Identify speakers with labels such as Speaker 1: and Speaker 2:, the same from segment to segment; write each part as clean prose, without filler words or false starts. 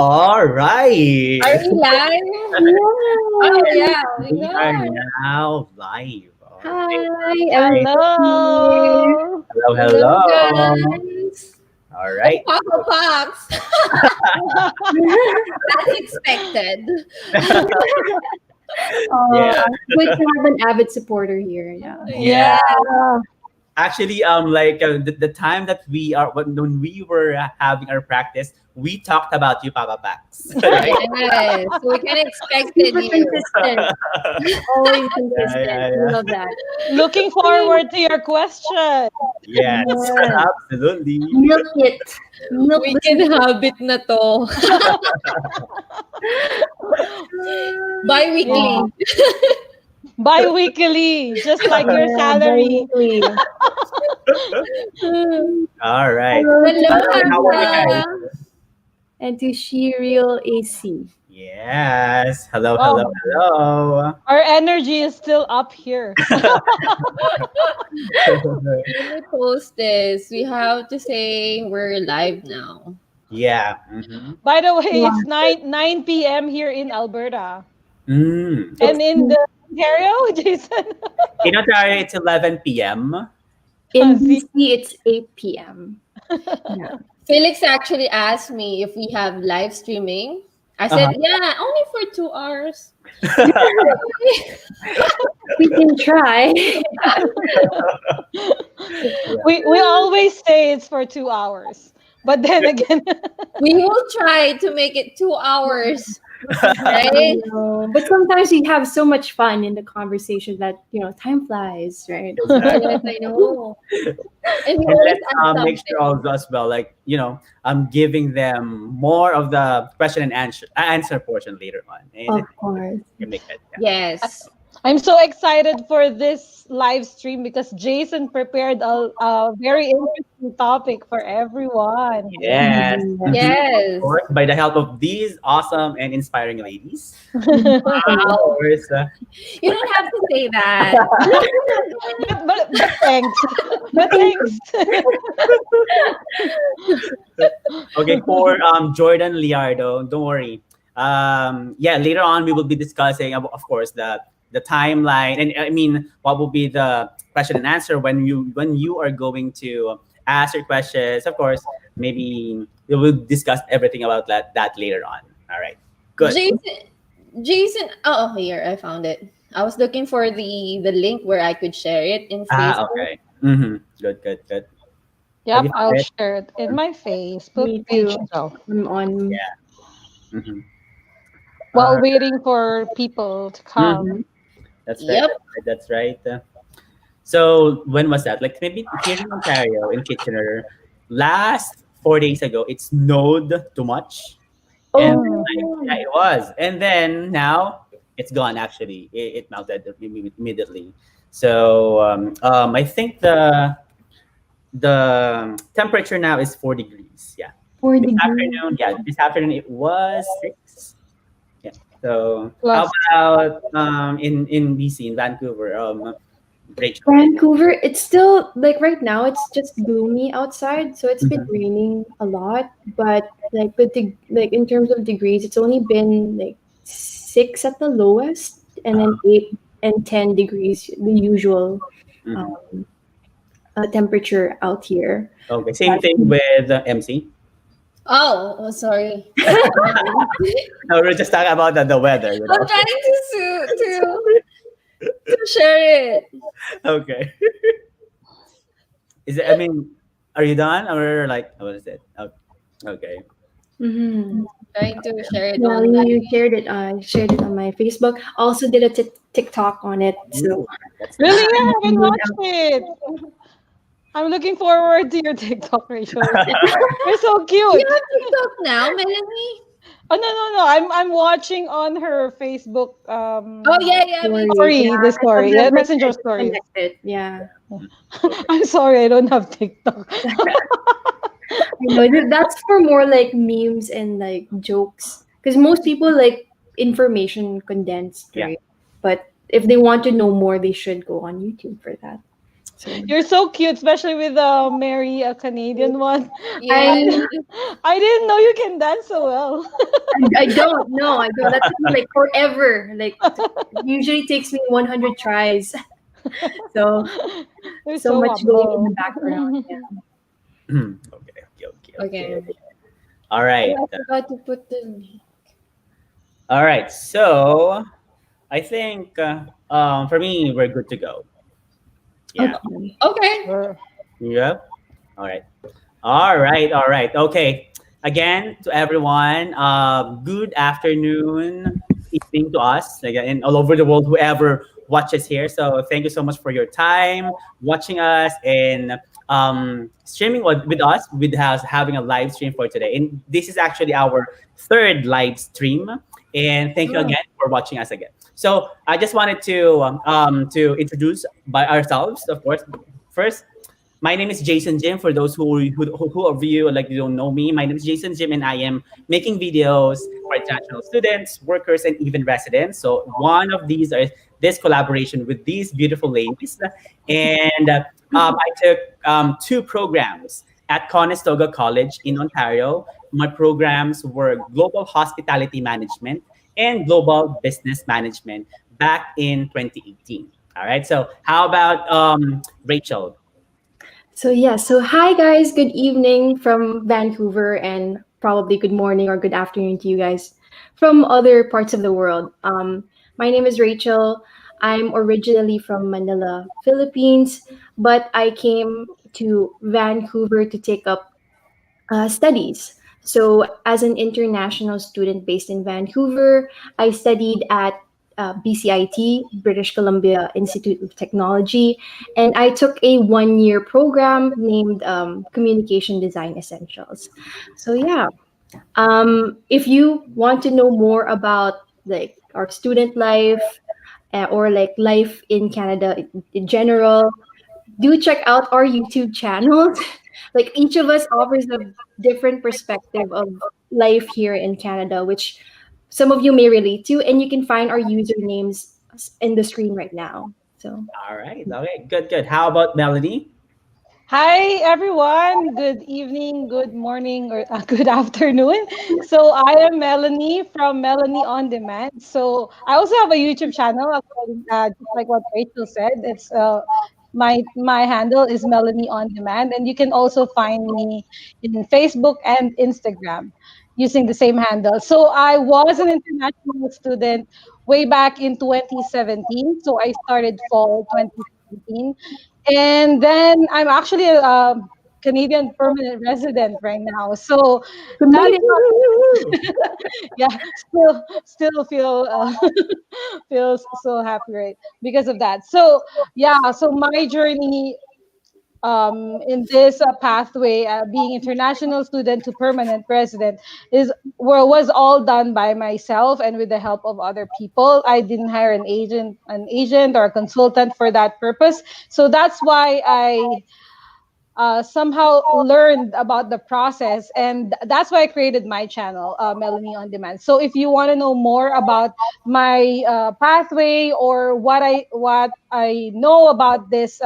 Speaker 1: All right.
Speaker 2: Are we live? Oh yeah, we
Speaker 1: We are
Speaker 2: are.
Speaker 1: now live. All right.
Speaker 3: Hi,
Speaker 1: Right.
Speaker 3: everybody.
Speaker 4: Hello.
Speaker 1: Hello,
Speaker 2: Hello
Speaker 1: hello.
Speaker 2: guys.
Speaker 1: All
Speaker 2: Oh,
Speaker 1: right.
Speaker 2: Paco Pox. That's expected.
Speaker 1: Yeah.
Speaker 3: Good to have an avid supporter here. Yeah.
Speaker 1: Yeah.
Speaker 2: Yeah.
Speaker 1: Actually, the time that when we were having our practice, we talked about you, Papa Pax. Right?
Speaker 2: Yes. We can expected
Speaker 3: Super
Speaker 2: you.
Speaker 3: consistent. Always
Speaker 1: Yeah,
Speaker 3: consistent.
Speaker 1: yeah,
Speaker 3: We
Speaker 1: yeah.
Speaker 3: love that.
Speaker 4: Looking forward to your question.
Speaker 1: Yes,
Speaker 3: Yes.
Speaker 1: absolutely.
Speaker 3: Milk it. Milk
Speaker 2: We
Speaker 3: the
Speaker 2: can habit na to.
Speaker 4: Yeah.
Speaker 2: Bi-weekly.
Speaker 4: Bi-weekly, just like your
Speaker 3: Yeah,
Speaker 4: salary.
Speaker 3: bi-weekly.
Speaker 1: All right.
Speaker 3: Hello
Speaker 2: Hello,
Speaker 1: How are you guys?
Speaker 2: Hannah.
Speaker 3: and to She Real AC.
Speaker 1: Yes. Hello, hello,
Speaker 4: Wow.
Speaker 1: hello.
Speaker 4: Our energy is still up here.
Speaker 2: When we post this, we have to say we're live now.
Speaker 1: Yeah. Mm-hmm.
Speaker 4: By the way,
Speaker 3: Yeah.
Speaker 4: it's 9 p.m. here in Alberta.
Speaker 3: It's
Speaker 4: And in the Ontario, Jason.
Speaker 1: In Ontario, it's 11 p.m.
Speaker 3: in
Speaker 4: See?
Speaker 3: BC. It's 8 p.m. Yeah.
Speaker 2: Felix actually asked me if we have live streaming. I
Speaker 1: Uh-huh.
Speaker 2: said, yeah, only for 2 hours.
Speaker 3: We can try.
Speaker 4: We always say it's for 2 hours. But then again,
Speaker 2: We will try to make it 2 hours, right?
Speaker 3: But sometimes we have so much fun in the conversation that time flies, right?
Speaker 2: Yes, I know. And we
Speaker 1: And
Speaker 2: always
Speaker 1: let's
Speaker 2: ask
Speaker 1: make sure
Speaker 2: something.
Speaker 1: also as well, I'm giving them more of the question and answer portion later on. And
Speaker 3: Of course.
Speaker 1: you make it.
Speaker 2: Yes.
Speaker 4: I'm so excited for this live stream because Jason prepared a very interesting topic for everyone.
Speaker 1: Yes.
Speaker 3: Yeah.
Speaker 2: Yes.
Speaker 1: Of course, by the help of these awesome and inspiring ladies. Of
Speaker 2: Wow.
Speaker 1: course.
Speaker 2: You don't have to say that.
Speaker 4: But thanks. But thanks.
Speaker 1: Okay, for Jordan Liardo, don't worry. Yeah, later on we will be discussing, of course, the timeline, and I mean, what will be the question and answer when you are going to ask your questions. Of course, maybe we will discuss everything about that later on. All right, good.
Speaker 2: Jason. Oh, here I found it. I was looking for the link where I could share it in Facebook.
Speaker 1: Okay. Mm-hmm. Good, good, good. Have
Speaker 4: Yep,
Speaker 1: you
Speaker 4: I'll
Speaker 1: found it?
Speaker 4: share it in my Facebook
Speaker 3: Me
Speaker 4: page
Speaker 3: too.
Speaker 4: as well.
Speaker 3: I'm on.
Speaker 1: Mm-hmm.
Speaker 4: While waiting for people to come.
Speaker 1: Mhm. That's right.
Speaker 2: Yep.
Speaker 1: That's right. So when was that? Like maybe here in Ontario, in Kitchener, last 4 days ago, it snowed too much, and
Speaker 3: Oh,
Speaker 4: Mm.
Speaker 1: yeah, it was. And then now it's gone. Actually, it melted immediately. So I think the temperature now is 4 degrees. Yeah.
Speaker 3: 4 degrees.
Speaker 1: This afternoon it was 6. Yeah. So how
Speaker 4: Plus,
Speaker 1: about in BC in Vancouver? Rachel.
Speaker 3: Vancouver, it's still like right now it's just gloomy outside, so it's been
Speaker 1: Mhm.
Speaker 3: raining a lot. But like like in terms of degrees, it's only been like 6 at the lowest, and then 8 and 10 degrees, the usual
Speaker 1: Mhm.
Speaker 3: um, temperature out here.
Speaker 1: Okay. Same
Speaker 3: But
Speaker 1: thing with MC.
Speaker 2: Oh, sorry.
Speaker 1: No, we're just talking about the weather. You
Speaker 2: I'm
Speaker 1: know.
Speaker 2: trying to share it.
Speaker 1: Okay. Is it? I mean, are you done or like what is it? Okay.
Speaker 3: mhm.
Speaker 2: Trying to share it
Speaker 3: Yeah,
Speaker 2: online.
Speaker 3: you shared it. I shared it on my Facebook. Also did a TikTok on it. So
Speaker 1: Ooh, that's
Speaker 4: really,
Speaker 1: nice.
Speaker 4: I haven't watched it. I'm looking forward to your TikTok, Rachel. You're so
Speaker 2: You
Speaker 4: cute.
Speaker 2: have TikTok now, Melanie?
Speaker 4: Oh no. I'm watching on her Facebook
Speaker 2: Oh yeah, me too.
Speaker 3: stories. Yeah,
Speaker 4: story, the
Speaker 3: I
Speaker 4: story. Yeah,
Speaker 3: sometimes
Speaker 4: messenger
Speaker 3: I
Speaker 4: stories.
Speaker 3: connect it. Yeah.
Speaker 1: Okay.
Speaker 4: I'm sorry, I don't have TikTok.
Speaker 3: I know that's for more like memes and like jokes because most people like information condensed,
Speaker 1: Yeah.
Speaker 3: right? But if they want to know more, they should go on YouTube for that.
Speaker 4: You're so cute, especially with Mary, a Canadian one.
Speaker 2: Yeah.
Speaker 3: I
Speaker 4: I didn't know you can dance so well.
Speaker 3: I don't know. I don't. That took me like forever. Like usually takes me 100 tries. So
Speaker 4: You're
Speaker 3: so
Speaker 4: so
Speaker 3: much going in the
Speaker 4: humble.
Speaker 3: background. Yeah.
Speaker 1: Okay.
Speaker 2: Okay.
Speaker 1: All
Speaker 2: Oh,
Speaker 1: right.
Speaker 2: I forgot to put the.
Speaker 1: All right. So I think for me, we're good to go. Yeah.
Speaker 3: Okay.
Speaker 2: Okay.
Speaker 4: Sure.
Speaker 1: Yep. All right. All right. All right. Okay. Again, to everyone, good afternoon, evening to us, like, and all over the world, whoever watches here. So thank you so much for your time watching us and streaming with us, with us having a live stream for today. And this is actually our third live stream. And thank you
Speaker 2: Oh,
Speaker 1: again for watching us again. So I just wanted to introduce by ourselves, of course. First, my name is Jason Jim. For those who of you like you don't know me, my name is Jason Jim, and I am making videos for international students, workers, and even residents. So one of these are this collaboration with these beautiful ladies, and I took two programs at Conestoga College in Ontario. My programs were Global Hospitality Management and Global Business Management back in 2018. All right. So how about Rachel?
Speaker 3: So yeah, so hi guys, good evening from Vancouver and probably good morning or good afternoon to you guys from other parts of the world. My name is Rachel. I'm originally from Manila, Philippines, but I came to Vancouver to take up studies. So, as an international student based in Vancouver, I studied at BCIT, British Columbia Institute of Technology, and I took a 1 year program named Communication Design Essentials. So, yeah, if you want to know more about like our student life or like life in Canada in general, do check out our YouTube channels. Like each of us offers a different perspective of life here in Canada, which some of you may relate to, and you can find our usernames in the screen right now. So
Speaker 1: All right. Okay. Good. Good. How about Melanie?
Speaker 4: Hi everyone. Good evening, good morning, or good afternoon. So I am Melanie from Melanie on Demand. So I also have a YouTube channel, just like what Rachel said. It's my handle is Melanie on Demand, and you can also find me in Facebook and Instagram using the same handle. So I was an international student way back in 2017. So I started fall 2017, and then I'm actually a Canadian permanent resident right now. So
Speaker 3: we made
Speaker 4: that's
Speaker 3: it.
Speaker 4: yeah, still feel feels so happy, right, because of that. So yeah, so my journey in this pathway, being international student to permanent resident, was all done by myself and with the help of other people. I didn't hire an agent or a consultant for that purpose. So that's why I somehow learned about the process, and that's why I created my channel, Melanie on Demand. So if you want to know more about my pathway, or what I know about this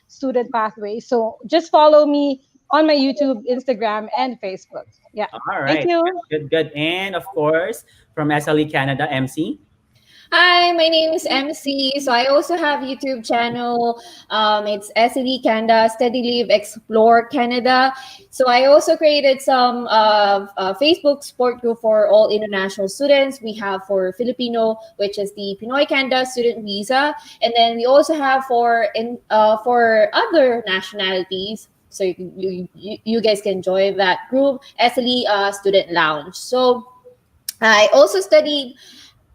Speaker 4: student pathway, so just follow me on my YouTube, Instagram, and Facebook. Yeah,
Speaker 1: All
Speaker 4: thank
Speaker 1: right.
Speaker 4: you.
Speaker 1: Good. Good. And of course, from SLE Canada, MC.
Speaker 2: Hi, my name is MC. So I also have YouTube channel. It's SED Canada, Steady Live Explore Canada. So I also created some Facebook support group for all international students. We have for Filipino, which is the Pinoy Canada student visa, and then we also have for other nationalities. So you guys can join that group, SLE Student Lounge. So I also studied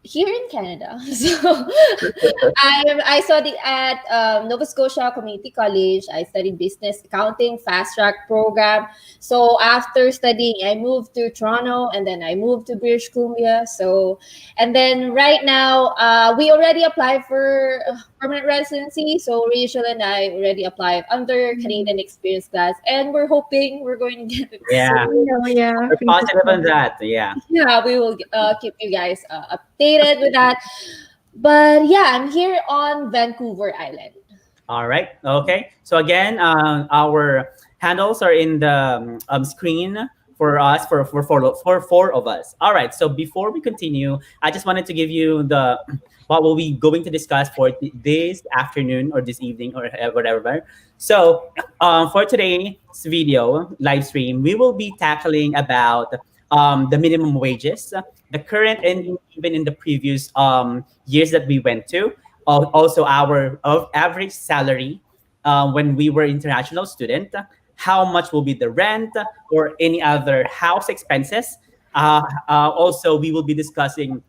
Speaker 2: here in Canada. So I studied at Nova Scotia Community College. I studied business accounting, fast track program. So after studying, I moved to Toronto and then I moved to British Columbia. So, and then right now, we already applied for permanent residency. So Rachel and I already applied under Canadian Experience Class, and we're hoping we're going to get it
Speaker 1: Yeah.
Speaker 2: soon.
Speaker 3: Oh yeah,
Speaker 1: We're
Speaker 3: fingers
Speaker 1: positive on
Speaker 3: crossed.
Speaker 1: that. Yeah.
Speaker 2: Yeah, we will keep you guys updated with that. But yeah, I'm here on Vancouver Island.
Speaker 1: All right. Okay. So again, our handles are in the screen for us for four of us. All right. So before we continue, I just wanted to give you the what will we going to discuss for this afternoon or this evening or whatever. So for today's video live stream, we will be tackling about the minimum wages, the current and even in the previous years that we went to, also our of average salary when we were international student, how much will be the rent or any other house expenses. Also, we will be discussing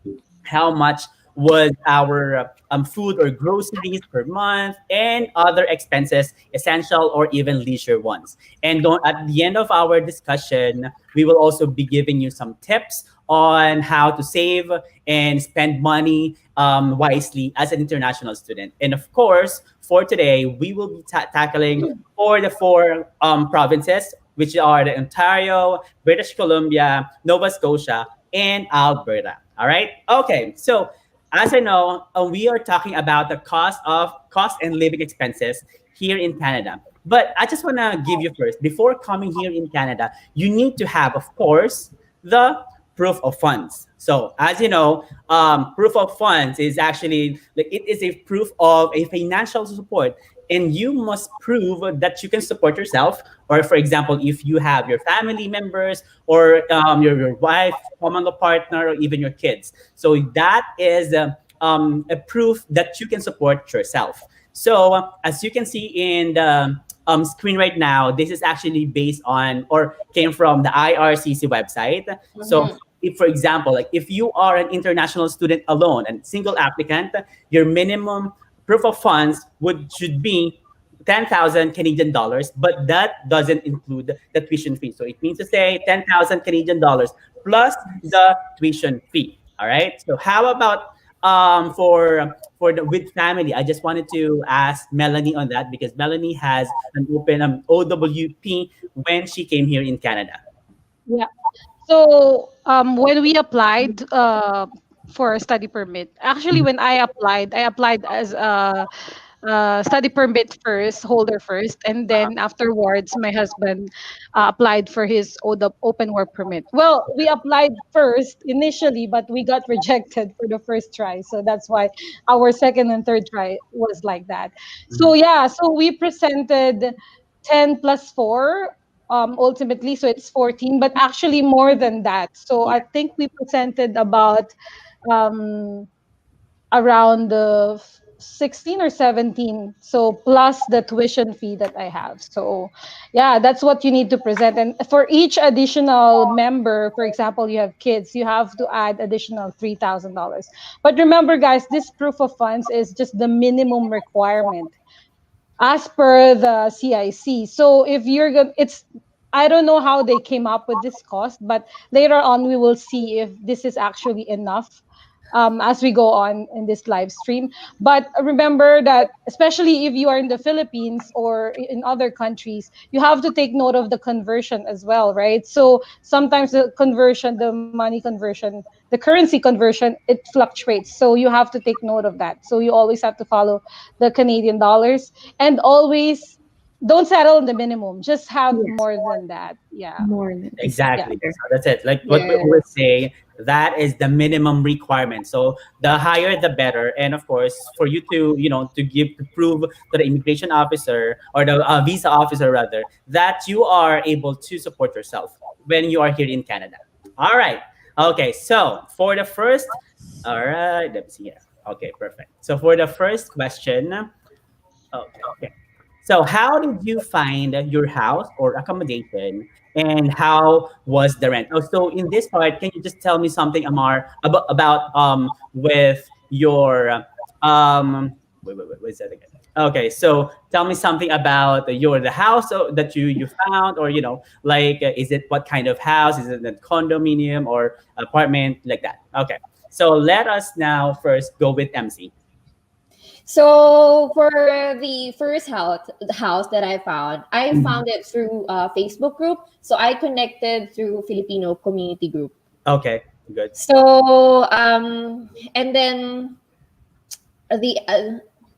Speaker 1: how much was our food or groceries per month and other expenses, essential or even leisure ones. And at the end of our discussion, we will also be giving you some tips on how to save and spend money wisely as an international student. And of course, for today, we will be tackling for the four provinces, which are the Ontario, British Columbia, Nova Scotia, and Alberta. All right. Okay. So as I know, we are talking about the cost and living expenses here in Canada. But I just want to give you first, before coming here in Canada, you need to have, of course, the proof of funds. So as you know, proof of funds is actually like it is a proof of a financial support, and you must prove that you can support yourself. Or for example, if you have your family members or your wife, common law partner, or even your kids. So that is a proof that you can support yourself. So as you can see in the screen right now, this is actually based on or came from the IRCC website. So
Speaker 2: Mhm.
Speaker 1: if, for example, like if you are an international student alone and single applicant, your minimum proof of funds should be 10,000 Canadian dollars, but that doesn't include the tuition fee. So it means to say 10,000 Canadian dollars plus the tuition fee. All right. So how about for the with family? I just wanted to ask Melanie on that because Melanie has an open OWP when she came here in Canada.
Speaker 4: Yeah. So when we applied for a study permit, actually when I applied as a study permit first, holder first, and then afterwards my husband applied for his open work permit. Well, we applied first initially, but we got rejected for the first try, so that's why our second and third try was like that. So
Speaker 1: Mhm.
Speaker 4: yeah, so we presented 10 plus 4 ultimately, so it's 14, but actually more than that. So I think we presented about um around 16 or 17, so plus the tuition fee that I have. So yeah, that's what you need to present. And for each additional member, for example, you have kids, you have to add additional $3,000. But remember guys, this proof of funds is just the minimum requirement as per the CIC. So if you're going, it's, I don't know how they came up with this cost, but later on we will see if this is actually enough as we go on in this live stream. But remember that, especially if you are in the Philippines or in other countries, you have to take note of the conversion as well, right? So sometimes the conversion, the money conversion, the currency conversion, it fluctuates. So you have to take note of that. So you always have to follow the Canadian dollars, and always don't settle on the minimum. Just have
Speaker 3: Yes,
Speaker 4: more than that. Yeah.
Speaker 3: more than
Speaker 4: Yeah.
Speaker 1: Exactly.
Speaker 3: exactly.
Speaker 1: So that's it. Like what we always
Speaker 2: Yes.
Speaker 1: say, that is the minimum requirement. So the higher the better. And of course, for you to, to prove to the immigration officer or the visa officer rather, that you are able to support yourself when you are here in Canada. All right. Okay. So for the first, all right, let me see here. Okay, perfect. So for the first question, okay. So, how did you find your house or accommodation, and how was the rent? Oh, so in this part, can you just tell me something, Amar, about with your wait, is that again? Okay, so tell me something about the house that you found, or like is it what kind of house? Is it a condominium or apartment like that? Okay, so let us now first go with MC.
Speaker 2: So for the first house that I
Speaker 1: Mhm.
Speaker 2: found it through a Facebook group. So I connected through Filipino community group.
Speaker 1: Okay, good.
Speaker 2: So and then the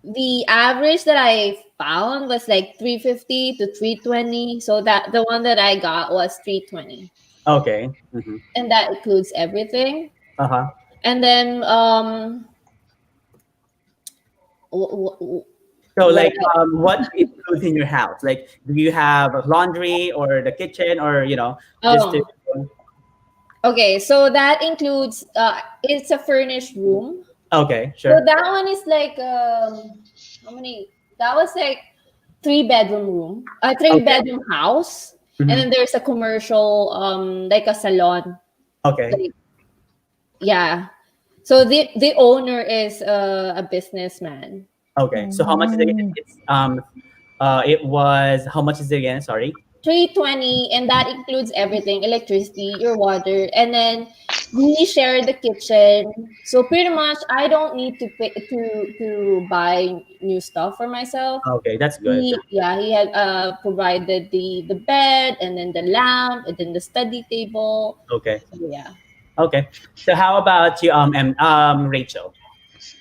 Speaker 2: the average that I found was like 350 to 320. So that the one that I got was 320.
Speaker 1: Okay. Mm-hmm.
Speaker 2: And that includes everything.
Speaker 1: Uh-huh.
Speaker 2: And then
Speaker 1: So
Speaker 2: what
Speaker 1: like what includes in your house? Like do you have laundry or the kitchen or just to
Speaker 2: oh, okay, so that includes it's a furnished room.
Speaker 1: okay,
Speaker 2: So
Speaker 1: sure.
Speaker 2: that one is like how many? That was like three-bedroom room, a
Speaker 1: Okay.
Speaker 2: three-bedroom house, and
Speaker 1: Hmm.
Speaker 2: then there's a commercial like a salon.
Speaker 1: Okay.
Speaker 2: Like, yeah. So the owner is a businessman.
Speaker 1: Okay. So how much is it again?
Speaker 4: Mm.
Speaker 1: It was how much is it again? Sorry.
Speaker 2: 320, and that includes everything, electricity, your water, and then we share the kitchen. So pretty much I don't need to pay to buy new stuff for myself.
Speaker 1: Okay, that's good.
Speaker 2: He had provided the bed, and then the lamp, and then the study table.
Speaker 1: Okay.
Speaker 2: So yeah.
Speaker 1: Okay. So how about you, Rachel?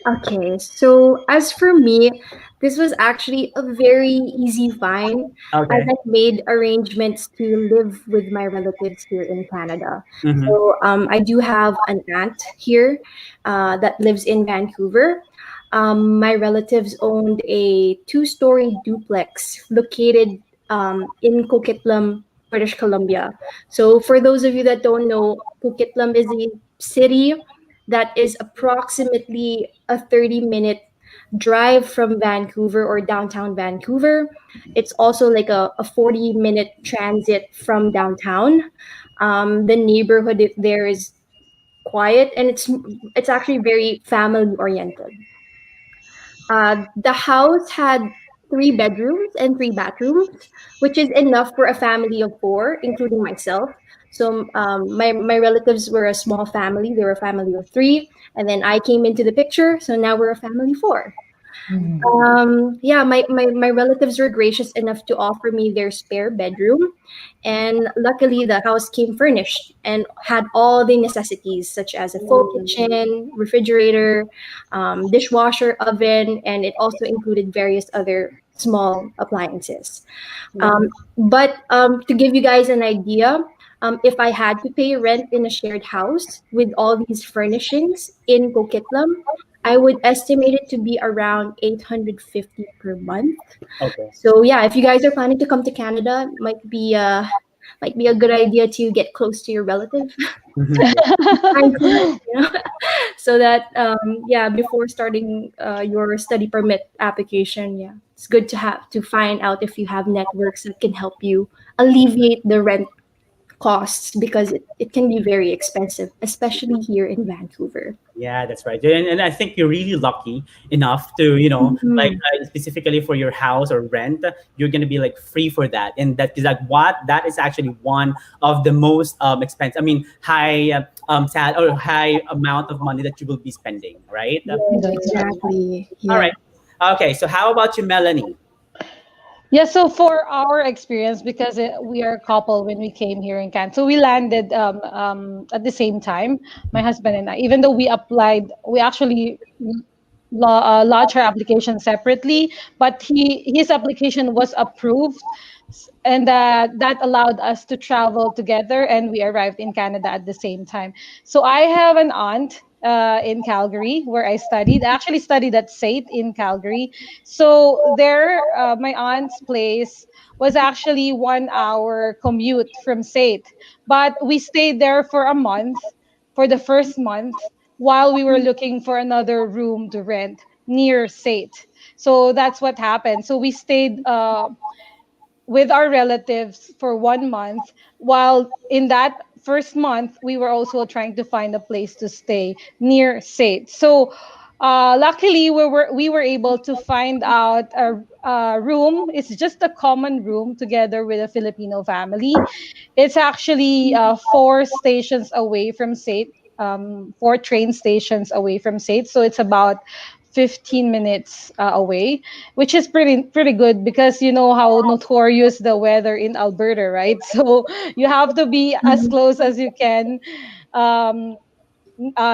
Speaker 3: Okay, so as for me, this was actually a very easy find as
Speaker 1: Okay.
Speaker 3: I made arrangements to live with my relatives here in Canada.
Speaker 1: Mm-hmm.
Speaker 3: So I do have an aunt here that lives in Vancouver. My relatives owned a two-story duplex located in Coquitlam, British Columbia. So for those of you that don't know, Coquitlam is a city that is approximately a 30-minute drive from Vancouver or downtown Vancouver. It's also like a 40-minute transit from downtown. The neighborhood there is quiet and it's actually very family oriented. The house had three bedrooms and three bathrooms, which is enough for a family of four, including myself. So my relatives were a small family; they were a family of three, and then I came into the picture. So now we're a family of four. Yeah, my relatives were gracious enough to offer me their spare bedroom. And luckily, the house came furnished and had all the necessities, such as a full kitchen, refrigerator, dishwasher, oven, and it also included various other small appliances. Um, but to give you guys an idea, if I had to pay rent in a shared house with all these furnishings in Coquitlam, I would estimate it to be around 850 per month.
Speaker 1: Okay.
Speaker 3: So yeah, if you guys are planning to come to Canada, might be a good idea to get close to your relative,
Speaker 1: Mhm.
Speaker 3: find close, so that yeah, before starting your study permit application, yeah, it's good to have to find out if you have networks that can help you alleviate the rent costs because it can be very expensive, especially here in Vancouver.
Speaker 1: Yeah, that's right. And I think you're really lucky enough to, like
Speaker 3: Mhm.
Speaker 1: specifically for your house or rent, you're going to be like free for that. And that is like what that is actually one of the most expensive, I mean, high sad or high amount of money that you will be spending, right?
Speaker 2: Yes, exactly.
Speaker 3: Exactly.
Speaker 1: All
Speaker 3: Yeah.
Speaker 1: right. Okay. So how about you, Melanie?
Speaker 4: Yeah, so for our experience, because we are a couple when we came here in Canada, so we landed at the same time, my husband and I. Even though we applied, we actually lodged our application separately, but his application was approved, and that allowed us to travel together, and we arrived in Canada at the same time. So I have an aunt in Calgary where I studied. I actually studied at SAIT in Calgary. So there, my aunt's place was actually 1 hour commute from SAIT, but we stayed there for a month, for the first month, while we were looking for another room to rent near SAIT. So that's what happened. So we stayed with our relatives for 1 month, while in that first month we were also trying to find a place to stay near SAIT. So luckily we were able to find out a room. It's just a common room together with a Filipino family. It's actually 4 stations away from SAIT, 4 train stations away from SAIT. So it's about 15 minutes away, which is pretty good, because you know how notorious the weather in Alberta, right? So you have to be as close as you can. Um,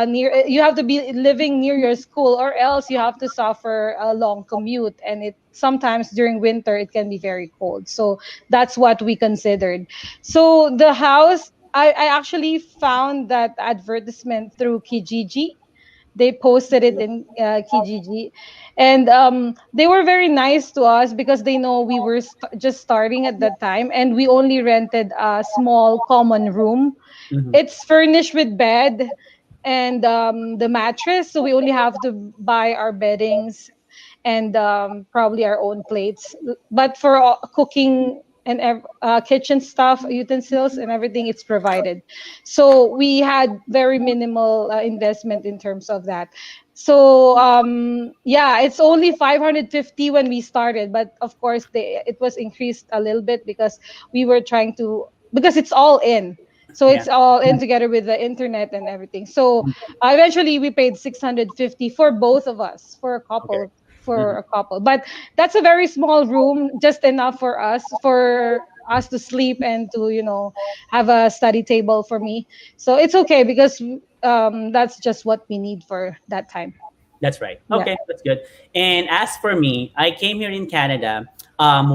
Speaker 4: near, you have to be living near your school, or else you have to suffer a long commute, and it sometimes during winter it can be very cold. So that's what we considered. So the house, I actually found that advertisement through Kijiji. They posted it in Kijiji, and they were very nice to us because they know we were just starting at that time, and we only rented a small common room.
Speaker 1: Mhm.
Speaker 4: It's furnished with bed and the mattress, so we only have to buy our beddings and probably our own plates. But for cooking and kitchen stuff, utensils and everything, it's provided. So we had very minimal investment in terms of that. So yeah, it's only 550 when we started, but of course it was increased a little bit because we were trying to, because it's all in. So
Speaker 1: Yeah.
Speaker 4: it's all in together with the internet and everything. So eventually we paid 650 for both of us, for a
Speaker 1: Okay.
Speaker 4: couple,
Speaker 1: Mhm.
Speaker 4: for a couple. But that's a very small room, just enough for us to sleep and to, have a study table for me. So it's okay because that's just what we need for that time.
Speaker 1: That's right.
Speaker 4: Yeah.
Speaker 1: Okay, that's good. And as for me, I came here in Canada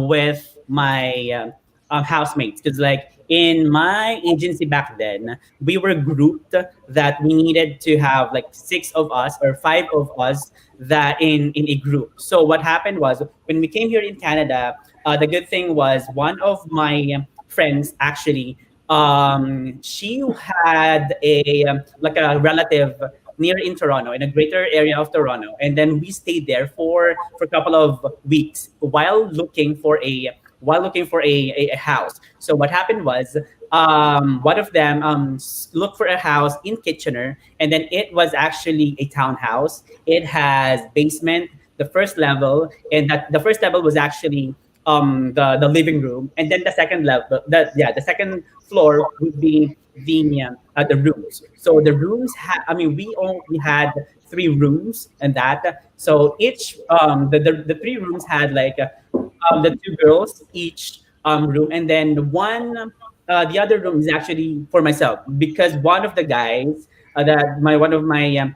Speaker 1: with my housemates because, like, in my agency back then, we were grouped that we needed to have like six of us or five of us that in a group. So what happened was when we came here in Canada, the good thing was one of my friends actually she had a like a relative near in Toronto, in a greater area of Toronto, and then we stayed there for a couple of weeks while looking for a house. So what happened was one of them looked for a house in Kitchener, and then it was actually a townhouse. It has basement, the first level, and that the first level was actually the living room, and then the second level, the second floor would be the rooms. So the rooms had, I mean, we had three rooms and that. So each the three rooms had like the two girls each room, and then the other room is actually for myself because one of the guys that my one of my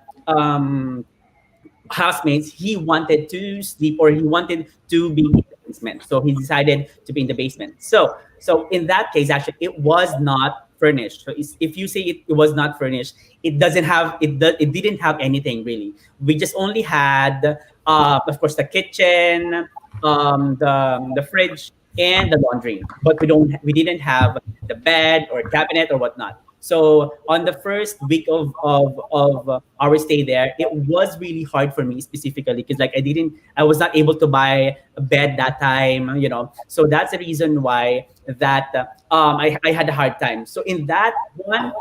Speaker 1: housemates, he wanted to sleep or he wanted to be in the basement, so he decided to be in the basement. So in that case, actually it was not furnished. So if you say it was not furnished, it doesn't have it didn't have anything really. We just only had of course the kitchen, the fridge and the laundry, but we didn't have the bed or cabinet or whatnot. So on the first week of our stay there, it was really hard for me specifically because like I was not able to buy a bed that time, you know. So that's the reason why that I had a hard time. So in that one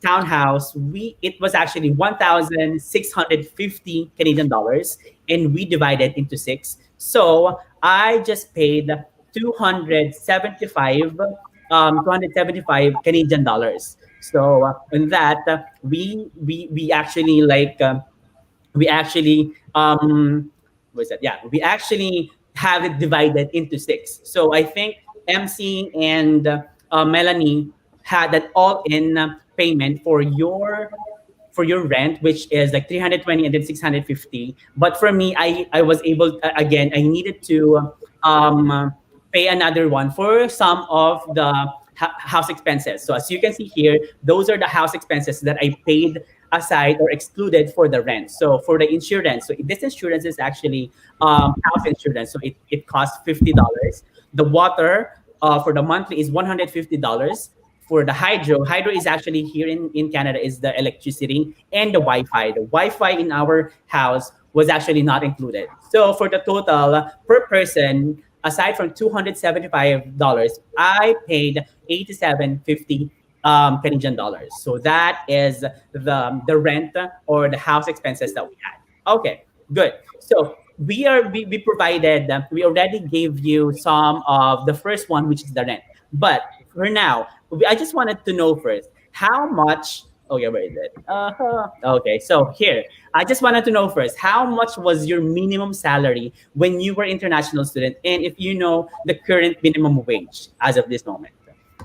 Speaker 1: townhouse, it was actually 1,650 Canadian dollars, and we divided into six. So I just paid 275 275 Canadian dollars. So in that, we actually like we actually what's that? Yeah, we actually have it divided into six. So I think MC and Melanie had that all-in payment for your rent, which is like 320 and then 650. But for me, I was able again. I needed to pay another one for some of the house expenses. So as you can see here, those are the house expenses that I paid aside or excluded for the rent. So for the insurance, so this insurance is actually house insurance. So it costs $50. The water for the monthly is $150. For the hydro is actually here in Canada is the electricity and the Wi-Fi. The Wi-Fi in our house was actually not included. So for the total per person, aside from $275, I paid 87.50 Canadian dollars. So that is the rent or the house expenses that we had. Okay, good. So we provided we already gave you some of the first one, which is the rent. But for now, I just wanted to know first how much. Oh yeah, where is it? Okay, so here I just wanted to know first how much was your minimum salary when you were international student, and if you know the current minimum wage as of this moment.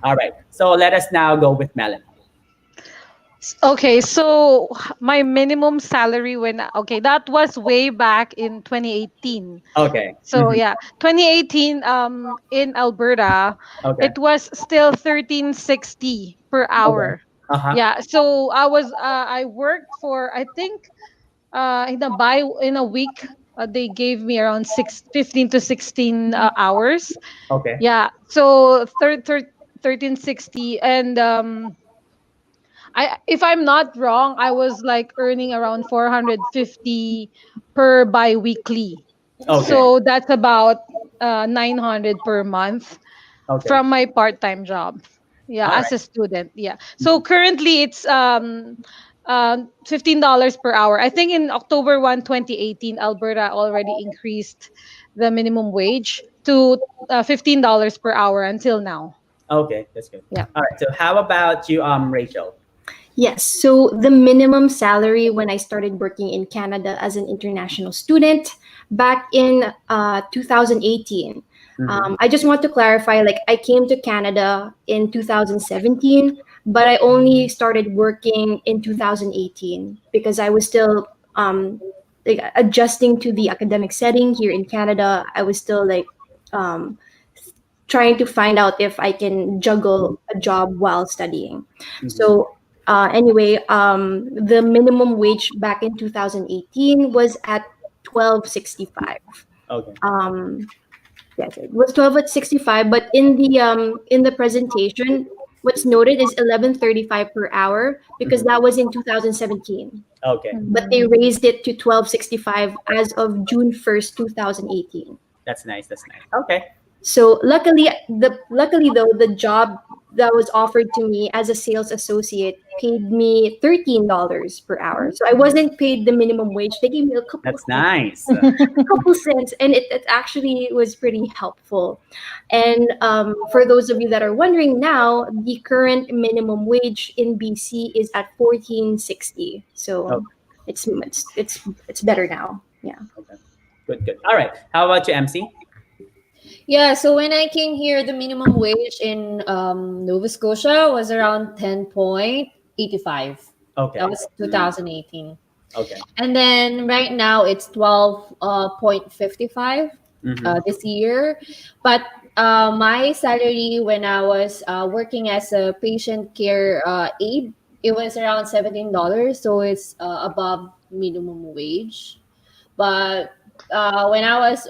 Speaker 1: All right, so let us now go with Melanie.
Speaker 4: Okay, so my minimum salary that was way back in 2018.
Speaker 1: Okay.
Speaker 4: So yeah, 2018 in Alberta,
Speaker 1: Okay.
Speaker 4: it was still 1360 per
Speaker 1: Okay.
Speaker 4: hour.
Speaker 1: Uh-huh.
Speaker 4: Yeah, so I worked for, I think, in a week, they gave me around 15 to 16 hours.
Speaker 1: Okay.
Speaker 4: Yeah, so 1360, and I, if I'm not wrong, I was like earning around 450 per bi-weekly.
Speaker 1: Okay.
Speaker 4: So that's about 900 per month
Speaker 1: Okay.
Speaker 4: from my part-time job. Yeah,
Speaker 1: All
Speaker 4: as
Speaker 1: right.
Speaker 4: a student. Yeah. So
Speaker 1: Mhm.
Speaker 4: currently it's $15 per hour. I think in October 1, 2018, Alberta already increased the minimum wage to $15 per hour until now.
Speaker 1: Okay, that's good.
Speaker 4: Yeah.
Speaker 1: All right. So how about you, Rachel?
Speaker 3: Yes, so the minimum salary when I started working in Canada as an international student back in 2018.
Speaker 1: Mm-hmm.
Speaker 3: I just want to clarify, like I came to Canada in 2017, but I only started working in 2018 because I was still like adjusting to the academic setting here in Canada. I was still like um, trying to find out if I can juggle a job while studying.
Speaker 1: Mm-hmm.
Speaker 3: So anyway, the minimum wage back in 2018 was at 12.65.
Speaker 1: Okay.
Speaker 3: Um, yes, it was 12 at 65, but in the presentation, what's noted is 11.35 per hour because
Speaker 1: Mm-hmm.
Speaker 3: that was in 2017.
Speaker 1: Okay.
Speaker 3: But they
Speaker 4: Mhm.
Speaker 3: raised it to 12.65 as of June 1st, 2018.
Speaker 1: That's nice. That's nice. Okay.
Speaker 3: So luckily though, the job that was offered to me as a sales associate paid me $13 per hour. So I wasn't paid the minimum wage. They gave me a couple
Speaker 1: That's
Speaker 3: of cents,
Speaker 1: nice.
Speaker 3: couple cents, and it actually was pretty helpful. And for those of you that are wondering now, the current minimum wage in BC is at 14.60. So
Speaker 1: Okay.
Speaker 3: it's better now. Yeah.
Speaker 1: Okay. Good. Good. All right. How about you, MC?
Speaker 2: Yeah, so when I came here, the minimum wage in Nova Scotia was around 10.85. That
Speaker 1: Okay.
Speaker 2: was 2018.
Speaker 1: Okay.
Speaker 2: And then right now it's 12.55
Speaker 1: Mm-hmm.
Speaker 2: this year. But my salary when I was working as a patient care aide, it was around $17. So it's above minimum wage. But when I was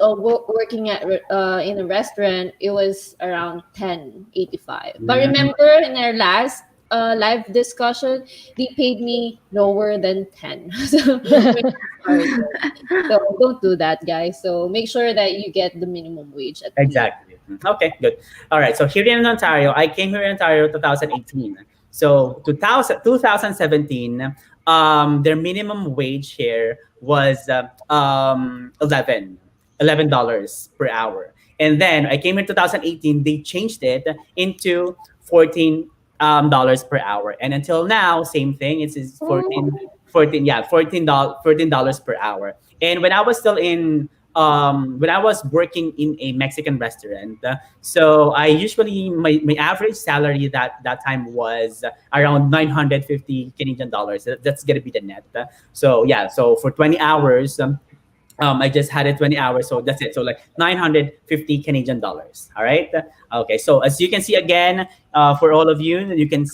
Speaker 2: working at in a restaurant, it was around 10.85. But
Speaker 1: Mm-hmm.
Speaker 2: remember, in our last live discussion, they paid me lower than 10. So when I started. So don't do that, guys. So make sure that you get the minimum wage at least.
Speaker 1: Exactly. Okay, good. All right. So here in Ontario, I came here in Ontario 2018. So 2017, their minimum wage here was 11 dollars per hour. And then I came in 2018, they changed it into 14 dollars per hour. And until now, same thing. It's
Speaker 4: Oh.
Speaker 1: 14, yeah, $14 per hour. And when I was still in when I was working in a Mexican restaurant, so I usually my average salary that time was around 950 Canadian dollars. That's gonna be the net. So yeah, so for 20 hours, I just had it 20 hours, so that's it. So like 950 Canadian dollars. All right. Okay. So as you can see again, for all of you, you can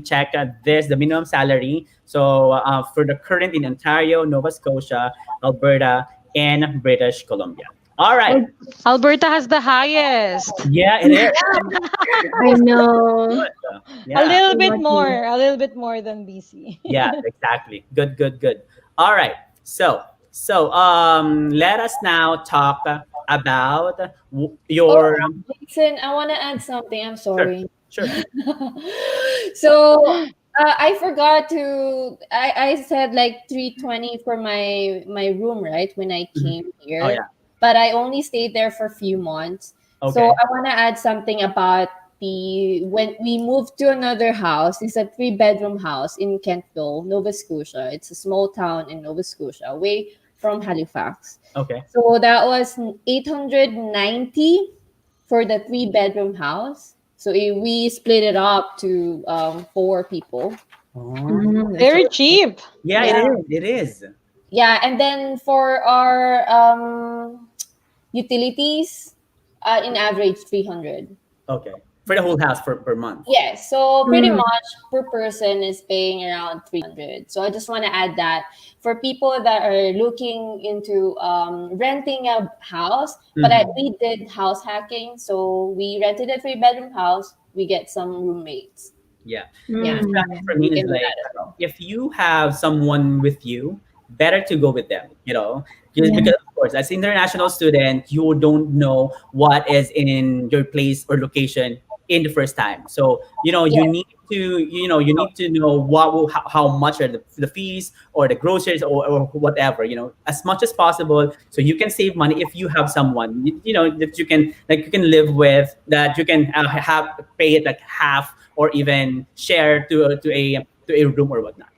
Speaker 1: check this the minimum salary. So for the current in Ontario, Nova Scotia, Alberta, and British Columbia. All right.
Speaker 4: Alberta has the highest.
Speaker 1: Yeah, it is.
Speaker 3: I know.
Speaker 1: Good. Yeah.
Speaker 3: Lucky.
Speaker 4: A little bit more than BC.
Speaker 1: Yeah. Exactly. Good. Good. Good. All right. Let us now talk about
Speaker 2: Oh,
Speaker 1: your
Speaker 2: Jason, I want to add something. I'm
Speaker 1: sure,
Speaker 2: sorry.
Speaker 1: sure.
Speaker 2: So I forgot to. I said like 320 for my room, right, when I
Speaker 1: Mhm.
Speaker 2: came
Speaker 1: Oh
Speaker 2: here,
Speaker 1: yeah.
Speaker 2: but I only stayed there for a few months. So
Speaker 1: Okay.
Speaker 2: I want to add something about the when we moved to another house. It's a three-bedroom house in Kentville, Nova Scotia. It's a small town in Nova Scotia, away from Halifax.
Speaker 1: Okay.
Speaker 2: So that was 890 for the three-bedroom house. So we split it up to four people.
Speaker 1: Oh,
Speaker 4: Very cheap.
Speaker 1: yeah, it
Speaker 2: Yeah.
Speaker 1: is. It is.
Speaker 2: Yeah, and then for our utilities, in average 300.
Speaker 1: Okay. For the whole house for per month.
Speaker 2: Yes, so pretty
Speaker 3: Mm.
Speaker 2: much per person is paying around 300. So I just want to add that for people that are looking into renting a house, but
Speaker 1: Mhm.
Speaker 2: we did house hacking. So we rented a three-bedroom house. We get some roommates.
Speaker 1: Yeah.
Speaker 2: Yeah,
Speaker 1: The strategy
Speaker 3: Mm.
Speaker 1: for me
Speaker 2: you
Speaker 1: is
Speaker 2: can do
Speaker 1: like
Speaker 2: that as well.
Speaker 1: if you have someone with you, better to go with them, you know. Just
Speaker 3: Yeah.
Speaker 1: because of course as international student, you don't know what is in your place or location in the first time. So,
Speaker 2: Yeah,
Speaker 1: you need to know what will how much are the fees or the groceries or whatever, as much as possible so you can save money if you have someone that you can live with, that you can have pay it like half or even share to a room or whatnot.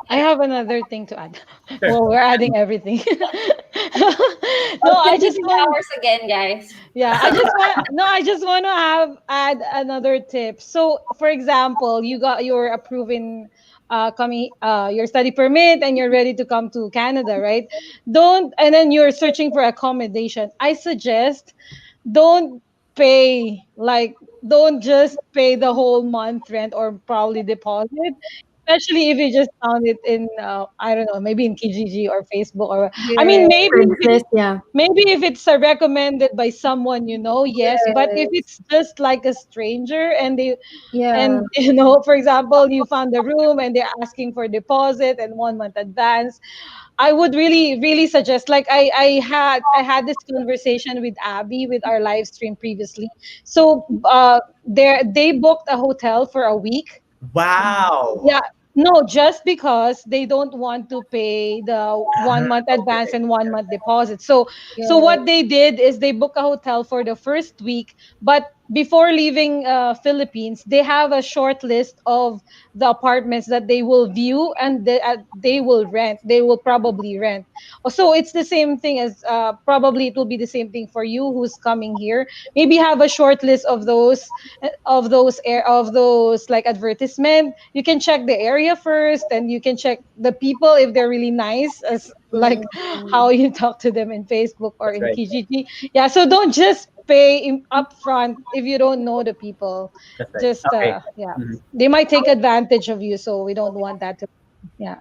Speaker 4: I have another thing to add.
Speaker 1: Sure.
Speaker 4: Well, we're adding everything. No, I just
Speaker 2: computing
Speaker 4: want
Speaker 2: hours again, guys.
Speaker 4: Yeah, I just want no, I just want to have add another tip. So, for example, you got your approving coming your study permit and you're ready to come to Canada, right? Don't and then you're searching for accommodation. I suggest don't pay like don't just pay the whole month rent or probably deposit, especially if you just found it in I don't know, maybe in Kijiji or Facebook or I mean
Speaker 2: Yeah.
Speaker 3: Craigslist, yeah.
Speaker 4: maybe if it's recommended by someone you know, yes, but if
Speaker 2: Yes.
Speaker 4: it's just like a stranger and they
Speaker 2: Yeah.
Speaker 4: and you know, for example, you found the room and they're asking for deposit and 1 month advance, I would really suggest like I had this conversation with Abby with our live stream previously. So they booked a hotel for a week.
Speaker 1: Wow.
Speaker 4: Yeah, no, just because they don't want to pay the
Speaker 1: Ah,
Speaker 4: 1 month advance
Speaker 1: okay.
Speaker 4: and 1 month deposit. So
Speaker 2: Yeah.
Speaker 4: what they did is they book a hotel for the first week, but before leaving Philippines, they have a short list of the apartments that they will view and they will rent. They will probably rent. So it's the same thing as probably it will be the same thing for you who's coming here. Maybe have a short list of those like advertisement. You can check the area first and you can check the people if they're really nice as like
Speaker 2: Mm.
Speaker 4: how you talk to them in Facebook or
Speaker 1: That's
Speaker 4: in
Speaker 1: right.
Speaker 4: Kijiji. Yeah, so don't just pay upfront if you don't know the people.
Speaker 1: That's right.
Speaker 4: Just
Speaker 1: Okay.
Speaker 4: yeah,
Speaker 1: Mhm.
Speaker 4: they might take advantage of you, so we don't want that to. Yeah.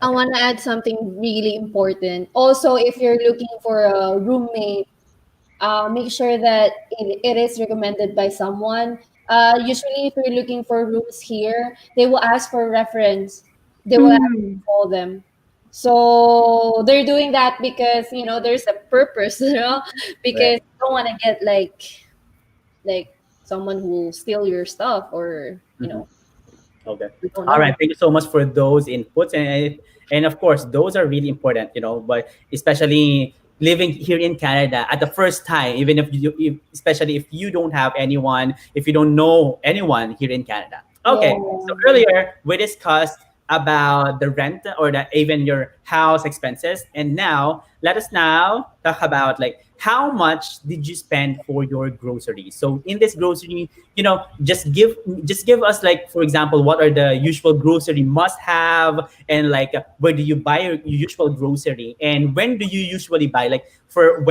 Speaker 2: I
Speaker 1: Okay.
Speaker 2: want to add something really important. Also, if you're looking for a roommate, make sure that it is recommended by someone. Usually, if you're looking for rooms here, they will ask for reference. They will ask you
Speaker 3: Mm.
Speaker 2: to call them. So they're doing that because there's a purpose,
Speaker 1: Right.
Speaker 2: because you don't want to get like someone who will steal your stuff or
Speaker 1: Mhm. Okay.
Speaker 2: you don't
Speaker 1: All right.
Speaker 2: know.
Speaker 1: Thank you so much for those inputs, and of course, those are really important. But especially living here in Canada at the first time, even especially if you don't have anyone, if you don't know anyone here in Canada. Okay. So
Speaker 2: Yeah.
Speaker 1: earlier we discussed about the rent or even your house expenses, and now let us now talk about like how much did you spend for your groceries. So in this grocery, just give us like for example what are the usual grocery must have, and like where do you buy your usual grocery, and when do you usually buy, like for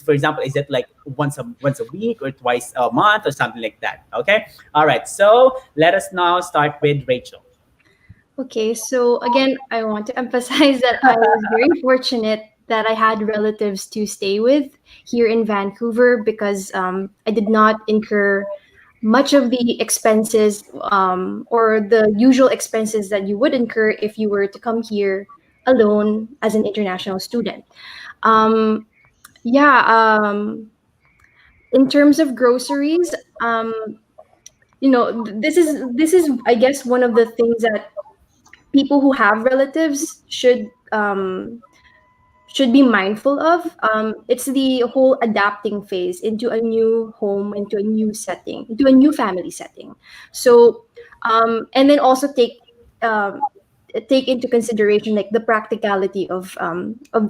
Speaker 1: example, is it like once a week or twice a month or something like that. Okay. All right, so let us now start with Rachel.
Speaker 3: Okay, so again, I want to emphasize that I was very fortunate that I had relatives to stay with here in Vancouver because I did not incur much of the expenses or the usual expenses that you would incur if you were to come here alone as an international student. Um, yeah, in terms of groceries, this is I guess one of the things that people who have relatives should be mindful of. It's the whole adapting phase into a new home, into a new setting, into a new family setting. So, and then also take um, take into consideration like the practicality of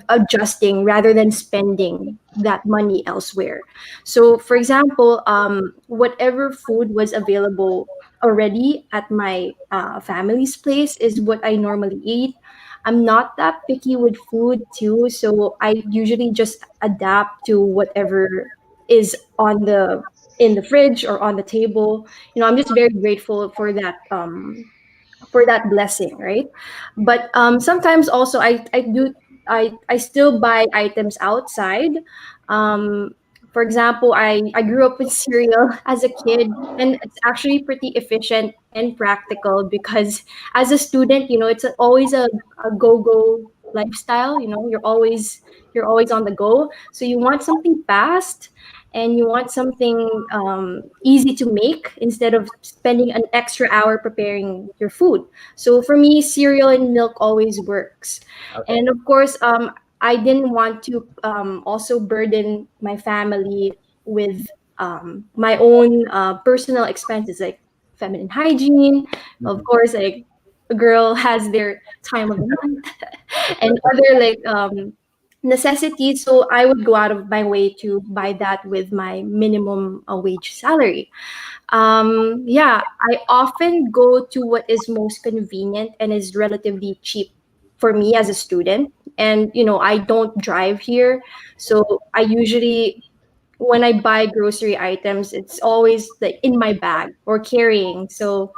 Speaker 3: adjusting rather than spending that money elsewhere. So, for example, whatever food was available already at my family's place is what I normally eat. I'm not that picky with food too, so I usually just adapt to whatever is on the in the fridge or on the table. I'm just very grateful for that blessing, right? But sometimes also I still buy items outside. um for example, I grew up with cereal as a kid, and it's actually pretty efficient and practical because as a student, it's always a go-go lifestyle. You're always on the go, so you want something fast and you want something easy to make instead of spending an extra hour preparing your food. So for me, cereal and milk always works.
Speaker 1: Okay.
Speaker 3: And of course, I didn't want to also burden my family with my own personal expenses like feminine hygiene. Of
Speaker 1: Mhm.
Speaker 3: course, like a girl has their time of the month and other like necessities. So I would go out of my way to buy that with my minimum wage salary. Yeah, I often go to what is most convenient and is relatively cheap for me as a student. And I don't drive here, so I usually, when I buy grocery items, it's always like in my bag or carrying. So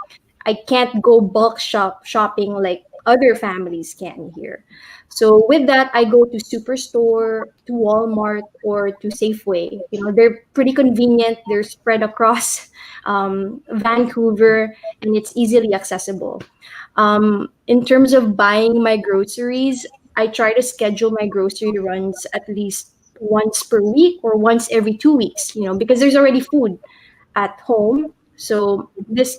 Speaker 3: I can't go bulk shopping like other families can here. So with that, I go to Superstore, to Walmart, or to Safeway. They're pretty convenient. They're spread across Vancouver, and it's easily accessible. In terms of buying my groceries, I try to schedule my grocery runs at least once per week or once every 2 weeks, because there's already food at home. So this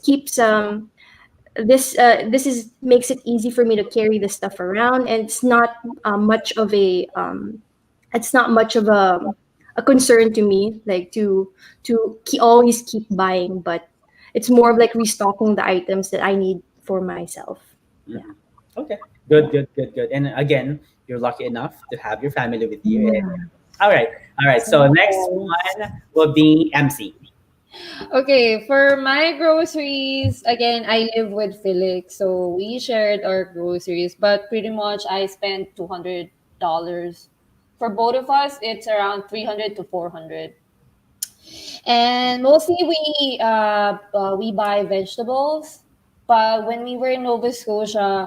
Speaker 3: is makes it easy for me to carry the stuff around, and it's not much of a concern to me, like to always keep buying, but it's more of like restocking the items that I need for myself. Yeah.
Speaker 1: Mhm. Okay. Good, good, good, good. And again, you're lucky enough to have your family with you. And
Speaker 3: Yeah.
Speaker 1: all right, all right. So next
Speaker 2: Yes.
Speaker 1: one will be MC.
Speaker 2: Okay, for my groceries, again, I live with Felix, so we shared our groceries, but pretty much I spent $200. For both of us, it's around 300 to 400. And mostly we buy vegetables. But when we were in Nova Scotia,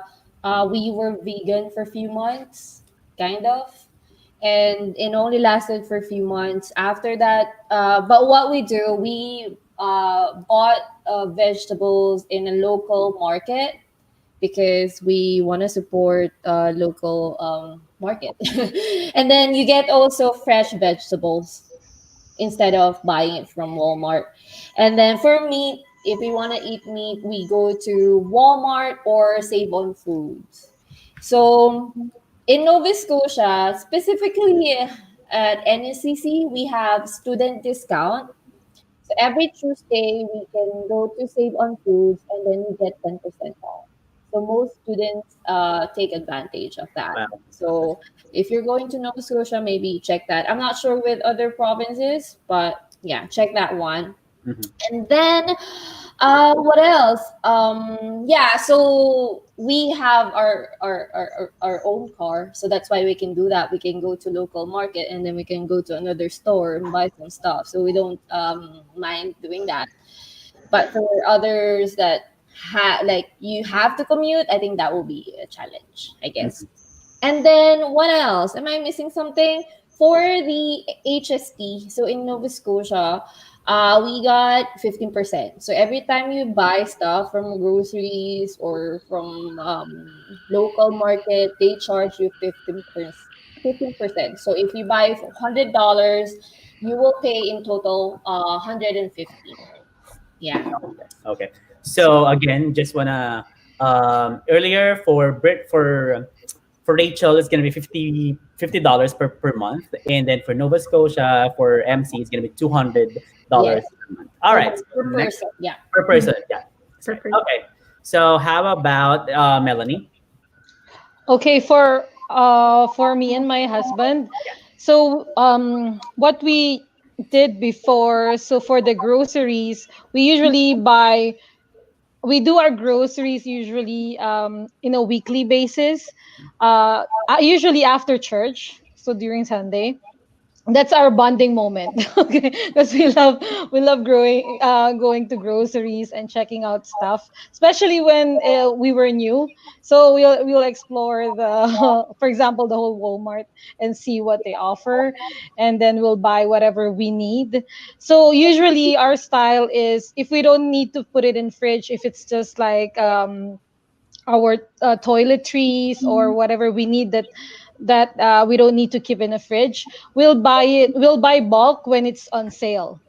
Speaker 2: we were vegan for a few months, kind of, and it only lasted for a few months. After that, but what we do, we bought vegetables in a local market because we want to support local market, and then you get also fresh vegetables instead of buying it from Walmart. And then for meat, if we want to eat meat, we go to Walmart or Save on Foods. So in Nova Scotia, specifically at NSCC, we have student discount. So every Tuesday, we can go to Save on Foods and then we get 10% off. So most students take advantage of that.
Speaker 1: Wow.
Speaker 2: So if you're going to Nova Scotia, maybe check that. I'm not sure with other provinces, but yeah, check that one.
Speaker 1: Mhm.
Speaker 2: And then what else? Yeah, so we have our own car, so that's why we can do that. We can go to local market and then we can go to another store and buy some stuff. So we don't mind doing that. But for others that like you have to commute, I think that will be a challenge, I guess.
Speaker 1: Mhm.
Speaker 2: And then what else? Am I missing something? For the HST, so in Nova Scotia, we got 15%. So every time you buy stuff from groceries or from local market, they charge you 15%. 15%. So if you buy $100, you will pay in total 150. Yeah.
Speaker 1: Okay. So again, just wanna earlier for Brit for Rachel, it's gonna be $50 per month, and then for Nova Scotia for MC, it's gonna be $200
Speaker 2: Yes.
Speaker 1: per month. All right. So
Speaker 2: Per
Speaker 1: next
Speaker 2: person. Yeah.
Speaker 1: per person, yeah, that's
Speaker 3: Per
Speaker 1: right.
Speaker 3: person.
Speaker 1: Okay. So how about Melanie?
Speaker 4: Okay, for me and my husband. So what we did before, so for the groceries, we usually buy we do our groceries usually in a weekly basis. Usually after church, so during Sunday, that's our bonding moment. Okay, because we love going to groceries and checking out stuff, especially when we were new. So we'll explore the for example the whole Walmart and see what they offer, and then we'll buy whatever we need. So usually our style is, if we don't need to put it in fridge, if it's just like our toiletries or whatever we need that we don't need to keep in a fridge, we'll buy bulk when it's on sale.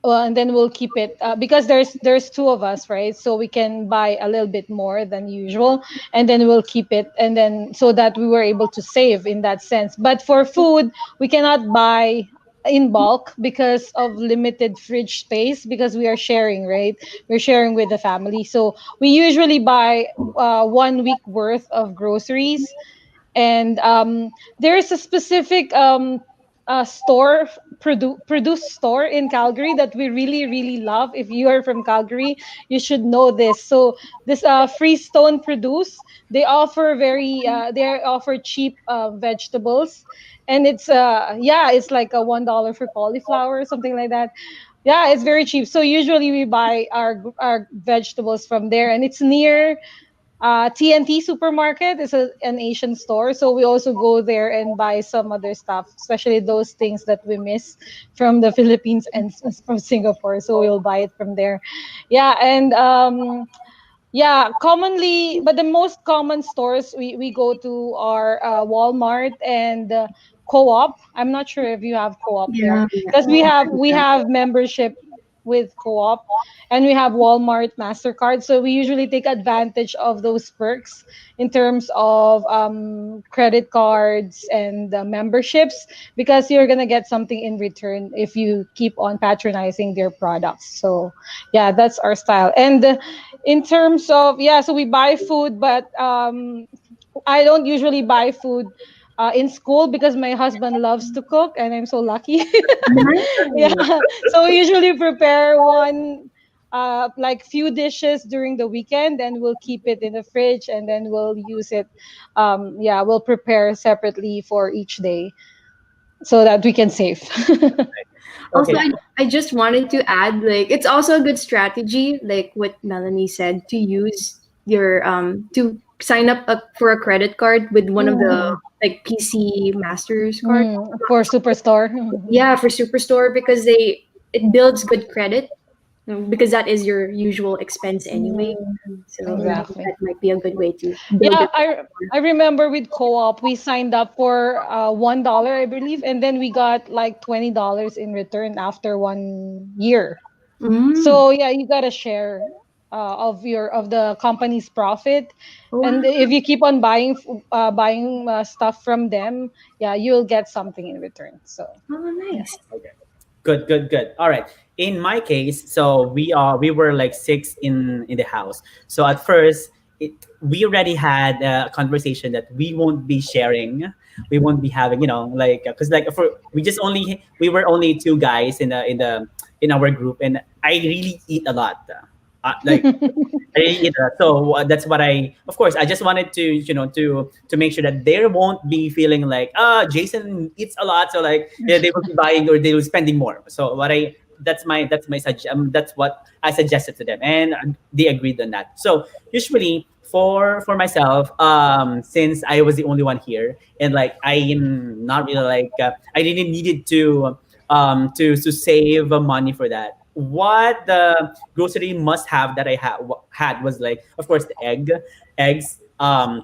Speaker 4: And then we'll keep it because there's two of us, right? So we can buy a little bit more than usual, and then we'll keep it, and then so that we were able to save in that sense. But for food, we cannot buy in bulk because of limited fridge space, because we are sharing, right? We're sharing with the family, so we usually buy 1 week worth of groceries. And there is a specific store, produce store in Calgary that we really really love. If you are from Calgary, you should know this. So this Freestone Produce, they offer cheap vegetables, and it's like a $1 for cauliflower, something like that. Yeah, it's very cheap. So usually we buy our vegetables from there, and it's near TNT Supermarket. Is an Asian store, so we also go there and buy some other stuff, especially those things that we miss from the Philippines and from Singapore. So we'll buy it from there. Yeah, and yeah, commonly, but the most common stores we go to are Walmart and Co-op. I'm not sure if you have Co-op
Speaker 3: Yeah.
Speaker 4: there, because we have membership with Co-op, and we have Walmart Mastercard. So we usually take advantage of those perks in terms of credit cards and memberships, because you're gonna get something in return if you keep on patronizing their products. So yeah, that's our style. And in terms of, yeah, so we buy food, but I don't usually buy food in school because my husband loves to cook, and I'm so lucky. Yeah,
Speaker 3: Nice.
Speaker 4: so we usually prepare one like few dishes during the weekend, and we'll keep it in the fridge, and then we'll use it. Yeah, we'll prepare separately for each day so that we can save.
Speaker 3: Also,
Speaker 1: Okay.
Speaker 3: I just wanted to add, like, it's also a good strategy, like what Melanie said, to use your to sign up for a credit card with one of the
Speaker 4: Mm,
Speaker 3: like PC Masters card.
Speaker 4: for Superstore.
Speaker 3: Yeah, for Superstore, because they it builds good credit, because that is your usual expense anyway.
Speaker 4: Mm,
Speaker 3: So
Speaker 4: exactly.
Speaker 3: that might be a good way to build
Speaker 4: Yeah,
Speaker 3: your.
Speaker 4: I remember with Co-op we signed up for $1, I believe, and then we got like $20 in return after 1 year.
Speaker 3: Mm.
Speaker 4: So yeah, you gotta share of the company's profit,
Speaker 3: Oh,
Speaker 4: and
Speaker 3: wow.
Speaker 4: if you keep on buying stuff from them, yeah, you'll get something in return. So
Speaker 3: Oh,
Speaker 4: yeah.
Speaker 3: nice.
Speaker 1: Okay. Good, good, good. All right. In my case, so we were like six in the house. So at first, we already had a conversation that we won't be sharing. We won't be having, like, because like for we were only two guys in our group, and I really eat a lot. Like I really eat a lot. So that's what of course, I just wanted to, to make sure that they won't be feeling like, Jason eats a lot. So like, yeah, they will be buying or they will be spending more. So that's what I suggested to them, and they agreed on that. So usually for myself, since I was the only one here, and like I am not really like, I really needed to save money for that. What the grocery must have that I had was like, of course, the eggs,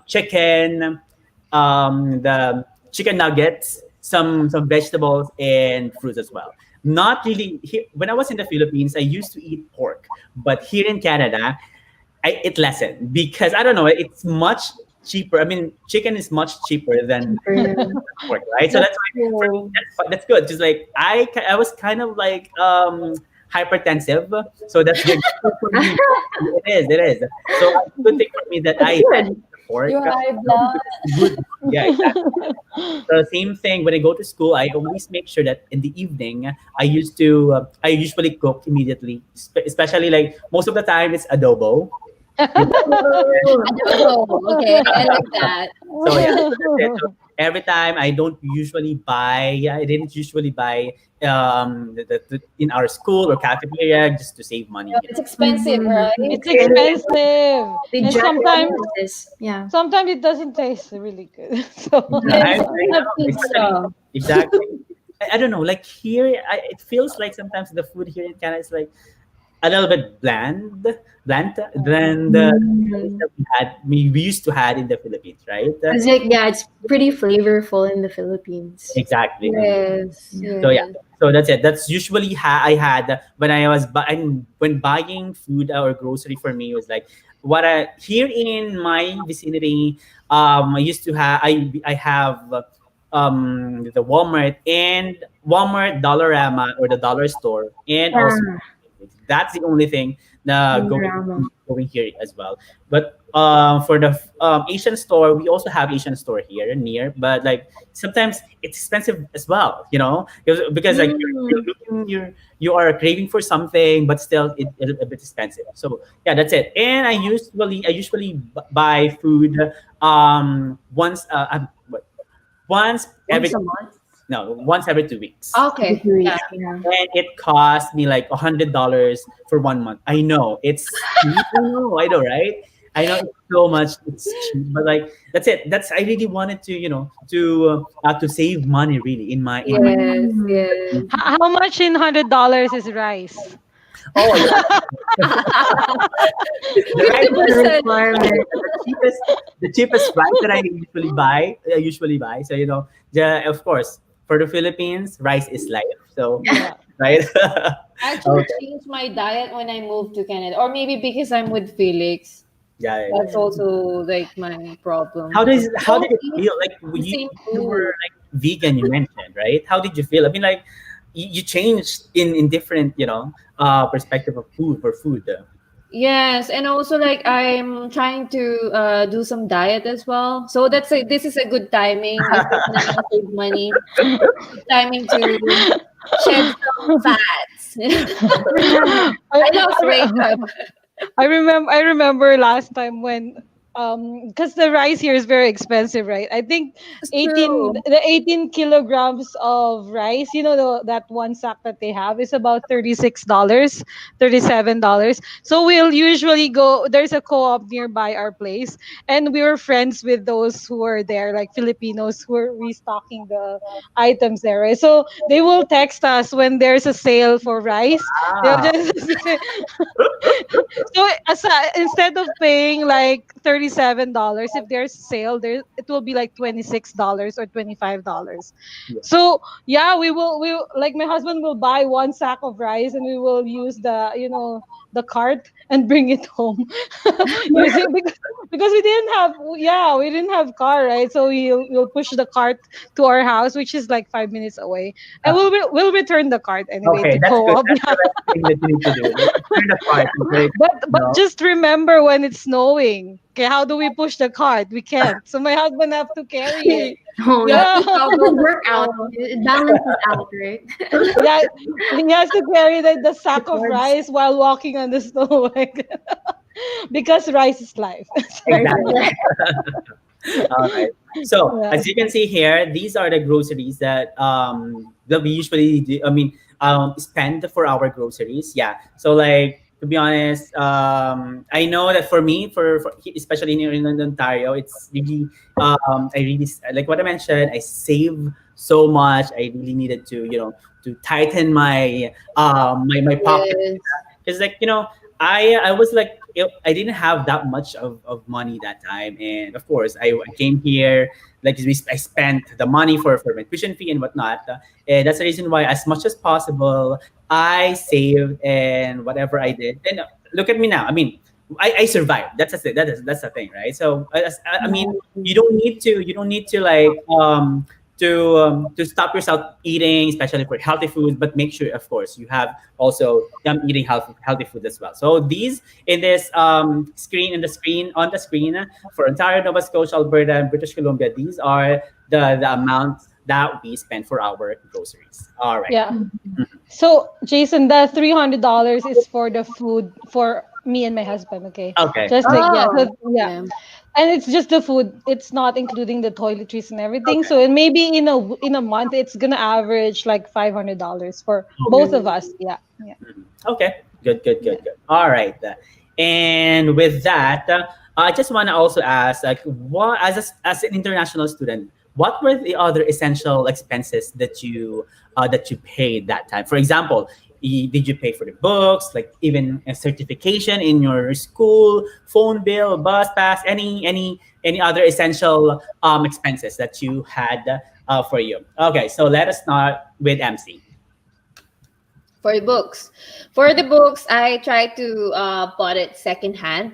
Speaker 1: chicken, the chicken nuggets, some vegetables and fruits as well. Not really when I was in the Philippines, I used to eat pork, but here in Canada, it lessened because I don't know, it's much cheaper. I mean, chicken is much cheaper than
Speaker 3: Cheaper, yeah.
Speaker 1: work, right? So
Speaker 4: That's
Speaker 1: that's why for me
Speaker 4: cool.
Speaker 1: that's good. Just like I was kind of like hypertensive, so that's good for me. It is. So it's a good thing for me that
Speaker 3: That's
Speaker 1: I
Speaker 3: good.
Speaker 1: pork.
Speaker 2: You high blood.
Speaker 1: Good. Yeah, exactly. The same thing when I go to school. I always make sure that in the evening I usually cook immediately, especially like most of the time it's adobo. You
Speaker 3: Oh,
Speaker 2: Oh, okay. I like that.
Speaker 1: So yeah, that's it. So every time I don't usually buy, yeah, I didn't usually buy in our school or cafeteria just to save money.
Speaker 2: It's expensive,
Speaker 3: mhm.
Speaker 2: right?
Speaker 4: It's
Speaker 3: And
Speaker 4: expensive,
Speaker 3: they
Speaker 4: and
Speaker 3: judge
Speaker 4: sometimes
Speaker 3: this. Yeah.
Speaker 4: it doesn't taste really good. So
Speaker 2: Yes,
Speaker 1: I
Speaker 2: have
Speaker 1: know, especially
Speaker 2: pizza.
Speaker 1: exactly. I don't know. Like here, it feels like sometimes the food here in Canada is like a little bit bland than the taste
Speaker 3: Mm.
Speaker 1: that we used to had in the Philippines, right?
Speaker 3: It's like, yeah, it's pretty flavorful in the Philippines.
Speaker 1: Exactly.
Speaker 2: Yes,
Speaker 3: Yeah.
Speaker 1: So yeah,
Speaker 2: yes.
Speaker 1: so that's it. That's usually I had when I was buying when buying food or grocery for me was like what I here in my vicinity. I used to have I have the Walmart Dollarama or the dollar store and also
Speaker 3: Yeah.
Speaker 1: that's the only thing na
Speaker 3: Drama.
Speaker 1: going here as well. But for the Asian store, we also have Asian store here near, but like sometimes it's expensive as well, you know, because like
Speaker 3: Mm.
Speaker 1: you are craving for something, but still it's a bit expensive. So yeah, that's it. And I usually buy food once every
Speaker 3: Once a month.
Speaker 1: no once every 2 weeks,
Speaker 3: Every
Speaker 2: Okay.
Speaker 3: 2 weeks.
Speaker 2: Yeah.
Speaker 3: Yeah.
Speaker 1: and it cost me like $100 for 1 month. I know it's cheap. I know, right? I know it's so much. It's cheap, but like that's it. That's I really wanted to, to save money really in my.
Speaker 2: Yes,
Speaker 3: Mm.
Speaker 2: yes.
Speaker 4: how much in $100 is rice?
Speaker 1: Oh yeah, the rice,
Speaker 3: It's a
Speaker 2: 50%.
Speaker 3: requirement.
Speaker 1: the cheapest rice that I usually buy. So of course for the Philippines, rice is life. So
Speaker 4: Yeah.
Speaker 1: right.
Speaker 2: I actually
Speaker 1: Okay.
Speaker 2: changed my diet when I moved to Canada, or maybe because I'm with Felix.
Speaker 1: Yeah, yeah,
Speaker 2: That's
Speaker 1: yeah.
Speaker 2: also like my problem.
Speaker 1: How did
Speaker 2: Don't
Speaker 1: it
Speaker 2: eat
Speaker 1: feel? Like
Speaker 2: the same
Speaker 1: you were
Speaker 2: food.
Speaker 1: like vegan, you mentioned, right? How did you feel? I mean, like you changed in different, perspective of food for food.
Speaker 2: Yes, and also like I'm trying to do some diet as well. So this is a good timing if you wanna save money. Good timing to shed some fats.
Speaker 4: I,
Speaker 2: I lost weight.
Speaker 4: I, I remember last time when because the rice here is very expensive, right? I think
Speaker 2: It's
Speaker 4: 18
Speaker 2: true.
Speaker 4: the 18 kilograms of rice, that one sack that they have is about $36, $37. So we'll usually go, there's a co-op nearby our place, and we were friends with those who were there, like Filipinos who were restocking the items there, right? So they will text us when there's a sale for rice. They'll
Speaker 1: Ah,
Speaker 4: just so instead of paying like $37, if there's sale, there it will be like $26 or $25.
Speaker 1: yeah.
Speaker 4: So yeah, like my husband will buy one sack of rice, and we will use the cart and bring it home using because we didn't have car, right? So we'll push the cart to our house, which is like 5 minutes away, and we'll return the cart anyway
Speaker 1: Okay,
Speaker 4: to
Speaker 1: that's good.
Speaker 4: co-op.
Speaker 1: That's the right thing that you need to do. Turn the part. Okay,
Speaker 4: But just remember when it's snowing. Okay, how do we push the cart? We can't. So my husband have to carry it.
Speaker 3: Oh,
Speaker 2: That's
Speaker 4: Yeah,
Speaker 2: the
Speaker 3: it would
Speaker 2: problem.
Speaker 3: work out. It balances out, right?
Speaker 4: yeah. He has to carry the sack of
Speaker 3: Records.
Speaker 4: rice while walking on the snow because rice is life.
Speaker 3: Right.
Speaker 1: exactly. All right. So
Speaker 4: Yeah.
Speaker 1: as you can see here, these are the groceries that we usually do, spend for our groceries. Yeah. So like to be honest, I know that for me, for especially in Ontario, it's really I really like what I mentioned. I save so much. I really needed to to tighten my pocket
Speaker 2: Yes.
Speaker 1: because I was like I didn't have that much of money that time, and of course I came here like I spent the money for my tuition fee and whatnot, and that's the reason why as much as possible I saved and whatever I did. And look at me now. I mean, I survived. That's the thing, right? So I mean, you don't need to like to stop yourself eating, especially for healthy food. But make sure, of course, you have also eating healthy food as well. So these in this screen on the screen for Ontario, Nova Scotia, Alberta, and British Columbia, these are the amounts that we spend for our groceries. All right.
Speaker 4: Yeah. So Jason, the $300 is for the food for me and my husband. Okay,
Speaker 1: Okay.
Speaker 4: just like yeah,
Speaker 2: Oh,
Speaker 4: yeah,
Speaker 2: yeah.
Speaker 4: and it's just the food. It's not including the toiletries and everything.
Speaker 1: Okay.
Speaker 4: So and maybe in a month, it's gonna average like $500 for
Speaker 1: Okay.
Speaker 4: both of
Speaker 2: Mm.
Speaker 4: us. Yeah, yeah,
Speaker 1: Okay. Good. Good.
Speaker 4: yeah.
Speaker 1: Good. Good. All right. And with that, I just want to also ask, like, what as an international student, what were the other essential expenses that you paid that time? For example, did you pay for the books, like even a certification in your school, phone bill, bus pass, any other essential expenses that you had for you? Okay, so let us start with MC.
Speaker 2: For the books. For the books, I tried to bought it secondhand.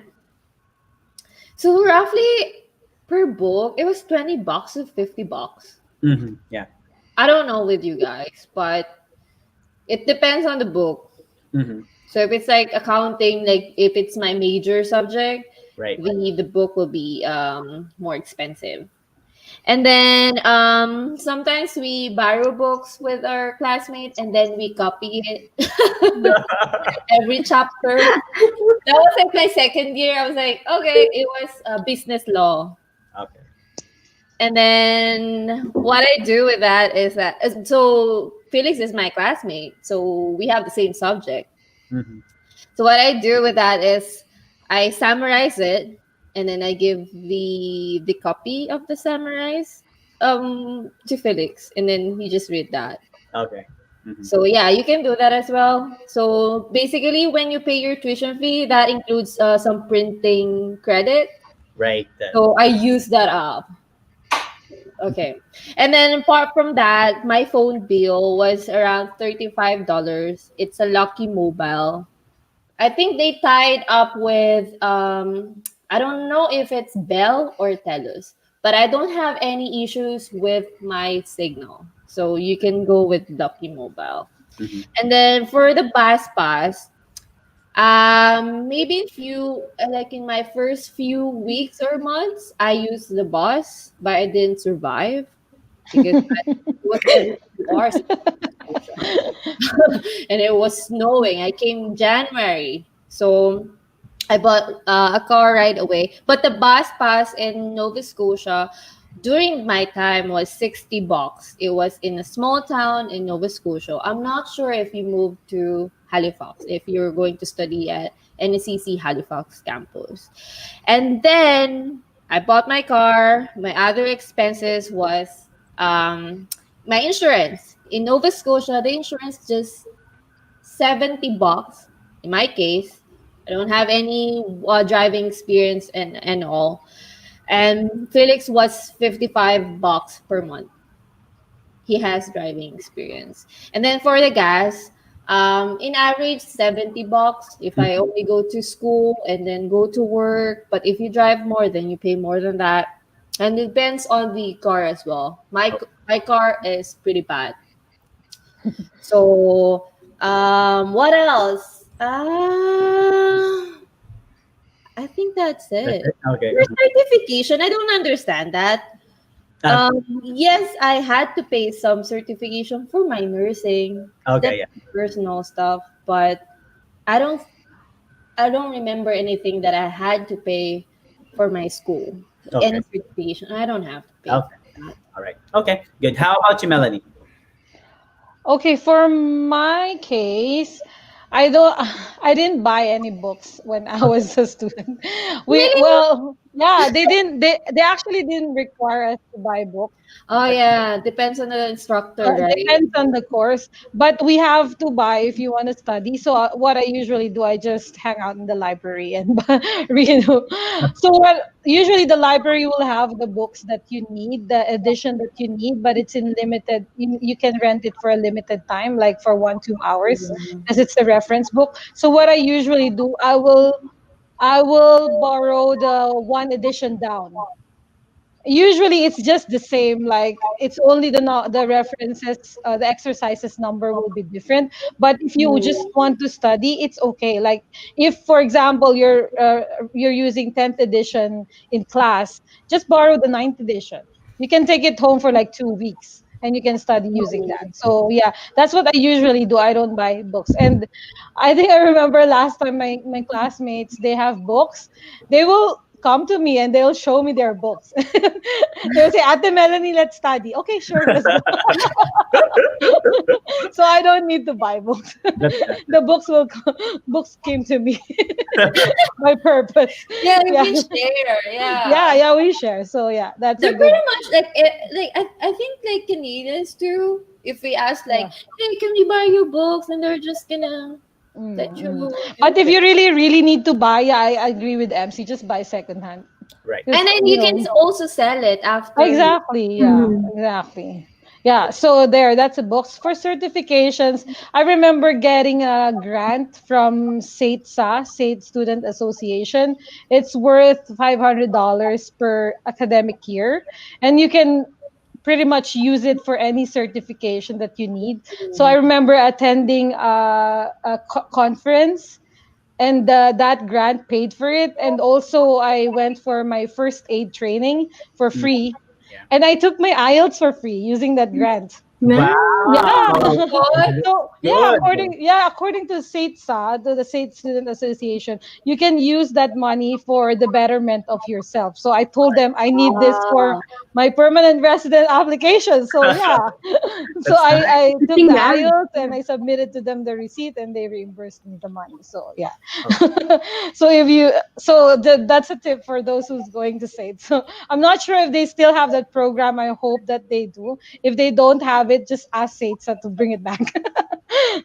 Speaker 2: So roughly per book, it was 20 bucks to 50 bucks.
Speaker 1: Yeah.
Speaker 2: I don't know with you guys, but it depends on the book.
Speaker 1: Hmm.
Speaker 2: So if it's like accounting, like if it's my major subject,
Speaker 1: Right.
Speaker 2: the book will be more expensive. And then sometimes we borrow books with our classmates and then we copy it every chapter. That was like my second year. I was like, okay, it was business law.
Speaker 1: Okay.
Speaker 2: And then what I do with that is that so Felix is my classmate, so we have the same subject.
Speaker 1: Hmm.
Speaker 2: So what I do with that is I summarize it and then I give the copy of the summarize to Felix and then he just read that.
Speaker 1: Okay. Hmm.
Speaker 2: So yeah, you can do that as well. So basically when you pay your tuition fee, that includes some printing credit.
Speaker 1: Right.
Speaker 2: So I use that up. Okay. And then apart from that, my phone bill was around $35. It's a Lucky Mobile. I think they tied up with I don't know if it's Bell or Telus, but I don't have any issues with my signal. So you can go with Lucky Mobile.
Speaker 1: Hmm.
Speaker 2: And then for the bus pass, maybe few like in my first few weeks or months, I used the bus, but I didn't survive because it was every 2 hours and it was snowing. I came January, so I bought a car right away. But the bus pass in Nova Scotia during my time was 60 bucks. It was in a small town in Nova Scotia. I'm not sure if you moved to Halifax, if you're going to study at NCC Halifax campus. And then I bought my car. My other expenses was my insurance. In Nova Scotia, the insurance just 70 bucks. In my case, I don't have any driving experience and all. And Felix was 55 bucks per month. He has driving experience. And then for the gas, in average 70 bucks if I only go to school and then go to work. But if you drive more, then you pay more than that. And it depends on the car as well. My car is pretty bad. So what else? I think that's
Speaker 1: That's
Speaker 2: it.
Speaker 1: it. Okay.
Speaker 2: For certification, I don't understand that.
Speaker 1: Uh,
Speaker 2: Yes, I had to pay some certification for my nursing.
Speaker 1: okay.
Speaker 2: That's
Speaker 1: Yeah.
Speaker 2: personal stuff, but I don't I don't remember anything that I had to pay for my school.
Speaker 1: Okay.
Speaker 2: Any certification, I don't have to pay
Speaker 1: Okay.
Speaker 2: for that.
Speaker 1: All right. Okay. Good. How about you, Melanie?
Speaker 4: Okay, for my case, I don't I didn't buy any books when I was a student. We
Speaker 2: Really?
Speaker 4: well, yeah, they actually didn't require us to buy books.
Speaker 2: Oh yeah, depends on the instructor,
Speaker 4: It
Speaker 2: right?
Speaker 4: depends on the course, but we have to buy if you want to study. So what I usually do, I just hang out in the library and read. So usually the library will have the books that you need, the edition that you need, but it's in limited. You can rent it for a limited time, like for 1 2 hours, because it's a reference book. So what I usually do, I will borrow the one edition down. usually it's just the same, like it's only the references, the exercises number will be different. But if you just want to study, it's okay. Like if for example you're using 10th edition in class, just borrow the ninth edition. You can take it home for like 2 weeks and you can study using that. So yeah, that's what I usually do. I don't buy books. And I think I remember last time my classmates, they have books, they will come to me and they'll show me their books. They'll say, Ate Melanie, let's study. Okay, sure, let's go. So I don't need to buy books.
Speaker 1: That's nice.
Speaker 4: The books came to me. My purpose.
Speaker 2: Yeah,
Speaker 4: Yeah.
Speaker 2: we share.
Speaker 4: Yeah,
Speaker 2: Yeah.
Speaker 4: yeah, we share. So yeah, that's a
Speaker 2: They're
Speaker 4: good.
Speaker 2: pretty much like I think like Canadians too. If we ask like,
Speaker 4: Yeah.
Speaker 2: hey, can we buy your books? And they're just gonna let
Speaker 4: Mm,
Speaker 2: you
Speaker 4: mm.
Speaker 2: use
Speaker 4: But if
Speaker 2: it.
Speaker 4: you really, really need to buy, yeah, I agree with MC. Just buy secondhand.
Speaker 1: Right.
Speaker 4: Just
Speaker 2: And then
Speaker 4: you
Speaker 2: you can
Speaker 4: know,
Speaker 2: also sell it after you.
Speaker 4: exactly. Yeah, exactly. Yeah. So there, that's a box for certifications. I remember getting a grant from SATSA, State Student Association. It's worth $500 per academic year, and you can pretty much use it for any certification that you need. So I remember attending a conference, and that grant paid for it. And also I went for my first aid training for
Speaker 1: Mm,
Speaker 4: free,
Speaker 1: yeah.
Speaker 4: and I took my IELTS for free using that grant.
Speaker 3: Nice.
Speaker 4: Yeah.
Speaker 1: Wow.
Speaker 2: What?
Speaker 4: So yeah,
Speaker 1: Good.
Speaker 4: according to SATSA, to the State Student Association, you can use that money for the betterment of yourself. So I told them I need this for
Speaker 2: Wow.
Speaker 4: my permanent resident application. So yeah. So
Speaker 1: That's nice.
Speaker 4: I
Speaker 3: Good
Speaker 4: took
Speaker 3: thing
Speaker 4: the
Speaker 3: that.
Speaker 4: IELTS and I submitted to them the receipt and they reimbursed me the money. So yeah.
Speaker 1: Okay.
Speaker 4: So that's a tip for those who's going to say it. So I'm not sure if they still have that program. I hope that they do. If they don't have it, just ask Satsa to bring it back.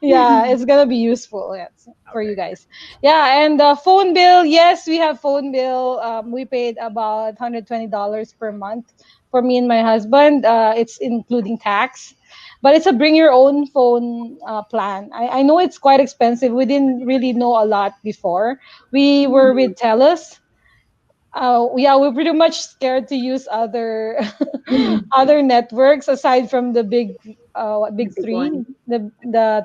Speaker 4: Yeah, it's gonna be useful, yes, for you
Speaker 1: Okay.
Speaker 4: guys. Yeah, and phone bill. Yes, we have phone bill. We paid about $120 per month for me and my husband. It's including tax, but it's a bring your own phone plan. I know it's quite expensive. We didn't really know a lot before. We were with TELUS. Yeah, we're pretty much scared to use other other networks aside from the
Speaker 3: The
Speaker 4: big
Speaker 3: big
Speaker 4: three,
Speaker 3: one.
Speaker 4: the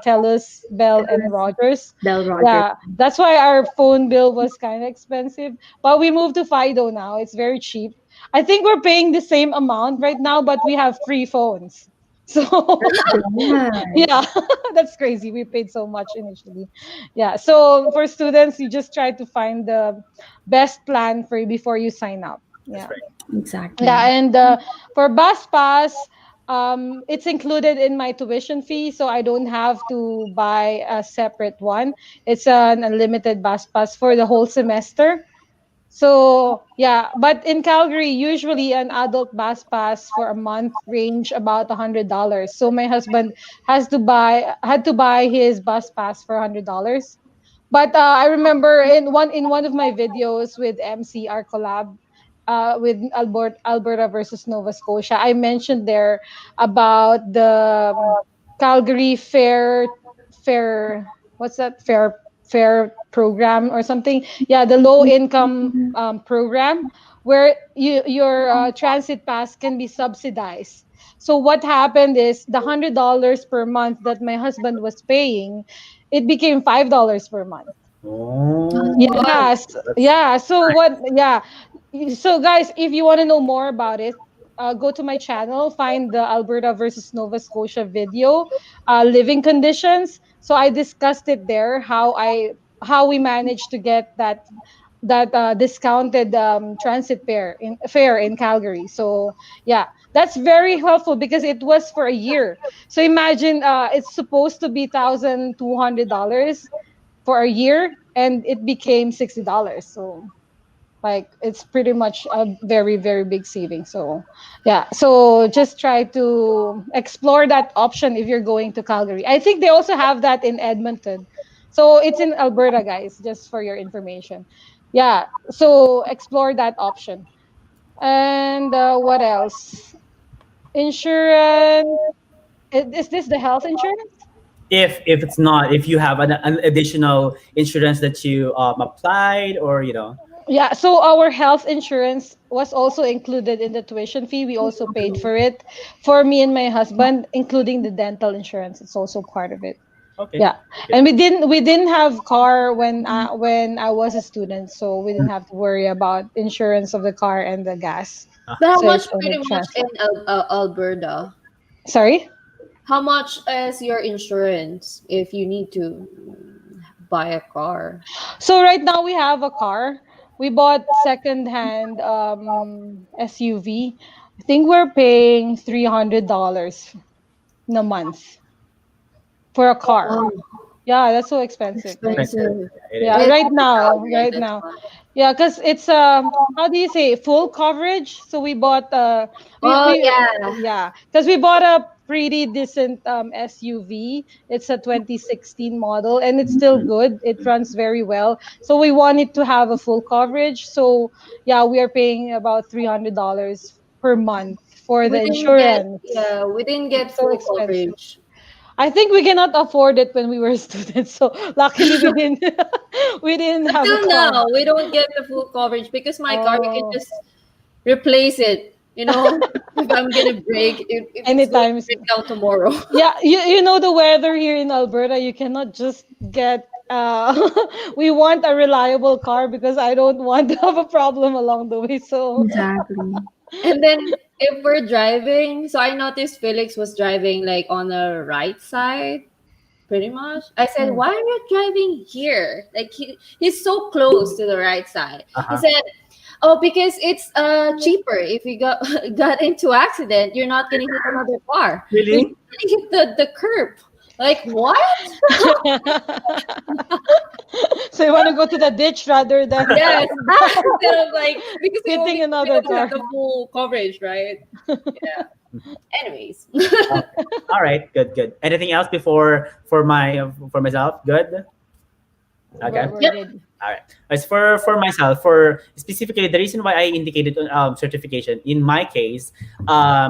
Speaker 4: TELUS, Bell, and Rogers.
Speaker 3: Bell Rogers.
Speaker 4: Yeah, that's why our phone bill was kind of expensive. But we moved to Fido now. It's very cheap. I think we're paying the same amount right now, but we have free phones. So
Speaker 3: Nice.
Speaker 4: yeah, that's crazy. We paid so much initially. Yeah, so for students, you just try to find the best plan for you before you sign up.
Speaker 1: That's
Speaker 4: Yeah.
Speaker 1: right.
Speaker 4: Yeah,
Speaker 3: Exactly.
Speaker 4: and for bus pass, it's included in my tuition fee, so I don't have to buy a separate one. It's an unlimited bus pass for the whole semester. So yeah, but in Calgary, usually an adult bus pass for a month range about $100. So my husband had to buy his bus pass for $100. But I remember in one of my videos with MC, our collab, with Alberta versus Nova Scotia, I mentioned there about the Calgary Fair, what's that, fair program or something? Yeah, the low income program where your transit pass can be subsidized. So what happened is the $100 per month that my husband was paying, it became $5 per month.
Speaker 1: Oh,
Speaker 2: What?
Speaker 4: Yes,
Speaker 1: that's
Speaker 4: yeah. So what? Yeah. So guys, if you want to know more about it, go to my channel, find the Alberta versus Nova Scotia video, living conditions. So I discussed it there, how we managed to get that discounted transit fare in Calgary. So yeah, that's very helpful because it was for a year. So imagine it's supposed to be $1,200 for a year and it became $60. So like it's pretty much a very very big saving. So yeah, so just try to explore that option if you're going to Calgary. I think they also have that in Edmonton. So it's in Alberta, guys, just for your information. Yeah, so explore that option. And what else? Insurance. Is this the health insurance?
Speaker 1: if it's not, if you have an additional insurance that you applied, or
Speaker 4: Yeah, so our health insurance was also included in the tuition fee. We also paid for it for me and my husband, including the dental insurance. It's also part of it.
Speaker 1: Okay.
Speaker 4: Yeah, and we didn't have car when I was a student, so we didn't have to worry about insurance of the car and the gas.
Speaker 2: But how
Speaker 4: So
Speaker 2: much
Speaker 4: it's only
Speaker 2: pretty much in
Speaker 4: transport.
Speaker 2: Alberta?
Speaker 4: Sorry.
Speaker 2: How much is your insurance if you need to buy a car?
Speaker 4: So right now we have a car. We bought second-hand SUV. I think we're paying $300 in a month for a car.
Speaker 2: Wow,
Speaker 4: Yeah, that's so expensive, right?
Speaker 1: Expensive.
Speaker 2: expensive.
Speaker 1: Yeah, it
Speaker 4: Yeah,
Speaker 1: is.
Speaker 2: It's
Speaker 4: right now,
Speaker 2: 100,000,
Speaker 4: right
Speaker 2: that's
Speaker 4: now.
Speaker 2: why.
Speaker 4: Yeah, because it's how do you say full coverage? So we bought
Speaker 2: Oh
Speaker 4: we
Speaker 2: yeah.
Speaker 4: yeah, because we bought a pretty decent SUV. It's a 2016 model and it's still
Speaker 1: Mhm.
Speaker 4: good. It runs very well. So we wanted to have a full coverage. So yeah, we are paying about $300 per month for
Speaker 2: We
Speaker 4: the
Speaker 2: didn't get,
Speaker 4: insurance.
Speaker 2: yeah, we didn't
Speaker 4: It's
Speaker 2: get
Speaker 4: so
Speaker 2: full
Speaker 4: expensive.
Speaker 2: coverage.
Speaker 4: I think we cannot afford it when we were students. So luckily we didn't we didn't have a
Speaker 2: Until
Speaker 4: car.
Speaker 2: now, we don't get the full coverage because my car, you can
Speaker 4: Oh,
Speaker 2: just replace it. You know, if I'm gonna break, if it's going to
Speaker 4: anytime.
Speaker 2: break down tomorrow.
Speaker 4: Yeah, you know the weather here in Alberta, you cannot just get we want a reliable car because I don't want to have a problem along the way. So
Speaker 3: Exactly.
Speaker 2: And then if we're driving, so I noticed Felix was driving like on the right side, pretty much. I said,
Speaker 4: mm.
Speaker 2: "Why are you driving here? Like he's so close to the right side." He
Speaker 1: Uh-huh.
Speaker 2: said, "Oh, because it's cheaper. If you got got into accident, you're not gonna hit another car. You're
Speaker 1: Really?
Speaker 2: just gonna hit the curb." Like what?
Speaker 4: So you want to go to the ditch rather than
Speaker 2: Yes, instead of like because
Speaker 4: hitting
Speaker 2: we
Speaker 4: another
Speaker 2: don't have
Speaker 4: car.
Speaker 2: the full coverage, right? Yeah. Anyways.
Speaker 1: Okay. All right. Good. Good. Anything else before for myself? Good. Okay.
Speaker 4: We're
Speaker 2: Yep.
Speaker 4: good.
Speaker 1: All right. As for myself, for specifically the reason why I indicated certification in my case,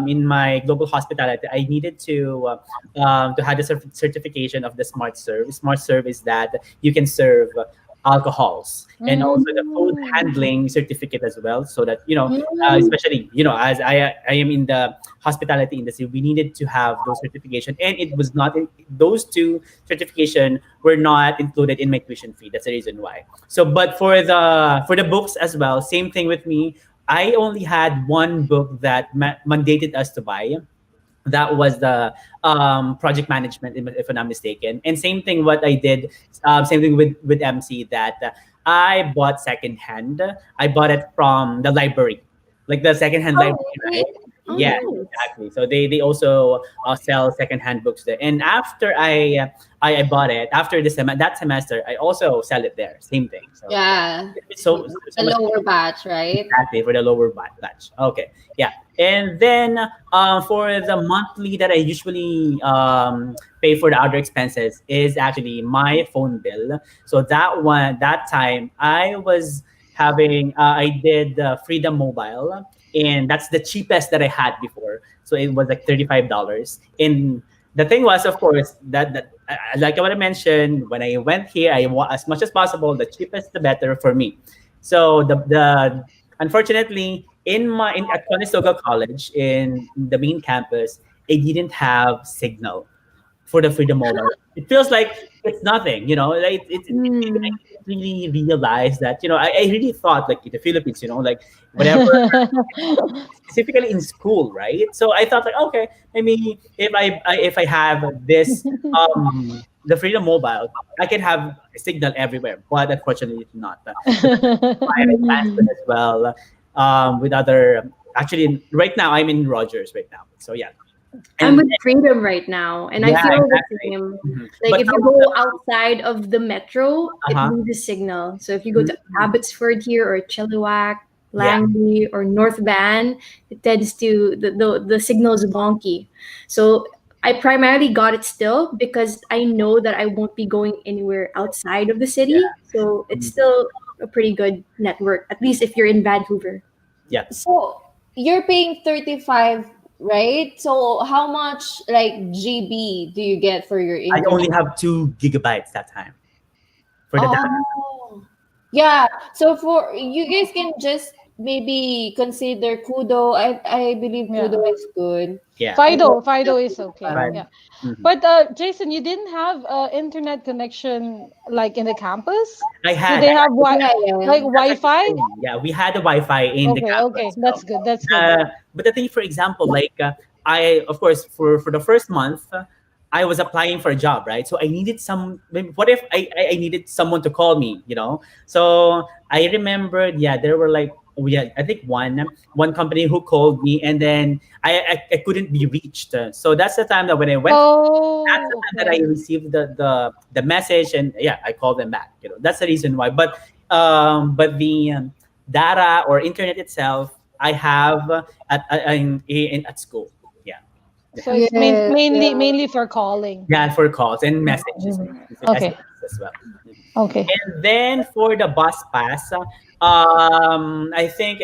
Speaker 1: in my global hospitality, I needed to have the certification of the Smart Serve. Smart Serve is that you can serve alcohols and also the food
Speaker 4: Mm.
Speaker 1: handling certificate as well, so that
Speaker 2: Mm.
Speaker 1: especially as I am in the hospitality industry, we needed to have those certification, and it was not those two certification were not included in my tuition fee. That's the reason why. So, but for the books as well, same thing with me. I only had one book that mandated us to buy. That was the project management, if I'm not mistaken. And same thing what I did, same thing with MC, that I bought secondhand. I bought it from the library, like the secondhand
Speaker 2: Oh,
Speaker 1: library,
Speaker 2: really?
Speaker 1: right?
Speaker 2: Oh,
Speaker 1: Yeah,
Speaker 2: nice.
Speaker 1: exactly. So they also sell secondhand books there. And after I bought it after that semester, I also sell it there. Same thing. So
Speaker 2: Yeah.
Speaker 1: it's so
Speaker 2: The
Speaker 1: much.
Speaker 2: lower batch, right?
Speaker 1: Exactly, for the lower batch. Okay, yeah. And then for the monthly that I usually pay for the other expenses is actually my phone bill. So that time I was having, I did Freedom Mobile, and that's the cheapest that I had before. So it was like $35. And the thing was, of course, that like what I mentioned, when I went here, I want as much as possible, the cheapest the better for me. So the unfortunately at Conestoga College in the main campus, it didn't have signal for the Freedom Mobile. It feels like it's nothing, like I
Speaker 3: Mm.
Speaker 1: didn't really realize that, I really thought like in the Philippines, like whenever, specifically in school, right? So I thought like, okay, maybe if I have this the Freedom Mobile, I can have a signal everywhere, but unfortunately it's not. So I transferred
Speaker 3: Mhm.
Speaker 1: as well with other. Actually, right now I'm in Rogers right now. So yeah,
Speaker 3: I'm
Speaker 1: and
Speaker 3: with Freedom right now, and I
Speaker 1: yeah,
Speaker 3: feel the
Speaker 1: exactly.
Speaker 3: same.
Speaker 1: Mhm.
Speaker 3: Like
Speaker 1: But
Speaker 3: if
Speaker 1: some
Speaker 3: you
Speaker 1: of
Speaker 3: go
Speaker 1: the
Speaker 3: outside of the metro, it
Speaker 1: uh-huh.
Speaker 3: loses signal. So if you go to
Speaker 1: Mhm.
Speaker 3: Abbotsford here or Chilliwack,
Speaker 1: Yeah,
Speaker 3: Langley, or North Van, it tends to the signal is wonky. So I primarily got it still because I know that I won't be going anywhere outside of the
Speaker 1: yeah,
Speaker 3: city. So it's
Speaker 1: mhm,
Speaker 3: still a pretty good network, at least if you're in Vancouver.
Speaker 1: yeah.
Speaker 2: So you're paying 35, right? So how much like GB do you get for your
Speaker 1: I only
Speaker 2: internet?
Speaker 1: have 2 gigabytes that time for the data.
Speaker 2: Oh. Yeah. So for you guys can just maybe consider Kudo. I believe
Speaker 4: Yeah.
Speaker 2: Kudo is good.
Speaker 1: Yeah.
Speaker 2: And
Speaker 4: Fido is okay.
Speaker 1: Right.
Speaker 2: um,
Speaker 4: Yeah.
Speaker 1: Mhm.
Speaker 4: But Jason, you didn't have internet connection like in the campus?
Speaker 1: I
Speaker 4: Do
Speaker 1: had.
Speaker 4: they have
Speaker 2: yeah, yeah.
Speaker 4: like
Speaker 1: That's a good
Speaker 4: Wi-Fi?
Speaker 1: thing. Yeah, we had a Wi-Fi in the
Speaker 4: Okay,
Speaker 1: campus.
Speaker 4: okay. That's good. That's good.
Speaker 1: But the thing, for example, like I, of course, for the first month, I was applying for a job, right? So I needed some. Maybe, what if I needed someone to call me? So I remembered, yeah, there were like, we had, I think one company who called me, and then I couldn't be reached. So that's the time that when I went, that's the
Speaker 4: Oh,
Speaker 1: time that I
Speaker 4: okay.
Speaker 1: received the message, and yeah, I called them back. That's the reason why. But the data or internet itself, I have at school. Yeah, yeah,
Speaker 4: So it's
Speaker 2: Yes, yeah.
Speaker 4: mainly for calling.
Speaker 1: yeah, for calls and messages,
Speaker 4: Mhm. Okay.
Speaker 1: SMS as well. Mhm.
Speaker 4: Okay.
Speaker 1: And then for the bus pass, I think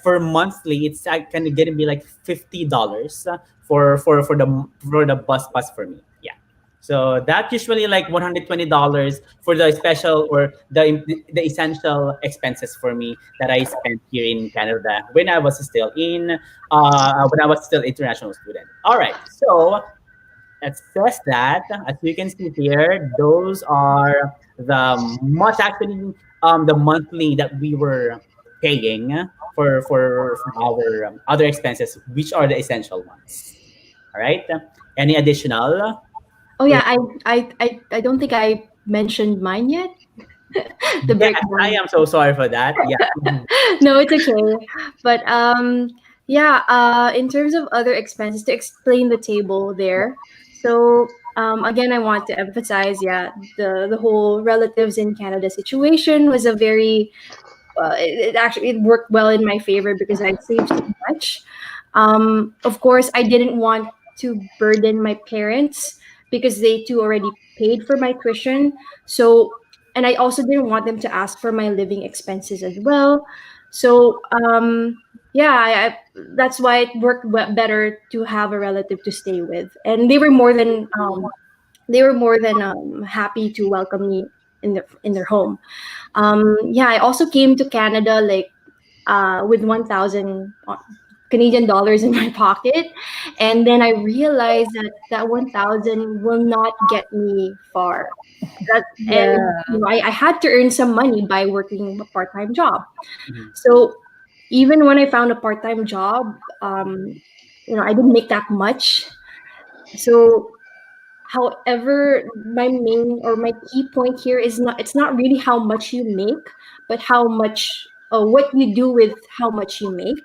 Speaker 1: for monthly, it's kind of getting me like $50 for the bus pass for me. Yeah. So that usually like $120 for the special or the essential expenses for me that I spent here in Canada when I was still international student. All right. So it says that, as you can see here, those are the monthly that we were paying for our other expenses, which are the essential ones. All right. Any additional?
Speaker 3: Oh yeah, I don't think I mentioned mine yet. The
Speaker 1: Yes, I
Speaker 3: breakdown.
Speaker 1: am so sorry for that. Yeah. Mhm.
Speaker 3: No, it's okay. But yeah, in terms of other expenses, to explain the table there. So again, I want to emphasize, yeah, the whole relatives in Canada situation was a very it actually it worked well in my favor because I saved so much. Of course, I didn't want to burden my parents because they too already paid for my tuition. So, and I also didn't want them to ask for my living expenses as well. So, yeah, that's why it worked better to have a relative to stay with, and they were more than happy to welcome me in their home. Yeah, I also came to Canada like with 1,000 Canadian dollars in my pocket, and then I realized that that 1,000 will not get me far. That and
Speaker 4: Yeah.
Speaker 3: I had to earn some money by working a part-time job.
Speaker 1: Mhm.
Speaker 3: So even when I found a part-time job, I didn't make that much. So however, my main or my key point here is not it's not really how much you make, but how much what you do with how much you make.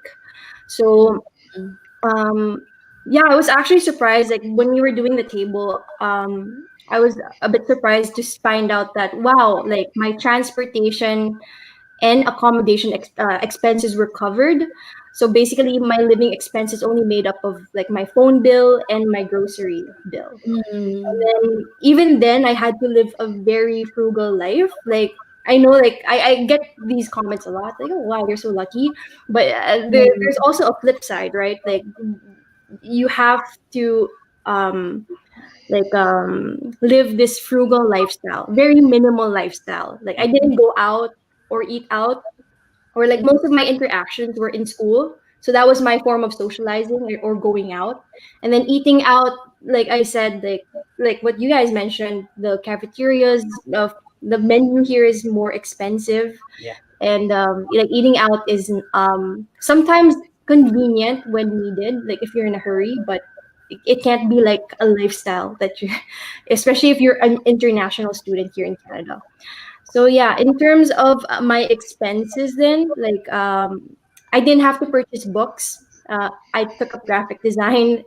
Speaker 3: So
Speaker 2: Mm.
Speaker 3: yeah, I was actually surprised like when we were doing the table, I was a bit surprised to find out that wow, like my transportation and accommodation expenses were covered. So basically, my living expenses only made up of like my phone bill and my grocery bill. And
Speaker 2: Mm.
Speaker 3: then even then, I had to live a very frugal life. Like I know, like I get these comments a lot, like, "Oh wow, you're so lucky," but there's
Speaker 2: Mm.
Speaker 3: also a flip side, right? Like you have to um live this frugal lifestyle, very minimal lifestyle. Like I didn't go out or eat out, or like most of my interactions were in school, so that was my form of socializing or going out. And then eating out, like I said, like what you guys mentioned, the cafeterias of the menu here is more expensive,
Speaker 1: Yeah.
Speaker 3: and like eating out is sometimes convenient when needed, like if you're in a hurry, but it can't be like a lifestyle that you especially if you're an international student here in Canada. So yeah, in terms of my expenses, then like I didn't have to purchase books. I took up graphic design.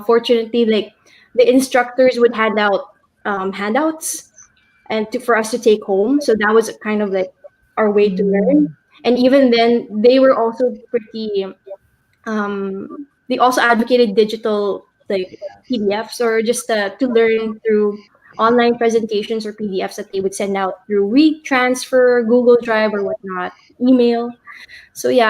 Speaker 3: Fortunately, like the instructors would hand out handouts and for us to take home. So that was kind of like our way to learn.
Speaker 4: Mm.
Speaker 3: And even then, they were also pretty. They also advocated digital like PDFs or just to learn through online presentations or PDFs that they would send out through WeTransfer, Google Drive, or whatnot, email. So yeah,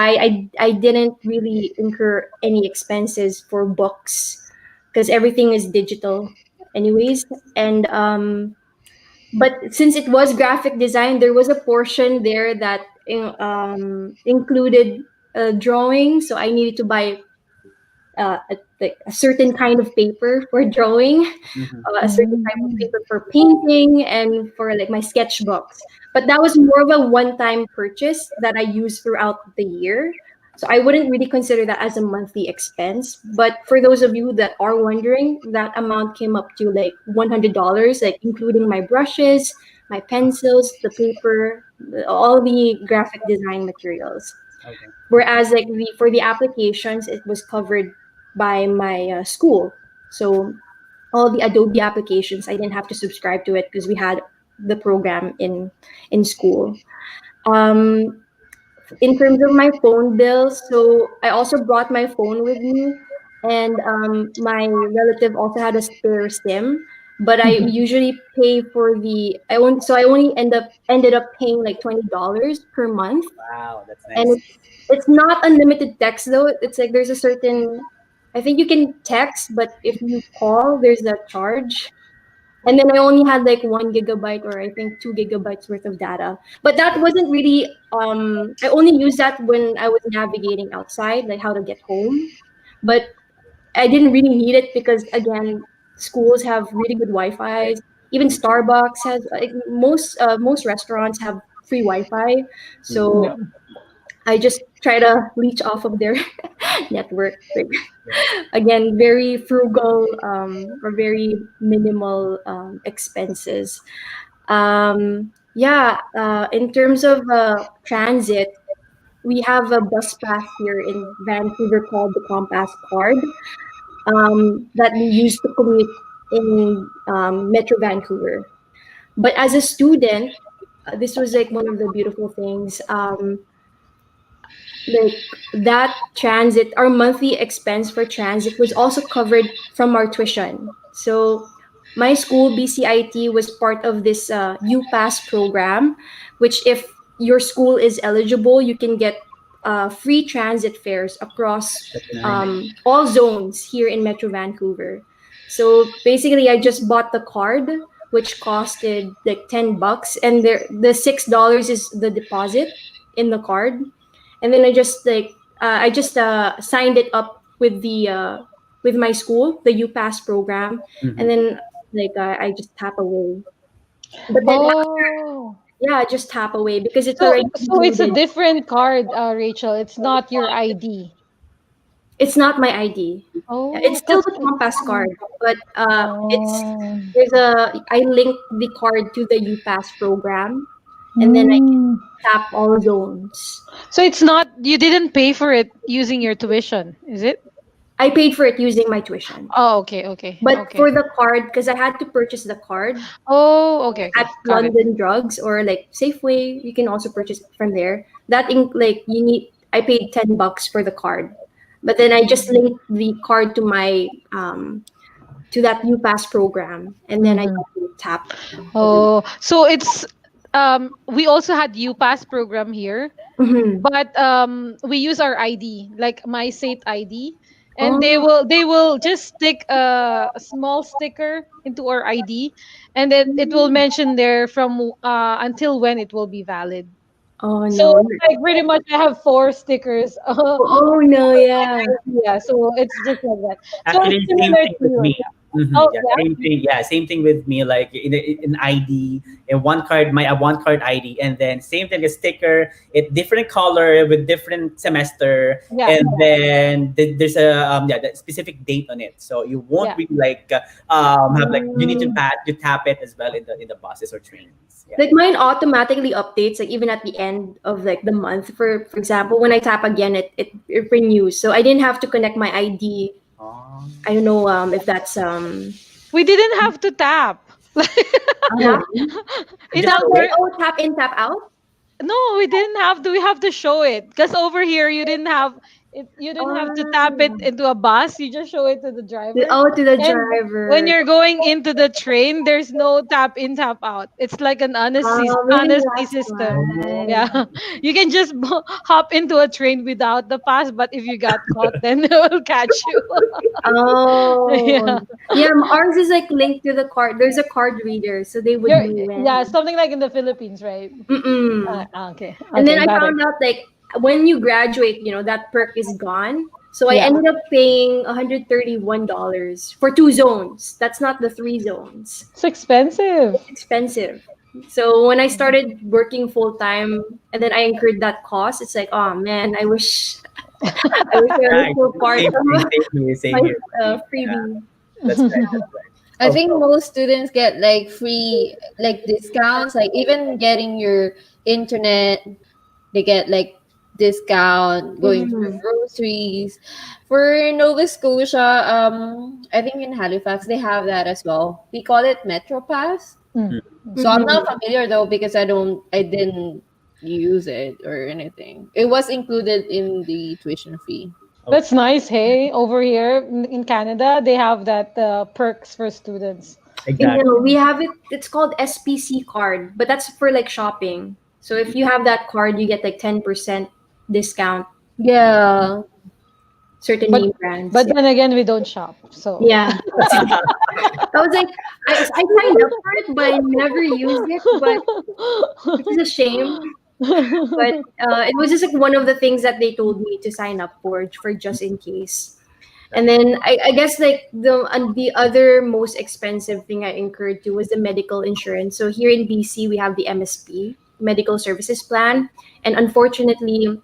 Speaker 3: I didn't really incur any expenses for books because everything is digital, anyways. And but since it was graphic design, there was a portion there that included drawing. So I needed to buy like a certain kind of paper for drawing,
Speaker 1: Mhm.
Speaker 3: a certain type of
Speaker 4: Mm.
Speaker 3: paper for painting, and for like my sketchbooks. But that was more of a one-time purchase that I used throughout the year. So I wouldn't really consider that as a monthly expense. But for those of you that are wondering, that amount came up to like $100, like including my brushes, my pencils, the paper, all the graphic design materials.
Speaker 1: Okay.
Speaker 3: Whereas like for the applications, it was covered by my school. So all the Adobe applications, I didn't have to subscribe to it because we had the program in school. Um, in terms of my phone bills, so I also brought my phone with me, and my relative also had a spare SIM. But I usually pay for the I only ended up paying like $20 per month,
Speaker 1: Wow, that's
Speaker 3: and
Speaker 1: nice.
Speaker 3: it's not unlimited text though. It's like there's a certain, I think you can text, but if you call, there's a charge. And then I only had like 1 gigabyte or I think 2 gigabytes worth of data. But that wasn't really I only used that when I was navigating outside, like how to get home. But I didn't really need it because again, schools have really good Wi-Fi's. Even Starbucks has like most restaurants have free Wi-Fi.
Speaker 1: Mhm.
Speaker 3: So I just try to leech off of their network. Like, again, very frugal or very minimal expenses. Yeah, in terms of transit, we have a bus pass here in Vancouver called the Compass Card that we use to commute in Metro Vancouver. But as a student, this was like one of the beautiful things. Like that transit, our monthly expense for transit was also covered from our tuition. So my school BCIT was part of this UPass program, which if your school is eligible, you can get free transit fares across
Speaker 1: That's nice.
Speaker 3: all zones here in Metro Vancouver. So basically, I just bought the card, which costed like $10, and the $6 is the deposit in the card, and then I just signed it up with my school, the UPass program, and
Speaker 1: Mhm.
Speaker 3: then I just tap away. But then
Speaker 4: Oh.
Speaker 3: yeah, just tap away because it's
Speaker 4: So
Speaker 3: already
Speaker 4: so it's a
Speaker 3: included.
Speaker 4: different card, Rachel. It's not your ID.
Speaker 3: It's not my ID. Yeah,
Speaker 4: Oh,
Speaker 3: it's still
Speaker 4: because
Speaker 3: the Compass card, but
Speaker 4: oh.
Speaker 3: I linked the card to the UPass program, and then I can
Speaker 4: Hmm.
Speaker 3: tap all zones.
Speaker 4: So it's not, you didn't pay for it using your tuition, is it?
Speaker 3: I paid for it using my tuition.
Speaker 4: Oh, okay, okay,
Speaker 3: But
Speaker 4: okay.
Speaker 3: for the card, because I had to purchase the card,
Speaker 4: Oh, okay,
Speaker 3: at
Speaker 4: okay. Got it.
Speaker 3: London Drugs or like Safeway. You can also purchase it from there. Like you need. I paid $10 for the card, but then I just linked the card to that UPass program, and then I
Speaker 4: Mm-hmm.
Speaker 3: got to tap.
Speaker 4: Oh, so it's we also had UPass program here,
Speaker 3: Mm-hmm.
Speaker 4: but we use our ID, like my state ID, and they
Speaker 3: Oh,
Speaker 4: will they will just stick a small sticker into our ID, and then it will mention there from until when it will be valid.
Speaker 3: oh
Speaker 4: So
Speaker 3: no.
Speaker 4: like pretty much I have four stickers.
Speaker 3: Oh no, yeah.
Speaker 4: Yeah, so it's just like that. So it's
Speaker 1: Actually, same
Speaker 4: similar
Speaker 1: thing
Speaker 4: to
Speaker 1: with
Speaker 4: you.
Speaker 1: me.
Speaker 4: Oh
Speaker 1: Yeah,
Speaker 4: yeah.
Speaker 1: same thing. Yeah, same thing with me. Like in ID, in one card, my one card ID, and then same thing, a sticker. It different color with different semester,
Speaker 4: Yeah,
Speaker 1: and then there's a that specific date on it. So you won't
Speaker 4: yeah.
Speaker 1: really like have like you need to
Speaker 3: Um,
Speaker 1: tap it as well in the buses or trains. Yeah.
Speaker 3: like mine automatically updates like even at the end of like the month. For example, when I tap again, it renews. So I didn't have to connect my ID.
Speaker 1: Oh.
Speaker 3: I don't know if that's
Speaker 4: We didn't have to tap.
Speaker 3: tap
Speaker 4: In
Speaker 1: Just
Speaker 3: tap
Speaker 1: show
Speaker 3: in.
Speaker 1: it.
Speaker 4: our
Speaker 3: Oh, tap in, tap out.
Speaker 4: no, we didn't have to. We have to show it because over here you didn't have. You don't have to tap it
Speaker 3: Oh,
Speaker 4: into a bus. You just show it to the driver.
Speaker 3: oh, to the
Speaker 4: And when
Speaker 3: driver.
Speaker 4: you're going into the train, there's no tap in, tap out. It's like an
Speaker 3: Oh, maybe
Speaker 4: honesty
Speaker 3: that's
Speaker 4: system.
Speaker 3: why.
Speaker 4: Yeah. You can just hop into a train without the pass, but if you got caught, then they will catch you.
Speaker 3: Oh,
Speaker 4: Yeah.
Speaker 3: yeah. Ours is like linked to the card. There's a card reader, so they would
Speaker 4: You're,
Speaker 3: know
Speaker 4: yeah,
Speaker 3: when.
Speaker 4: something like in the Philippines, right?
Speaker 3: Mm-mm.
Speaker 4: Okay.
Speaker 3: And then
Speaker 4: Okay,
Speaker 3: I
Speaker 4: got it.
Speaker 3: found out like when you graduate, that perk is gone. So I
Speaker 4: Yeah.
Speaker 3: ended up paying $131 for 2 zones. That's not the 3 zones.
Speaker 4: It's expensive.
Speaker 3: It's expensive. So when I started working full time and then I incurred that cost, it's like, oh man, I wish I was
Speaker 1: Right.
Speaker 3: still part
Speaker 1: Same,
Speaker 3: of
Speaker 1: same here. Same
Speaker 3: my
Speaker 1: here. Yeah,
Speaker 3: freebie.
Speaker 1: that's right. That's right.
Speaker 2: I
Speaker 1: Okay.
Speaker 2: think most students get like free like discounts, like even getting your internet, they get like discount going for
Speaker 3: Mhm.
Speaker 2: groceries. For Nova Scotia, I think in Halifax they have that as well. We call it Metro Pass.
Speaker 4: Mm.
Speaker 1: Mm.
Speaker 2: So I'm not
Speaker 3: Mhm.
Speaker 2: familiar though because I didn't use it or anything. It was included in the tuition fee.
Speaker 4: That's
Speaker 1: Okay.
Speaker 4: nice. Hey, over here in Canada, they have that perks for students.
Speaker 1: Exactly.
Speaker 3: We have it. It's called SPC card, but that's for like shopping. So if you have that card, you get like 10% discount.
Speaker 2: Yeah.
Speaker 3: Certain
Speaker 4: But
Speaker 3: name brands.
Speaker 4: but
Speaker 3: Yeah.
Speaker 4: then again, we don't shop. So
Speaker 3: Yeah. I was like, I signed up for it, but I never used it. But which is a shame. But it was just like one of the things that they told me to sign up for just in case. And
Speaker 1: Right.
Speaker 3: then I guess like the other most expensive thing I incurred to was the medical insurance. So here in BC we have the MSP, Medical Services Plan, and unfortunately,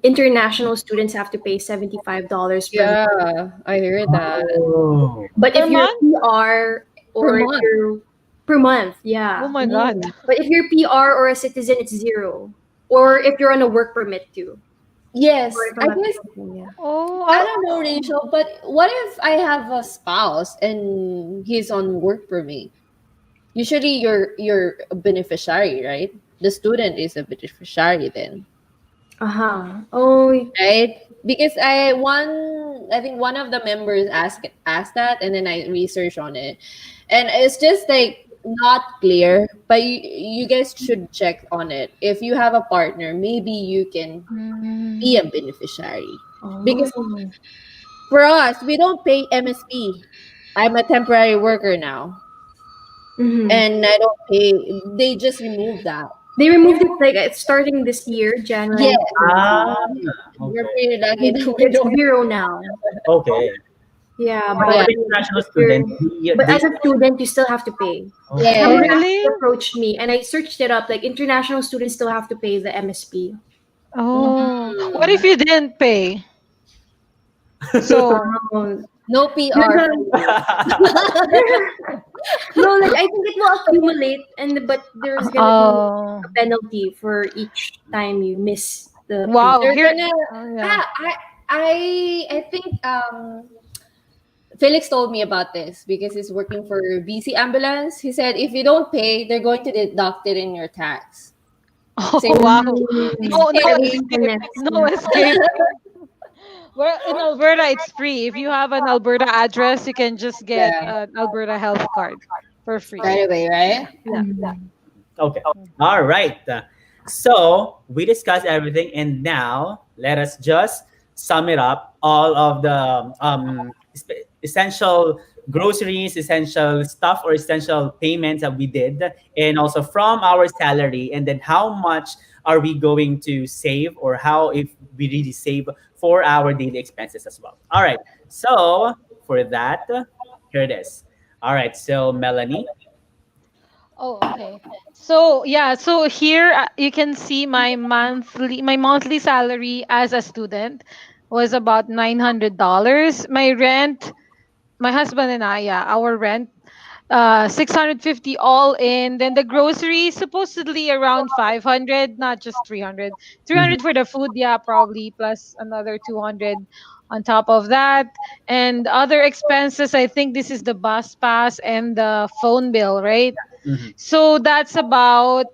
Speaker 3: international students have to pay $75 per month.
Speaker 2: Yeah, I heard that.
Speaker 1: Oh.
Speaker 3: But
Speaker 4: per
Speaker 3: if you're
Speaker 4: month?
Speaker 3: PR
Speaker 2: Per
Speaker 3: or if
Speaker 2: month.
Speaker 3: you're per month,
Speaker 4: Oh
Speaker 3: yeah.
Speaker 4: my god.
Speaker 2: Mm.
Speaker 3: But if you're PR or a citizen, it's zero. Or if you're on a work permit too. Or
Speaker 2: Yes,
Speaker 3: if
Speaker 2: I
Speaker 3: I'm a
Speaker 2: guess
Speaker 3: yeah.
Speaker 4: Oh,
Speaker 2: I don't know, Rachel, but what if I have a spouse and he's on work permit? Usually, you're a beneficiary, right? The student is a beneficiary then,
Speaker 3: Uh-huh. Oh,
Speaker 2: right? Because I think one of the members asked that, and then I researched on it, and it's just like not clear. But you guys should check on it. If you have a partner, maybe you can be
Speaker 4: mm,
Speaker 2: a beneficiary. Because
Speaker 3: oh.
Speaker 2: for us, we don't pay MSP. I'm a temporary worker now,
Speaker 3: Mm-hmm.
Speaker 2: and I don't pay. They just removed that.
Speaker 3: They removed it like it's starting this year, January
Speaker 2: Yes,
Speaker 3: 2020.
Speaker 1: Ah.
Speaker 2: we're
Speaker 1: Okay.
Speaker 2: pretty lucky that we
Speaker 3: It's
Speaker 2: don't.
Speaker 3: zero now.
Speaker 1: Okay.
Speaker 3: Yeah,
Speaker 1: But
Speaker 3: but
Speaker 2: Yeah,
Speaker 1: for international students,
Speaker 3: you're, but
Speaker 1: they
Speaker 3: as a student, you still have to pay.
Speaker 1: oh,
Speaker 4: oh
Speaker 3: Someone
Speaker 2: yeah.
Speaker 4: really?
Speaker 3: actually approached me, and I searched it up. Like international students still have to pay the MSP.
Speaker 4: Oh, what if
Speaker 2: Mm.
Speaker 4: you didn't pay? So,
Speaker 3: Um,
Speaker 2: No
Speaker 3: there's
Speaker 2: PR
Speaker 3: a,
Speaker 2: for you.
Speaker 3: no, like I think it will accumulate, but there's gonna be
Speaker 4: oh,
Speaker 3: a penalty for each time you miss the pay.
Speaker 4: wow.
Speaker 2: They're
Speaker 4: Here,
Speaker 2: gonna.
Speaker 4: oh yeah.
Speaker 2: Ah, I think Felix told me about this because he's working for BC Ambulance. He said if you don't pay, they're going to deduct it in your tax.
Speaker 4: Oh
Speaker 2: Same
Speaker 4: wow.
Speaker 2: it's
Speaker 4: No, no
Speaker 3: Every
Speaker 2: scary.
Speaker 4: escape.
Speaker 3: next,
Speaker 4: No
Speaker 3: yeah.
Speaker 4: escape. Well, in Alberta, it's free. If you have an Alberta address, you can just get
Speaker 2: Yeah,
Speaker 4: an Alberta health card for free.
Speaker 2: right away, right?
Speaker 4: Yeah.
Speaker 3: Mhm.
Speaker 1: okay. All right. So we discussed everything, and now let us just sum it up. All of the essential groceries, essential stuff, or essential payments that we did, and also from our salary, and then how much are we going to save, or how if we really save for our daily expenses as well. All right. So for that, here it is. All right. So Melanie.
Speaker 4: Oh, okay. So yeah, so here you can see my monthly salary as a student was about $900. My rent, my husband and I, yeah, our rent 650 all in. Then the groceries supposedly around 500, not just 300.
Speaker 1: Mhm.
Speaker 4: 300 for the food, yeah, probably plus another 200 on top of that. And other expenses, I think this is the bus pass and the phone bill, right?
Speaker 1: Mhm.
Speaker 4: So that's about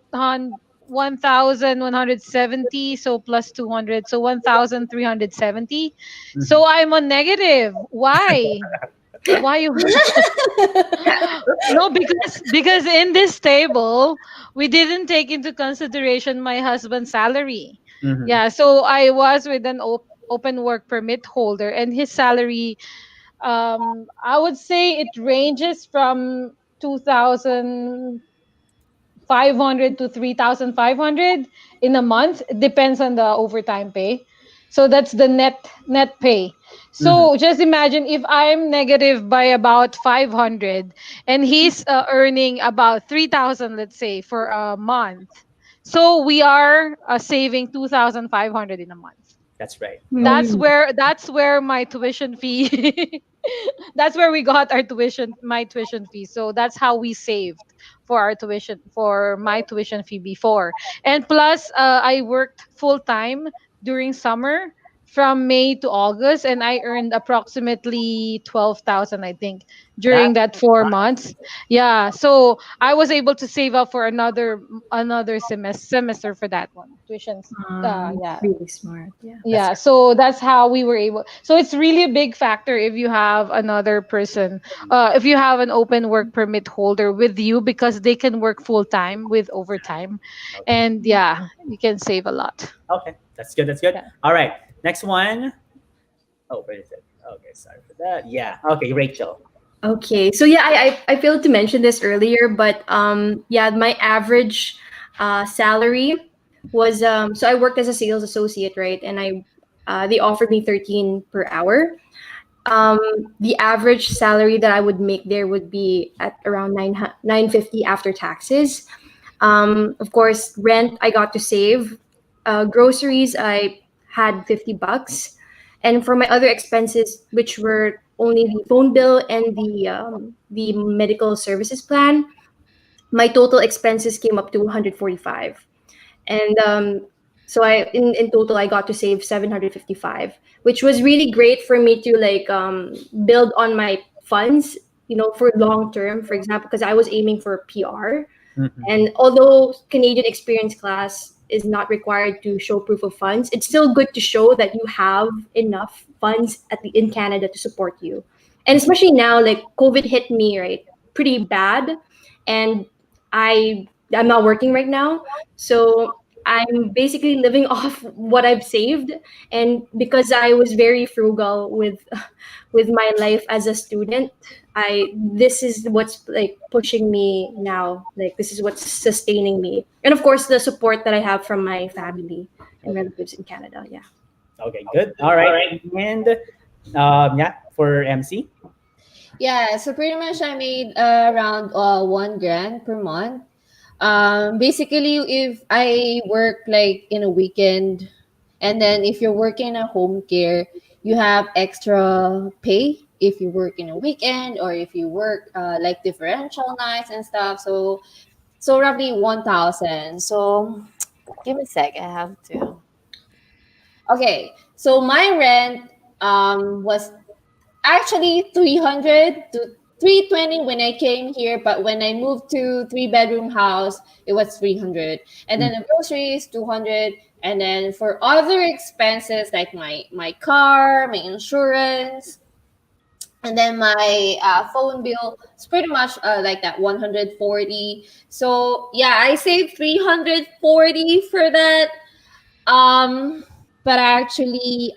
Speaker 4: 1,170, so plus 200, so 1,370.
Speaker 1: Mhm.
Speaker 4: So I'm on negative. Why? Why you No, because in this table we didn't take into consideration my husband's salary.
Speaker 1: Mhm.
Speaker 4: Yeah, so I was with an open work permit holder, and his salary, I would say it ranges from 2,500 to 3,500 in a month. It depends on the overtime pay. So that's the net pay.
Speaker 1: Mhm.
Speaker 4: So just imagine if I'm negative by about 500 and he's earning about 3,000, let's say, for a month. So we are saving 2,500 in a month.
Speaker 1: That's right. Okay.
Speaker 4: That's
Speaker 3: Mm.
Speaker 4: where my tuition fee that's where we got our my tuition fee. So that's how we saved for our tuition, for my tuition fee before. And plus, I worked full time during summer from May to August, and I earned approximately 12,000, I think, during
Speaker 1: That's
Speaker 4: that 4 months. Yeah, so I was able to save up for another semester for that one tuition. Yeah,
Speaker 3: Really smart. Yeah.
Speaker 1: that's
Speaker 4: yeah, so that's how we were able. So it's really a big factor if you have another person, if you have an open work permit holder with you, because they can work full time with overtime,
Speaker 1: okay.
Speaker 4: and yeah, you can save a lot.
Speaker 1: Okay. That's good. That's good.
Speaker 4: Yeah.
Speaker 1: All right. Next one. Oh, where is it? Okay, sorry for that. Yeah. Okay, Rachel.
Speaker 3: Okay, so yeah, I failed to mention this earlier, but yeah, my average salary was so I worked as a sales associate, right? And they offered me 13 per hour. Um, the average salary that I would make there would be at around 950 after taxes. Of course, rent I got to save. Groceries I had 50 bucks, and for my other expenses, which were only the phone bill and the medical services plan, my total expenses came up to 145. And so in total I got to save 755, which was really great for me to like build on my funds, for long term, for example, because I was aiming for PR.
Speaker 1: Mhm.
Speaker 3: And although Canadian experience class is not required to show proof of funds, it's still good to show that you have enough funds in Canada to support you. And especially now, like COVID hit me right pretty bad, and I'm not working right now, so I'm basically living off what I've saved. And because I was very frugal with my life as a student, I this is what's like pushing me now. Like this is what's sustaining me. And of course the support that I have from my family and
Speaker 1: Okay.
Speaker 3: relatives in Canada. Yeah.
Speaker 1: Okay, good. All right. And yeah, for MC.
Speaker 2: Yeah, so pretty much I made around 1 grand per month. Basically, if I work like in a weekend, and then if you're working a home care, you have extra pay if you work in a weekend or if you work like differential nights and stuff. So roughly 1,000. So give me a sec. I have to. Okay, so my rent was actually 300 to 320 when I came here, but when I moved to three-bedroom house, it was 300. And then
Speaker 1: Mm.
Speaker 2: the groceries 200, and then for other expenses like my car, my insurance, and then my phone bill, it's pretty much like that 140. So yeah, I saved 340 for that. um, but actually,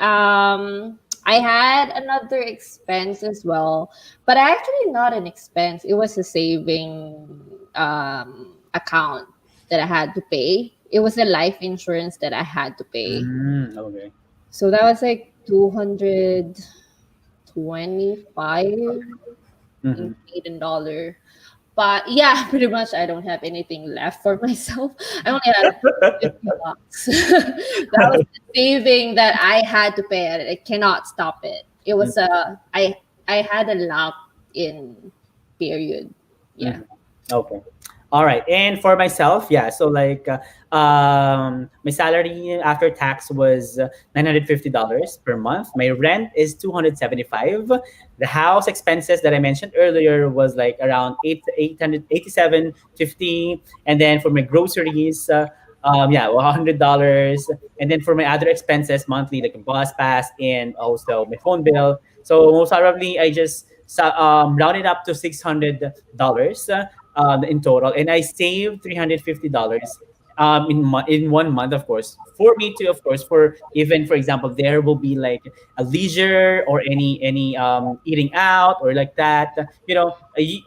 Speaker 2: I had another expense as well, but actually not an expense. It was a saving account that I had to pay. It was a life insurance that I had to pay.
Speaker 1: Mm, okay.
Speaker 2: So that was like 225
Speaker 1: Hmm.
Speaker 2: in Canadian dollar. But yeah, pretty much I don't have anything left for myself. I only have 50 bucks. That was the saving that I had to pay. I cannot stop it. It was I had a lock in period. Yeah.
Speaker 1: Mhm. Okay. All right. And for myself, yeah. So like, my salary after tax was $950 per month. My rent is 275. The house expenses that I mentioned earlier was like around 887.50. And then for my groceries, Yeah, $100. And then for my other expenses monthly, like a bus pass and also my phone bill. So most probably I just rounded up to $600 in total, and I saved $350 in 1 month, of course, for me to, of course, for even, for example, there will be like a leisure or any eating out or like that.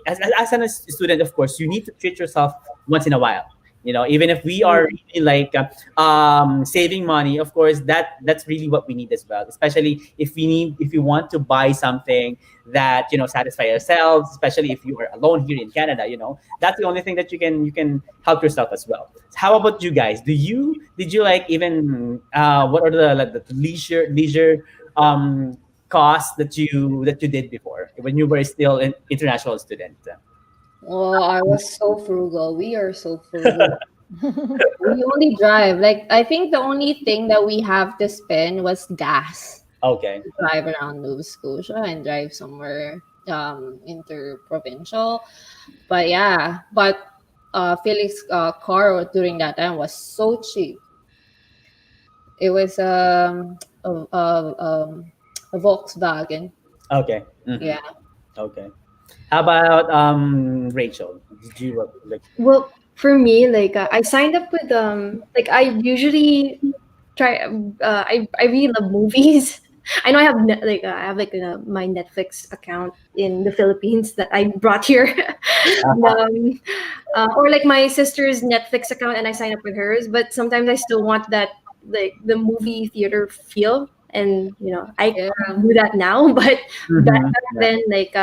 Speaker 1: As a student, of course, you need to treat yourself once in a while. Even if we are really like saving money, of course, that's really what we need as well, especially if you want to buy something that satisfy ourselves, especially if you are alone here in Canada. That's the only thing that you can help yourself as well. How about you guys? Did you like even what are the like the leisure costs that you did before when you were still an international student?
Speaker 2: Oh, I was so frugal. We are so frugal. We only drive. Like, I think the only thing that we have to spend was gas.
Speaker 1: Okay.
Speaker 2: Drive around Nova Scotia and drive somewhere interprovincial. But yeah, Felix car during that time was so cheap. It was a Volkswagen.
Speaker 1: Okay. Mhm.
Speaker 2: Yeah.
Speaker 1: Okay. How about Rachel? Did you like?
Speaker 3: Well, for me, like I signed up with like I usually try. I really love movies. I know I have like my Netflix account in the Philippines that I brought here, or like my sister's Netflix account, and I sign up with hers. But sometimes I still want that like the movie theater feel, and I
Speaker 2: Yeah.
Speaker 3: do that now. But
Speaker 1: Mhm.
Speaker 3: back
Speaker 1: Yeah.
Speaker 3: then, like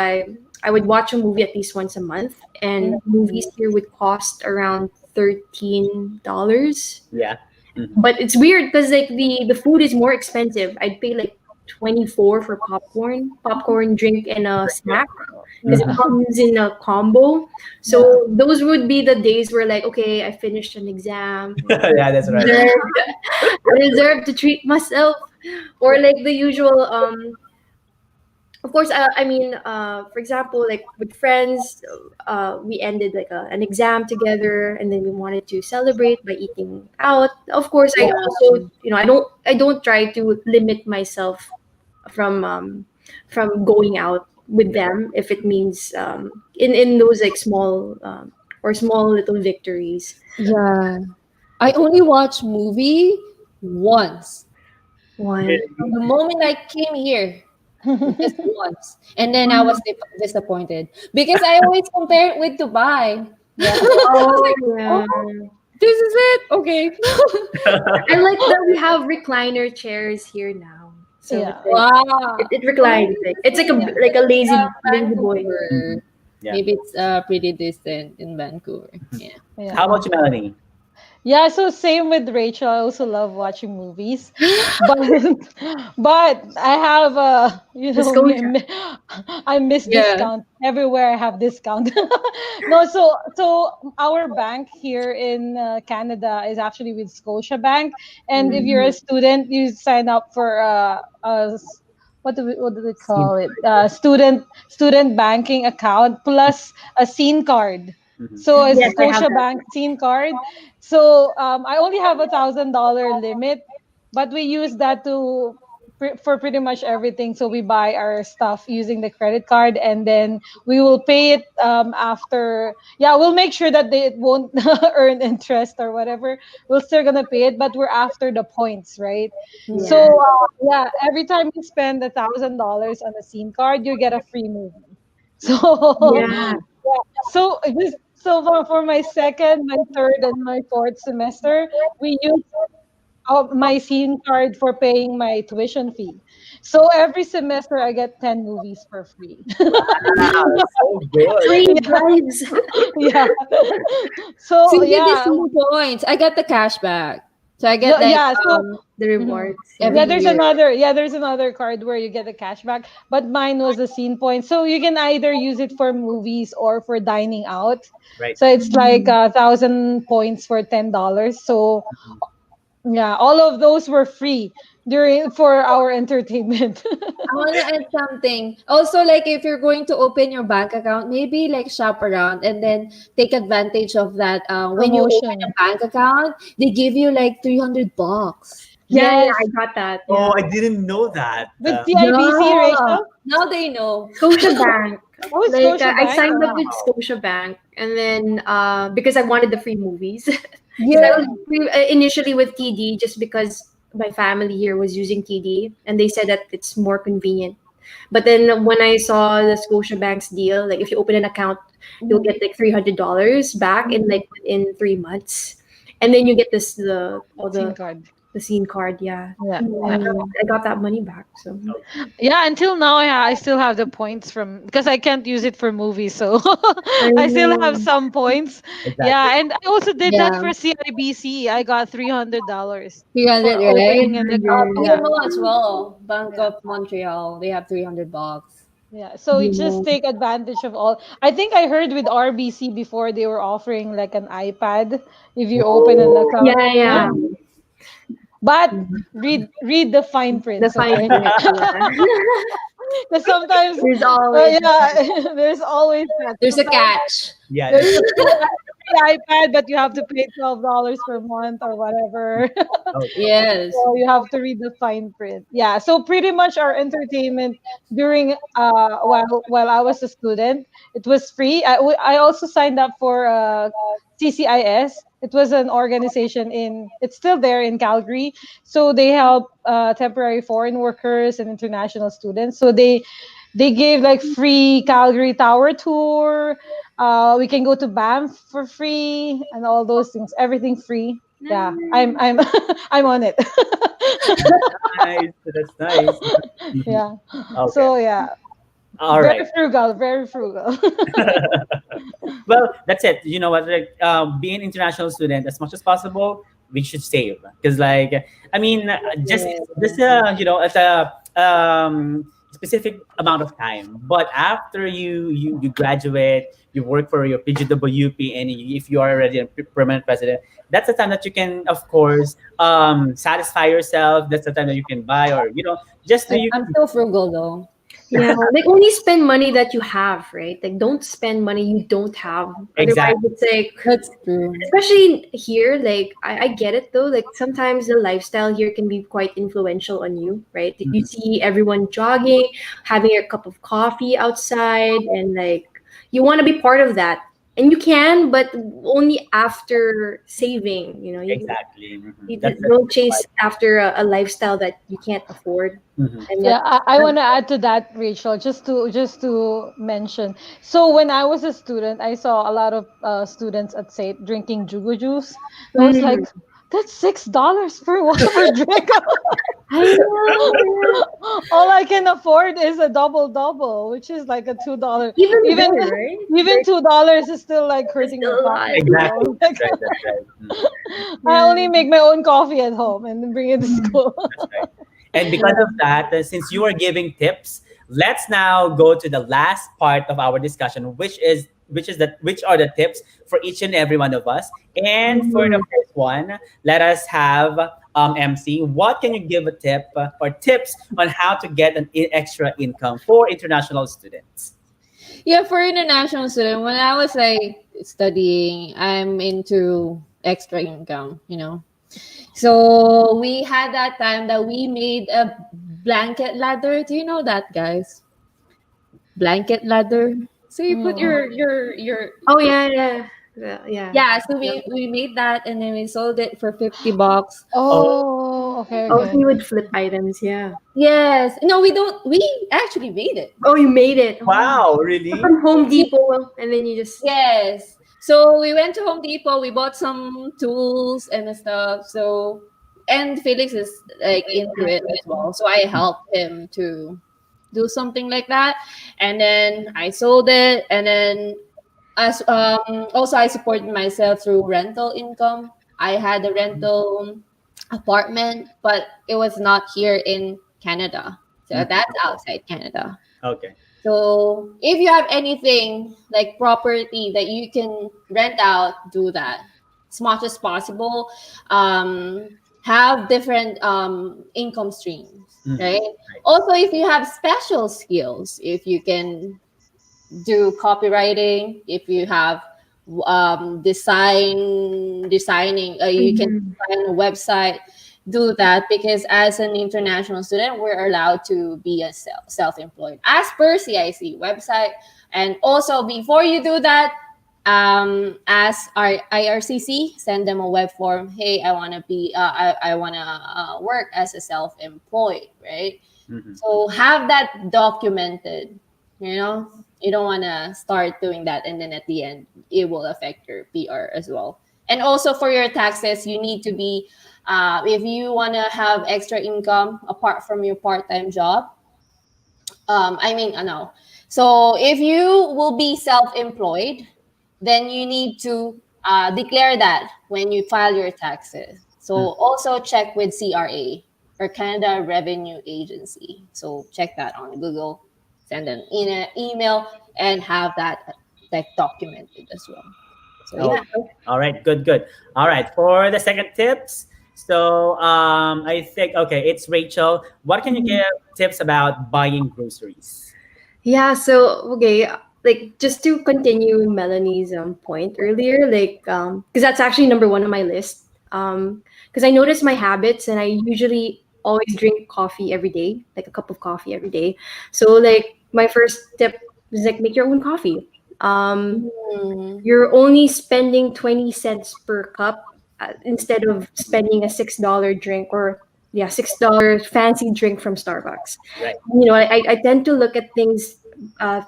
Speaker 3: I would watch a movie at least once a month, and movies here would cost around $13.
Speaker 1: Yeah. Mhm.
Speaker 3: But it's weird because like the food is more expensive. I'd pay like 24 for popcorn, drink, and a snack because it
Speaker 1: Mhm.
Speaker 3: comes in a combo.
Speaker 4: Yeah.
Speaker 3: So those would be the days where like, okay, I finished an exam.
Speaker 1: Yeah, that's right.
Speaker 3: I deserve to treat myself, or like the usual of course, I mean, for example, like with friends, we ended like an exam together, and then we wanted to celebrate by eating out. Of course, I
Speaker 2: Yeah.
Speaker 3: also, I don't try to limit myself from going out with them if it means in those like small or small little victories.
Speaker 2: Yeah. I only watched movie once.
Speaker 3: One.
Speaker 1: Really?
Speaker 2: The moment I came here, just once. And then I was disappointed because I always compare it with Dubai.
Speaker 4: Yeah.
Speaker 2: I was
Speaker 3: Oh
Speaker 2: like,
Speaker 3: yeah.
Speaker 2: oh, this is it. Okay.
Speaker 3: I like that we have recliner chairs here now. So it's
Speaker 4: Yeah.
Speaker 3: like
Speaker 2: Wow.
Speaker 3: it
Speaker 2: So maybe
Speaker 3: reclines. Like
Speaker 2: it's the
Speaker 3: it's like a
Speaker 2: same
Speaker 3: like a lazy boy.
Speaker 2: Vancouver.
Speaker 1: Mhm. Yeah.
Speaker 2: Maybe it's pretty distant in Vancouver. Yeah.
Speaker 4: Yeah.
Speaker 1: How about you, Melanie?
Speaker 4: Yeah, so same with Rachel. I also love watching movies, but but I have
Speaker 3: The Scotia.
Speaker 4: I miss
Speaker 2: Yeah.
Speaker 4: discount everywhere. I have discount. No, so our bank here in Canada is actually with Scotia Bank, and if you're a student, you sign up for what do we
Speaker 1: Scene.
Speaker 4: call it? Student banking account plus a scene card.
Speaker 1: Mhm.
Speaker 4: So it's
Speaker 3: Yes, I have
Speaker 4: Scotia
Speaker 3: that.
Speaker 4: Bank scene card. So I only have $1,000 limit, but we use that for pretty much everything. So we buy our stuff using the credit card, and then we will pay it after. Yeah, we'll make sure that it won't earn interest or whatever. We're still gonna pay it, but we're after the points, right? So
Speaker 3: Yeah.
Speaker 4: yeah, every time you spend $1,000 on a scene card, you get a free movie. So
Speaker 3: Yeah.
Speaker 4: yeah. For my second, my third, and my fourth semester, we use my scene card for paying my tuition fee. So every semester, I get 10 movies for free.
Speaker 1: Wow, so good.
Speaker 3: Free vibes.
Speaker 4: Yeah.
Speaker 2: So
Speaker 4: So
Speaker 2: you get the
Speaker 4: yeah,
Speaker 2: same points. I got the cash back. So I get
Speaker 4: no,
Speaker 2: like
Speaker 4: yeah. So
Speaker 3: The
Speaker 4: mhm.
Speaker 3: rewards.
Speaker 2: every
Speaker 3: Yeah.
Speaker 2: year.
Speaker 4: There's another card where you get a cashback, but mine was a scene point. So you can either use it for movies or for dining out.
Speaker 1: Right.
Speaker 4: So it's like 1,000 points for $10. So Yeah, all of those were free during for our entertainment.
Speaker 2: I want to add something. Also, like if you're going to open your bank account, maybe like shop around and then take advantage of that. When you open a
Speaker 4: Promotion.
Speaker 2: bank account, they give you like $300.
Speaker 3: Yeah, yeah,
Speaker 4: Yes.
Speaker 3: I got that.
Speaker 1: Oh,
Speaker 3: Yeah.
Speaker 1: I didn't know that.
Speaker 4: With CIBC,
Speaker 2: Yeah,
Speaker 4: Rachel?
Speaker 2: now they know.
Speaker 3: Scotiabank.
Speaker 4: Oh, it's
Speaker 3: Like I
Speaker 4: Scotiabank.
Speaker 3: signed up with
Speaker 1: Wow.
Speaker 3: Scotiabank, and then because I wanted the free movies, because I
Speaker 2: Yeah,
Speaker 3: was initially with TD just because my family here was using TD, and they said that it's more convenient. But then when I saw the Scotiabank's deal, like if you open an account, you'll
Speaker 2: mm,
Speaker 3: get like $300 back in
Speaker 2: mm,
Speaker 3: like within 3 months, and then you get this the all
Speaker 4: SIM card.
Speaker 3: the scene card, yeah.
Speaker 4: Yeah.
Speaker 3: And
Speaker 4: Yeah.
Speaker 2: mm.
Speaker 3: I got that money back. So
Speaker 1: Okay.
Speaker 4: Yeah, until now I still have the points from because I can't use it for movies, so
Speaker 3: I
Speaker 4: I still have
Speaker 3: know.
Speaker 4: some points.
Speaker 1: Exactly.
Speaker 4: Yeah, and I also did that
Speaker 2: Yeah,
Speaker 4: for CIBC. I got $300 for
Speaker 2: 300, right?
Speaker 4: opening an account. Yeah.
Speaker 3: 100.
Speaker 2: BMO as well. Bank
Speaker 4: Yeah.
Speaker 2: of Montreal, they have $300.
Speaker 4: Yeah. So we just take advantage of all. I think I heard with RBC before they were offering like an iPad if you open an
Speaker 1: Oh,
Speaker 4: account.
Speaker 3: Yeah,
Speaker 4: Yeah.
Speaker 3: yeah.
Speaker 4: But read the fine
Speaker 3: The
Speaker 4: prints,
Speaker 3: fine
Speaker 4: okay?
Speaker 3: print, yeah.
Speaker 4: Because sometimes,
Speaker 3: There's always
Speaker 4: yeah, there's always that.
Speaker 2: There's a
Speaker 4: Sometimes
Speaker 2: catch.
Speaker 1: yeah.
Speaker 4: there's a free iPad, but you have to pay $12 per month or whatever.
Speaker 1: Okay.
Speaker 2: Yes.
Speaker 4: So you have to read the fine print. Yeah. So pretty much our entertainment during while I was a student, it was free. I also signed up for CCIS. It was an organization in. It's still there in Calgary. So they help temporary foreign workers and international students. So they gave like free Calgary Tower tour. We can go to Banff for free and all those things. Everything free. Yeah, I'm I'm on it.
Speaker 1: Nice. That's nice. Mhm.
Speaker 4: Yeah.
Speaker 1: Okay.
Speaker 4: So yeah,
Speaker 1: All
Speaker 4: very
Speaker 1: right.
Speaker 4: frugal, very frugal.
Speaker 1: Well, that's it. You know what? Like, being an international student, as much as possible, we should save. Because, like, I mean,
Speaker 2: Yeah.
Speaker 1: just at a specific amount of time. But after you graduate, you work for your PGWP, and if you are already a permanent resident, that's the time that you can, of course, satisfy yourself. That's the time that you can buy, or just to you.
Speaker 2: I'm still frugal though.
Speaker 3: Yeah, like only spend money that you have, right? Like don't spend money you don't have. Otherwise,
Speaker 1: Exactly.
Speaker 3: it's like,
Speaker 2: That's true.
Speaker 3: especially here, like I get it though. Like sometimes the lifestyle here can be quite influential on you, right? You
Speaker 1: Mhm.
Speaker 3: see everyone jogging, having a cup of coffee outside, and like you want to be part of that. And you can, but only after saving.
Speaker 1: Exactly.
Speaker 3: You
Speaker 1: That's
Speaker 3: don't chase after a lifestyle that you can't afford.
Speaker 1: mhm.
Speaker 3: And
Speaker 4: Yeah,
Speaker 3: that,
Speaker 4: I want to add to that, Rachel, just to mention. So when I was a student, I saw a lot of students at SAIT drinking jugo juice. I was like,
Speaker 3: mm,
Speaker 4: that's $6 per one per drink.
Speaker 3: I know.
Speaker 4: All I can afford is a double double, which is like a $2.
Speaker 3: Even
Speaker 4: Even
Speaker 3: there, right?
Speaker 4: even $2 is still like
Speaker 3: It's
Speaker 4: hurting your
Speaker 3: still a lot.
Speaker 4: pocket, you
Speaker 1: Exactly.
Speaker 4: know.
Speaker 1: That's
Speaker 4: Like
Speaker 1: right. That's right. Mhm.
Speaker 4: I
Speaker 3: Yeah.
Speaker 4: only make my own coffee at home and then bring it to
Speaker 3: Mm.
Speaker 4: school.
Speaker 1: That's right. And because of that, since you are giving tips, let's now go to the last part of our discussion, which are the tips for each and every one of us. And for the
Speaker 3: Mhm.
Speaker 1: first one, let us have MC. What can you give a tip or tips on how to get an extra income for international students?
Speaker 2: Yeah, for international student, when I was like studying, I'm into extra income. So we had that time that we made a blanket ladder. Do you know that, guys? Blanket ladder. So you put
Speaker 4: Mm.
Speaker 2: your
Speaker 3: Oh yeah, yeah, yeah.
Speaker 2: yeah. So
Speaker 3: Yep.
Speaker 2: we made that and then we sold it for $50.
Speaker 1: Oh,
Speaker 4: Oh, okay,
Speaker 3: Oh, so
Speaker 4: okay.
Speaker 3: you would flip items, yeah.
Speaker 2: Yes. No, we don't. We actually made it.
Speaker 3: Oh, you made it. Oh.
Speaker 1: wow,
Speaker 3: So
Speaker 1: really?
Speaker 3: from Home Depot, and then you just.
Speaker 2: Yes. So we went to Home Depot. We bought some tools and stuff. So and Felix is like into it as well. So I helped him to do something like that. And then I sold it. And then as also I supported myself through rental income. I had a rental apartment, but it was not here in Canada. So
Speaker 1: Mhm.
Speaker 2: that's outside Canada.
Speaker 1: Okay.
Speaker 2: So if you have anything like property that you can rent out, do that as much as possible. Um, have different income streams,
Speaker 1: Mhm.
Speaker 2: right?
Speaker 1: Right.
Speaker 2: Also, if you have special skills, if you can do copywriting, if you have designing, you can
Speaker 3: Mhm.
Speaker 2: design a website, do that, because as an international student we're allowed to be a self-employed as per CIC website. And also, before you do that, as our IRCC, send them a web form. Hey, I want to be I want to work as a self-employed, right?
Speaker 1: Mhm.
Speaker 2: So have that documented. You don't want to start doing that and then at the end it will affect your PR as well. And also for your taxes, you need to be, if you want to have extra income apart from your part-time job, no. So if you will be self-employed, then you need to declare that when you file your taxes. So
Speaker 1: Mhm.
Speaker 2: also check with CRA, or Canada Revenue Agency. So check that on Google, send an email, and have that like documented as well. So
Speaker 1: Oh,
Speaker 2: yeah.
Speaker 1: all right. Good, good. All right. For the second tips, so I think, okay, it's Rachel. What can you
Speaker 3: Mhm.
Speaker 1: give tips about buying groceries?
Speaker 3: Yeah, so okay, like just to continue Melanie's point earlier, like because that's actually number one on my list. Because I noticed my habits, and I usually always drink coffee every day, like a cup of coffee every day. So like my first tip is like make your own coffee. Um,
Speaker 2: Mm,
Speaker 3: you're only spending 20 cents per cup instead of spending a $6 drink, or yeah, $6 fancy drink from Starbucks.
Speaker 1: Right.
Speaker 3: I tend to look at things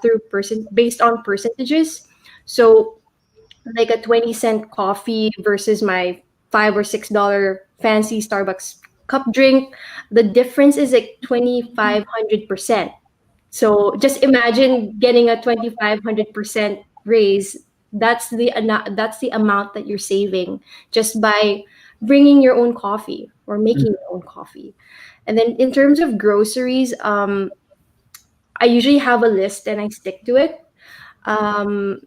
Speaker 3: through based on percentages. So like a 20-cent coffee versus my $5 or $6 fancy Starbucks cup drink, the difference is like 2,500%. So just imagine getting a 2,500% raise. That's the amount that you're saving just by bringing your own coffee or making
Speaker 1: Mhm.
Speaker 3: your own coffee. And then in terms of groceries, I usually have a list and I stick to it. Um,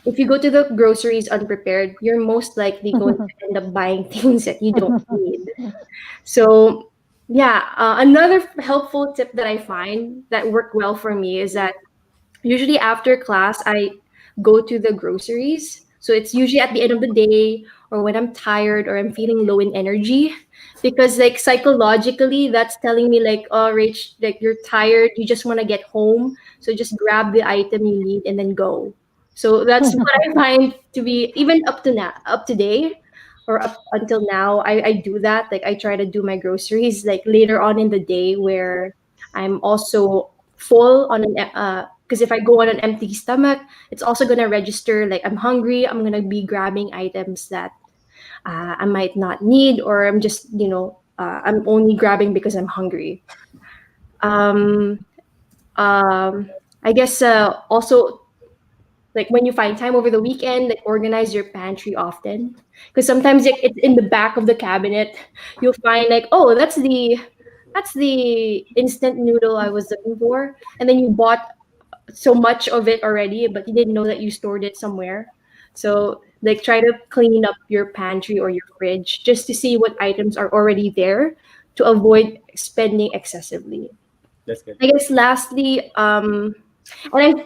Speaker 3: if you go to the groceries unprepared, you're most likely going to end up buying things that you don't need. So, yeah, another helpful tip that I find that worked well for me is that usually after class, I go to the groceries. So it's usually at the end of the day or when I'm tired or I'm feeling low in energy. Because like psychologically, that's telling me like, oh, Rach, like you're tired, you just want to get home. So just grab the item you need and then go. So that's what I find to be even up to now, up to date or up until now. I do that. Like I try to do my groceries like later on in the day where I'm also full on an because if I go on an empty stomach, it's also gonna register like I'm hungry. I'm gonna be grabbing items that I might not need, or I'm just I'm only grabbing because I'm hungry. Um, I guess also like when you find time over the weekend, like organize your pantry often, because sometimes like, it's in the back of the cabinet. You'll find like, oh, that's the instant noodle I was looking for, and then you bought so much of it already, but you didn't know that you stored it somewhere. So like try to clean up your pantry or your fridge just to see what items are already there to avoid spending excessively.
Speaker 1: That's good.
Speaker 3: I guess lastly, and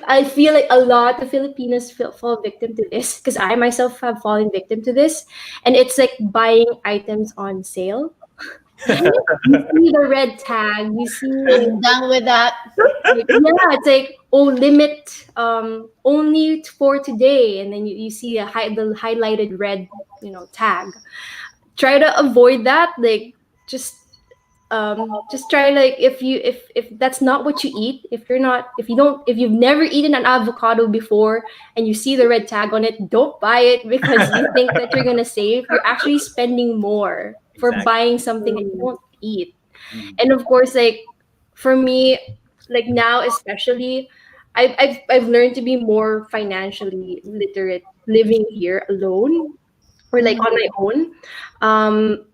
Speaker 3: I feel like a lot of Filipinos fall victim to this because I myself have fallen victim to this, and it's like buying items on sale. You see the red tag, you see
Speaker 2: I'm done with that.
Speaker 3: yeah, it's like oh limit only for today, and then you see the highlighted red tag. Try to avoid that. Like just try like if that's not what you eat, if you've never eaten an avocado before and you see the red tag on it, don't buy it because you think that you're gonna save. You're actually spending more for
Speaker 1: Exactly.
Speaker 3: buying something that you
Speaker 2: Mm,
Speaker 3: don't eat.
Speaker 1: Mhm.
Speaker 3: And of course, like for me, like now especially, I've learned to be more financially literate living here alone or like on my
Speaker 2: mm,
Speaker 3: own. um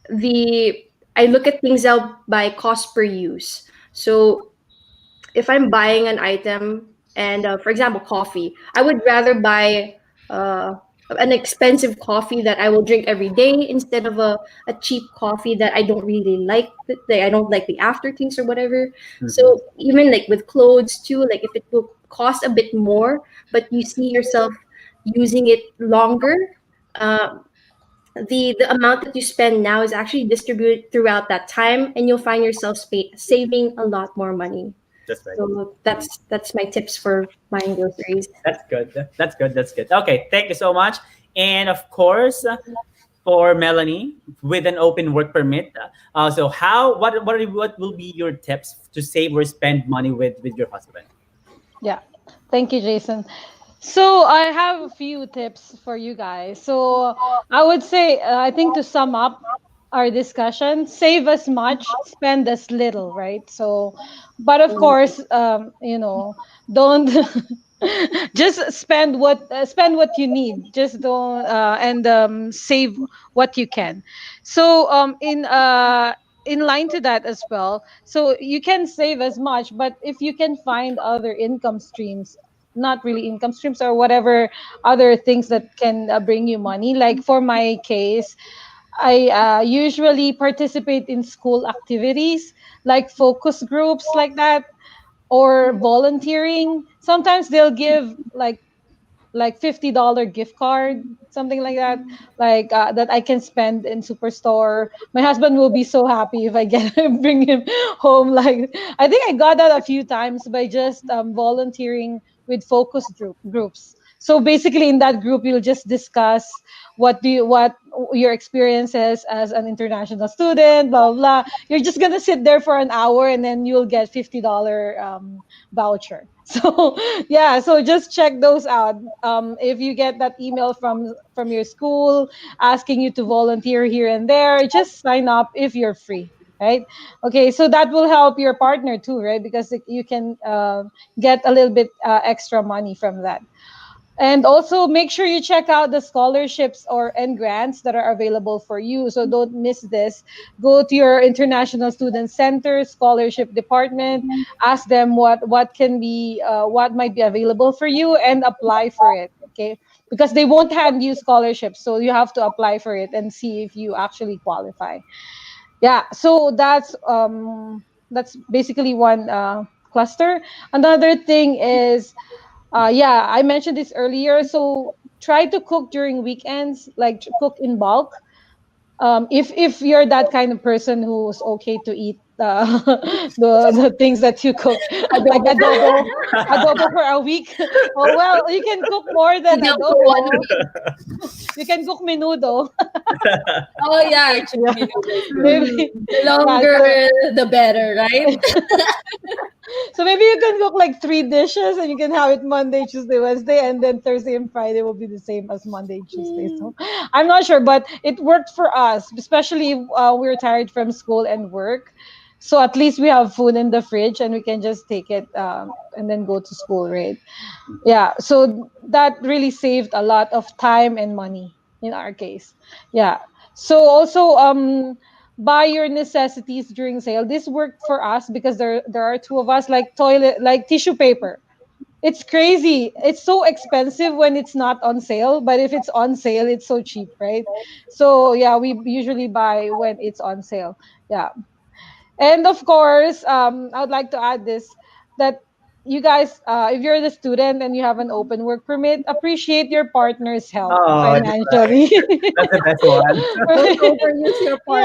Speaker 3: the I look at things out by cost per use. So if I'm buying an item and for example coffee, I would rather buy uh an expensive coffee that I will drink every day instead of a cheap coffee that I don't really like. That I don't like the aftertaste or whatever.
Speaker 1: Mhm.
Speaker 3: So even like with clothes too, like if it will cost a bit more, but you see yourself using it longer, uh, the amount that you spend now is actually distributed throughout that time, and you'll find yourself saving a lot more money.
Speaker 1: That's right.
Speaker 3: So that's my tips for buying groceries.
Speaker 1: That's good. That's good. That's good. Okay, thank you so much. And of course, for Melanie, with an open work permit, so what will be your tips to save or spend money with your husband?
Speaker 4: Yeah. Thank you, Jason. So I have a few tips for you guys. So I would say, I think to sum up our discussion, save as much, spend as little, right? So, but of course, don't just spend what you need. Just don't and save what you can. So in line to that as well, so you can save as much, but if you can find other income streams, not really income streams or whatever other things that can bring you money. Like for my case, I usually participate in school activities like focus groups like that, or volunteering. Sometimes they'll give like $50 gift card, something like that, like that I can spend in Superstore. My husband will be so happy if I get bring him home. Like I think I got that a few times by just volunteering with focus groups. So basically, in that group, you'll just discuss what your experiences as an international student, blah blah. Blah. You're just gonna sit there for an hour, and then you'll get $50 voucher. So yeah, so just check those out. If you get that email from your school asking you to volunteer here and there, just sign up if you're free, right? Okay, so that will help your partner too, right? Because you can get a little bit extra money from that. And also make sure you check out the scholarships or and grants that are available for you. So don't miss this. Go to your International Student Center scholarship department, ask them what might be available for you, and apply for it. Okay, because they won't hand you scholarships, so you have to apply for it and see if you actually qualify. Yeah, so that's basically one cluster. Another thing is, yeah, I mentioned this earlier. So try to cook during weekends, like cook in bulk. If you're that kind of person who's okay to eat the things that you cook, like
Speaker 2: Adobo for
Speaker 4: adobo for a week. Oh well, you can cook more than
Speaker 2: adobo for one
Speaker 4: adobo.
Speaker 2: week.
Speaker 4: You can cook menudo.
Speaker 2: Oh yeah, actually,
Speaker 4: Yeah,
Speaker 2: you know this one.
Speaker 4: maybe.
Speaker 2: The
Speaker 4: Yeah,
Speaker 2: longer,
Speaker 4: so
Speaker 2: the better, right?
Speaker 4: so maybe you can cook like three dishes and you can have it Monday, Tuesday, Wednesday, and then Thursday and Friday will be the same as Monday, Tuesday. So I'm not sure, but it worked for us, especially if we were tired from school and work. So at least we have food in the fridge and we can just take it and then go to school, right? Yeah, so that really saved a lot of time and money in our case. Yeah. So also buy your necessities during sale. This worked for us because there are two of us, like toilet, like tissue paper. It's crazy. It's so expensive when it's not on sale, but if it's on sale, it's so cheap, right? So yeah, we usually buy when it's on sale. Yeah. And of course, I would like to add this, that you guys, if you're the student and you have an open work permit, appreciate your partner's help
Speaker 1: Oh, that's right.
Speaker 4: financially.
Speaker 1: That's the best one.
Speaker 2: Don't
Speaker 4: Right?
Speaker 2: overuse your partner.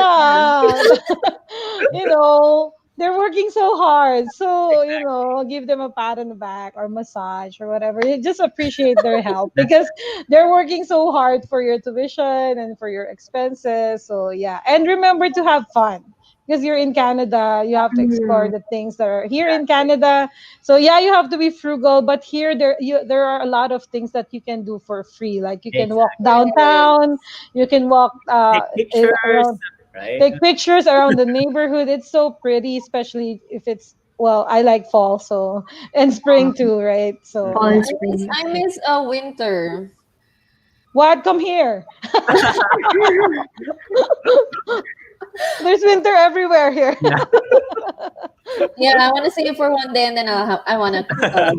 Speaker 4: Yeah. They're working so hard. So, give them a pat on the back or massage or whatever. You just appreciate their help
Speaker 1: That's
Speaker 4: because they're working so hard for your tuition and for your expenses. So, yeah. And remember to have fun because you're in Canada. You have to explore
Speaker 3: Mhm.
Speaker 4: the things that are here in Canada. So, yeah, you have to be frugal, but here there are a lot of things that you can do for free. Like you can walk
Speaker 1: exactly.
Speaker 2: Right.
Speaker 4: downtown, you can walk
Speaker 1: Take pictures,
Speaker 4: around,
Speaker 1: right?
Speaker 4: take pictures around the neighborhood. It's so pretty, especially if it's, well, I like fall, so, and spring too, right? So
Speaker 3: Fall
Speaker 1: Mhm.
Speaker 3: and
Speaker 4: yeah.
Speaker 3: spring.
Speaker 2: I miss winter.
Speaker 4: What? Come here. There's winter everywhere here.
Speaker 1: Yeah.
Speaker 2: Yeah, I want to see it for one day, and then I want to go back.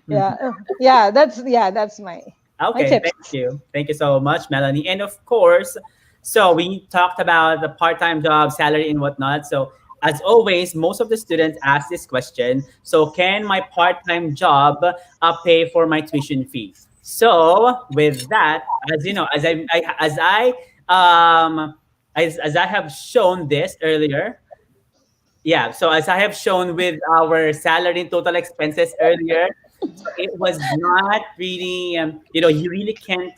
Speaker 4: Yeah. Yeah, that's my. My
Speaker 1: Okay,
Speaker 4: tips.
Speaker 1: thank you. Thank you so much, Melanie. And of course, so we talked about the part-time job, salary, and whatnot. So as always, most of the students ask this question. So can my part-time job pay for my tuition fee? So with that, as you know, as I have shown this earlier, yeah, so as I have shown with our salary and total expenses earlier, so it was not really, you really can't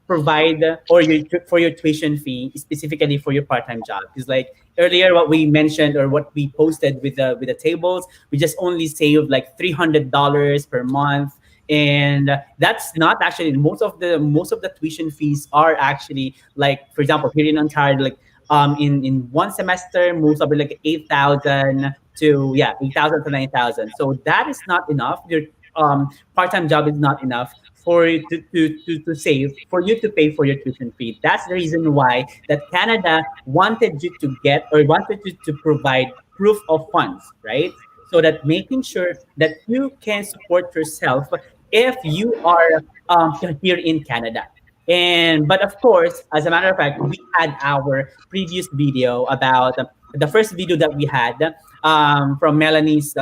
Speaker 1: provide or for your tuition fee specifically for your part-time job. Because like earlier, what we mentioned or what we posted with the tables, we just only saved like $300 per month. And that's not actually most of the tuition fees are actually like, for example, here in Ontario, like in one semester, most of it like 8,000 to, yeah, 8,000 to 9,000. So that is not enough. Your part-time job is not enough for you to save for you to pay for your tuition fee. That's the reason why that Canada wanted you to get or wanted you to provide proof of funds, right? So that making sure that you can support yourself if you are here in Canada. And but of course, as a matter of fact, we had our previous video about the first video that we had from Melanie's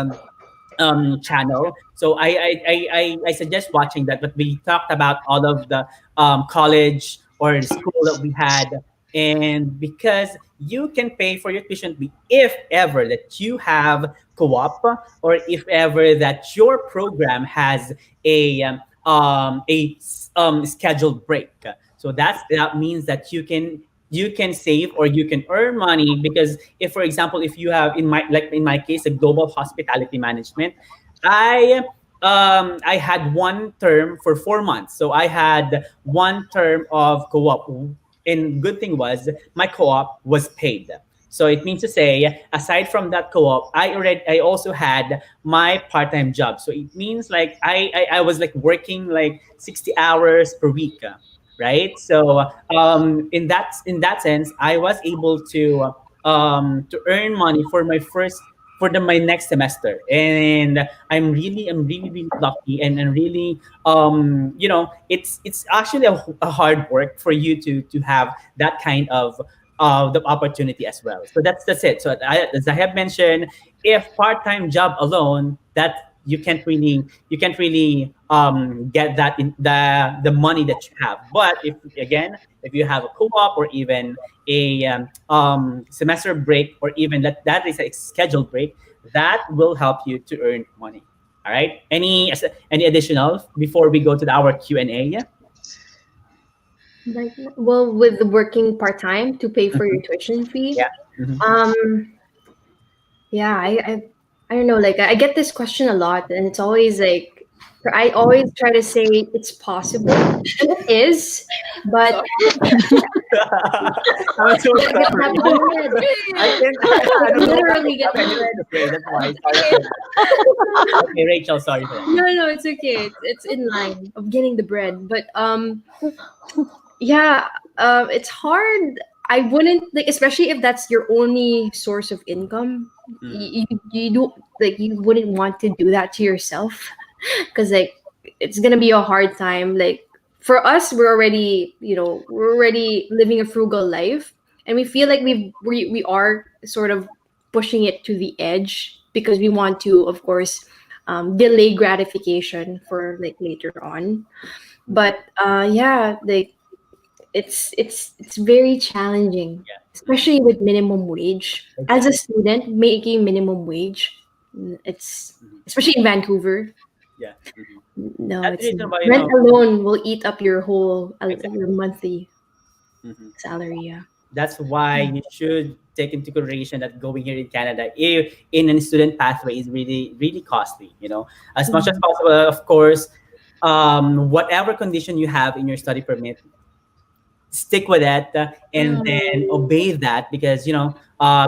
Speaker 1: channel. So I suggest watching that. But we talked about all of the college or the school that we had, and because you can pay for your tuition fee if ever that you have co-op or if ever that your program has a scheduled break. So that means that you can save or you can earn money because if, for example, if you have in my case a global hospitality management, I had one term for 4 months. So I had one term of co-op, and good thing was my co-op was paid. So it means to say, aside from that co-op, I also had my part-time job. So it means like I was like working like 60 hours per week, right? So in that sense, I was able to earn money for my next semester, and I'm really lucky, and really it's actually a hard work for you to have that kind of the opportunity as well. So that's it. So as I have mentioned, if part-time job alone, that you can't really get that in the money that you have. But if you have a co-op or even a semester break, or even that is a scheduled break, that will help you to earn money. All right. Any additional before we go to our Q&A?
Speaker 3: Right. Well, with the working part time to pay for
Speaker 1: Mhm.
Speaker 3: your tuition fee,
Speaker 1: Yeah. Mhm.
Speaker 3: um, yeah, I don't know. Like I get this question a lot, and it's always like I always try to say it's possible, and it is, but
Speaker 1: I'm so
Speaker 3: you gotta
Speaker 1: sorry.
Speaker 3: have the bread.
Speaker 1: I can I
Speaker 3: You
Speaker 1: don't know what
Speaker 3: literally get the
Speaker 1: anything
Speaker 3: bread.
Speaker 1: to say. That's why. Sorry for that. Okay, Rachel. Sorry for that.
Speaker 3: No, no, it's okay. It's in line of getting the bread, but yeah, it's hard. I wouldn't like, especially if that's your only source of income.
Speaker 1: Mhm.
Speaker 3: You do like you wouldn't want to do that to yourself because like it's gonna be a hard time. Like for us, we're already living a frugal life, and we feel like we are sort of pushing it to the edge because we want to, of course, delay gratification for like later on. But yeah, like it's very challenging,
Speaker 1: Yeah. Mhm.
Speaker 3: especially with minimum wage. As a
Speaker 1: Exactly.
Speaker 3: student making minimum wage, it's
Speaker 1: Mhm.
Speaker 3: especially in Vancouver.
Speaker 1: Yeah. Mhm.
Speaker 3: No,
Speaker 1: That's the
Speaker 3: it's
Speaker 1: reason
Speaker 3: not.
Speaker 1: why
Speaker 3: Rent alone will eat up your whole your
Speaker 1: exactly.
Speaker 3: monthly
Speaker 1: Mhm.
Speaker 3: salary. Yeah.
Speaker 1: That's why you should take into consideration that going here in Canada, if in a student pathway, is really really costly. As much as
Speaker 3: Mhm.
Speaker 1: possible, of course, whatever condition you have in your study permit, stick with that, and
Speaker 4: Mm.
Speaker 1: then obey that, because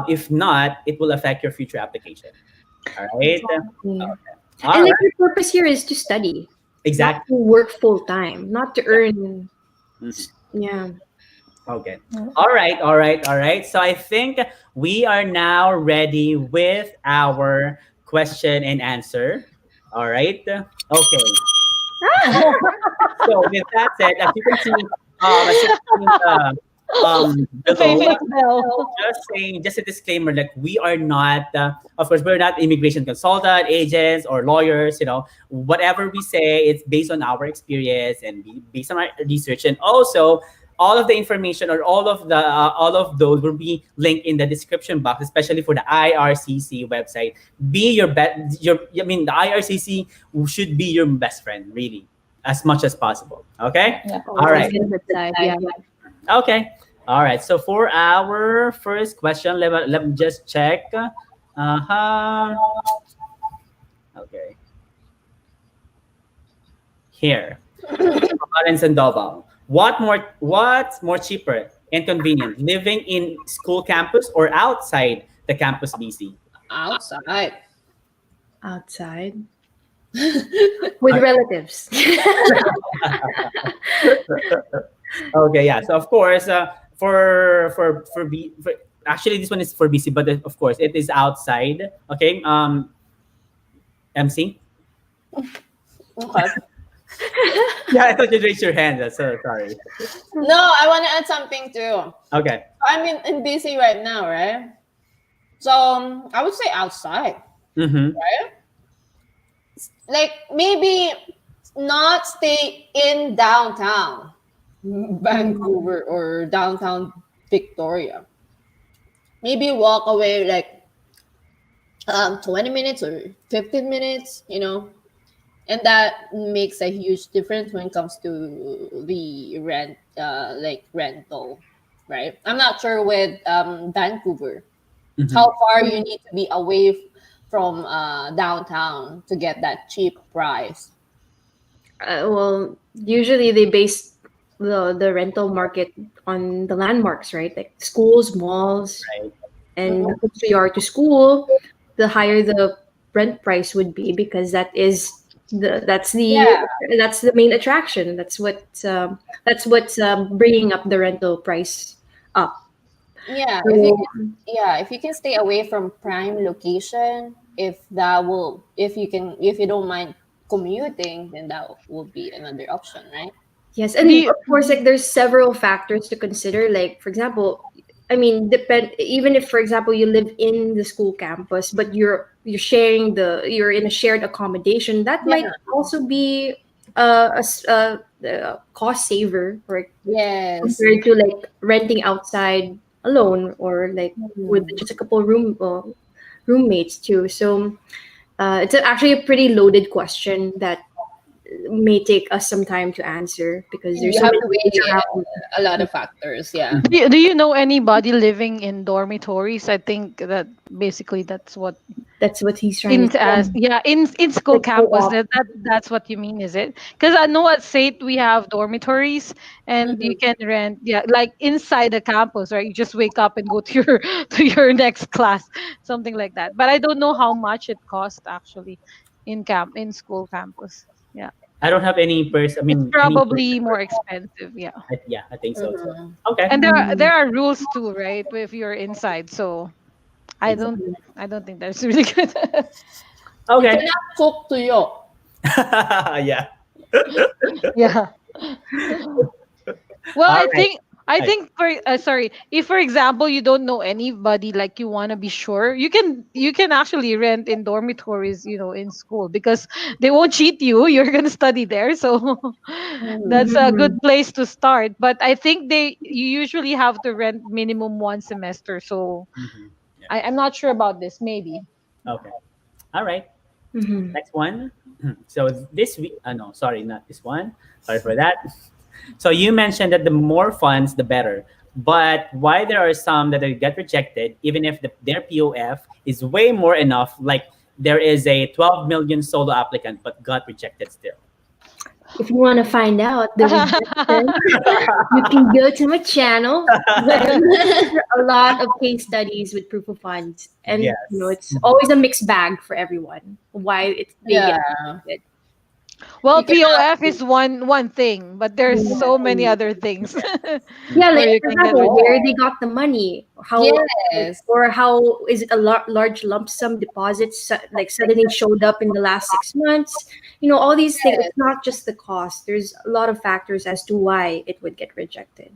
Speaker 1: if not, it will affect your future application. All right.
Speaker 3: Exactly.
Speaker 1: All
Speaker 3: And like
Speaker 1: right.
Speaker 3: your purpose here is to study, not
Speaker 1: Exactly.
Speaker 3: to work full time, not to
Speaker 1: Yeah.
Speaker 3: earn.
Speaker 1: Mhm.
Speaker 3: Yeah.
Speaker 1: Okay. All right. All right. All right. So I think we are now ready with our question and answer. All right. Okay. So with that said, as you can see, as you can see,
Speaker 4: The
Speaker 1: below,
Speaker 4: famous bell.
Speaker 1: just saying, just a disclaimer, like we are not, of course, we're not immigration consultant, agents, or lawyers. Whatever we say, it's based on our experience and based on our research, and also all of the information or all of those will be linked in the description box, especially for the IRCC website. Be your best. The IRCC should be your best friend, really, as much as possible. Okay.
Speaker 4: Yeah.
Speaker 1: All right.
Speaker 3: Side, yeah.
Speaker 1: Okay. All right. So for our first question, let me just check. Okay. Here. Lawrence and Doval. What's more cheaper and convenient? Living in school campus or outside the campus, BC?
Speaker 2: Outside.
Speaker 3: Outside. With relatives.
Speaker 1: Okay, yeah. So of course, actually this one is for BC, but of course it is outside. Okay, MC.
Speaker 2: Okay.
Speaker 1: Yeah, I thought you raised your hand. So sorry.
Speaker 2: No, I want to add something too.
Speaker 1: Okay.
Speaker 2: I'm in BC right now, right? So I would say outside,
Speaker 1: Mm-hmm.
Speaker 2: right? Like maybe not stay in downtown Vancouver or downtown Victoria. Maybe walk away like 20 minutes or 15 minutes, and that makes a huge difference when it comes to the rent, like rental, right? I'm not sure with Vancouver
Speaker 1: Mm-hmm.
Speaker 2: how far you need to be away from downtown to get that cheap price.
Speaker 3: Well, usually they base the rental market on the landmarks, right? Like schools, malls,
Speaker 1: Right.
Speaker 3: and the closer you are to school, the higher the rent price would be because that's
Speaker 2: Yeah.
Speaker 3: the main attraction. That's what's bringing up the rental price up.
Speaker 2: Yeah,
Speaker 3: So,
Speaker 2: if you can stay away from prime location, if you don't mind commuting, then that will be another option, right?
Speaker 3: yes,
Speaker 4: Do
Speaker 3: and
Speaker 4: you,
Speaker 3: of course, like there's several factors to consider. Like for example, I mean, depend even if, for example, you live in the school campus, but you're in a shared accommodation. That might
Speaker 2: Yeah.
Speaker 3: also be a cost saver, right?
Speaker 2: Yes.
Speaker 3: Compared to like renting outside alone or like with
Speaker 2: Mhm.
Speaker 3: just a couple roommates too. So it's actually a pretty loaded question that may take us some time to answer because there's
Speaker 2: You
Speaker 3: so
Speaker 2: have
Speaker 3: many
Speaker 2: to
Speaker 3: things
Speaker 2: weigh
Speaker 3: around.
Speaker 2: a lot of factors. Yeah.
Speaker 4: do you know anybody living in dormitories? I think that basically
Speaker 3: That's what he's trying to
Speaker 4: in
Speaker 3: say.
Speaker 4: as yeah in school
Speaker 3: Like
Speaker 4: campus,
Speaker 3: co-op.
Speaker 4: that's what you mean, is it? Because I know at SAIT we have dormitories and you
Speaker 2: Mhm.
Speaker 4: can rent, yeah, like inside the campus, right? You just wake up and go to your to your next class, something like that. But I don't know how much it costs actually in school campus. Yeah,
Speaker 1: I don't have any
Speaker 4: it's
Speaker 1: any
Speaker 4: probably more
Speaker 1: person.
Speaker 4: expensive. Yeah,
Speaker 1: Yeah, I think so too.
Speaker 2: Mhm.
Speaker 1: Okay.
Speaker 4: and there
Speaker 3: Mm,
Speaker 4: are rules too, right? If you're inside, so I don't
Speaker 1: Exactly.
Speaker 4: I don't think that's really good.
Speaker 2: You
Speaker 1: Okay.
Speaker 2: cannot cook to you.
Speaker 1: Yeah.
Speaker 4: Yeah. Well,
Speaker 1: All
Speaker 4: I
Speaker 1: right.
Speaker 4: think I
Speaker 1: Right.
Speaker 4: think for sorry, if for example you don't know anybody, like you want to be sure, you can actually rent in dormitories, in school because they won't cheat you. You're gonna study there, so
Speaker 2: Mhm.
Speaker 4: that's a good
Speaker 3: mhm.
Speaker 4: place to start. But I think you usually have to rent minimum 1 semester, so
Speaker 1: Mhm. Yeah.
Speaker 4: I'm not sure about this. Maybe.
Speaker 1: Okay. All right.
Speaker 3: Mhm.
Speaker 1: Next one. So this week, no, sorry, not this one. Sorry for that. So you mentioned that the more funds, the better. But why there are some that get rejected, even if their POF is way more enough, like there is a 12 million solo applicant, but got rejected still.
Speaker 3: If you want to find out the rejection, you can go to my channel. There's a lot of case studies with proof of funds, and
Speaker 1: Yes.
Speaker 3: it's always a mixed bag for everyone. Why they
Speaker 2: Yeah.
Speaker 3: get rejected.
Speaker 4: Well,
Speaker 2: You cannot.
Speaker 4: POF is one thing, but there's so many other things
Speaker 3: Yeah, like
Speaker 4: where you
Speaker 3: for
Speaker 4: can get
Speaker 3: example,
Speaker 4: rejected.
Speaker 3: where they got the money, how like,
Speaker 2: Yes.
Speaker 3: or how is it a large lump sum deposits like suddenly showed up in the last 6 months? All these things.
Speaker 2: Yes.
Speaker 3: It's not just the cost. There's a lot of factors as to why it would get rejected.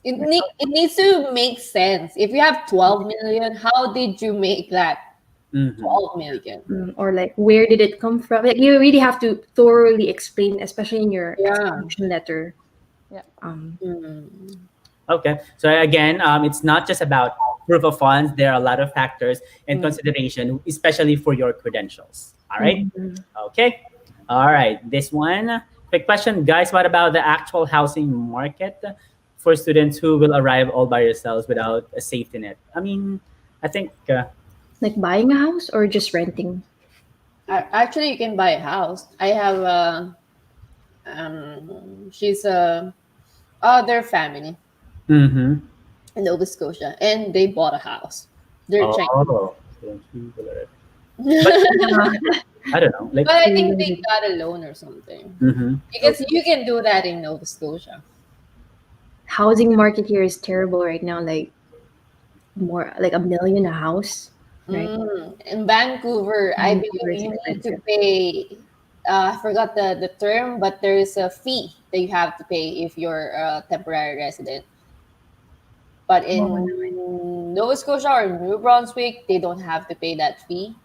Speaker 2: It needs to make sense. If you have 12 million, how did you make that
Speaker 1: Mm-hmm.
Speaker 2: 12 million?
Speaker 3: Or like where did it come from? Like you really have to thoroughly explain, especially in your
Speaker 2: Yeah.
Speaker 3: explanation letter.
Speaker 4: Yeah.
Speaker 2: Mm.
Speaker 1: Okay. So again, it's not just about proof of funds. There are a lot of factors and
Speaker 2: Mm.
Speaker 1: consideration, especially for your credentials. All right.
Speaker 3: Mhm.
Speaker 1: Okay. All right. This one, quick question, guys. What about the actual housing market for students who will arrive all by yourselves without a safety net? I mean, I think.
Speaker 3: Like buying a house or just renting?
Speaker 2: Actually, you can buy a house. I have she's a other family
Speaker 1: Mm-hmm.
Speaker 2: in Nova Scotia, and they bought a house. They're trying,
Speaker 1: Oh. Students who will arrive. But
Speaker 2: but
Speaker 1: I don't know. Like.
Speaker 2: I think they got a loan or something
Speaker 1: Mm-hmm.
Speaker 2: because you can do that in Nova Scotia.
Speaker 3: Housing market here is terrible right now. Like more like a million a house, right?
Speaker 2: In Vancouver, I believe
Speaker 3: Vancouver is
Speaker 2: you need to
Speaker 3: expensive.
Speaker 2: pay. I forgot the term, but there is a fee that you have to pay if you're a temporary resident. But in Nova Scotia or New Brunswick, they don't have to pay that fee.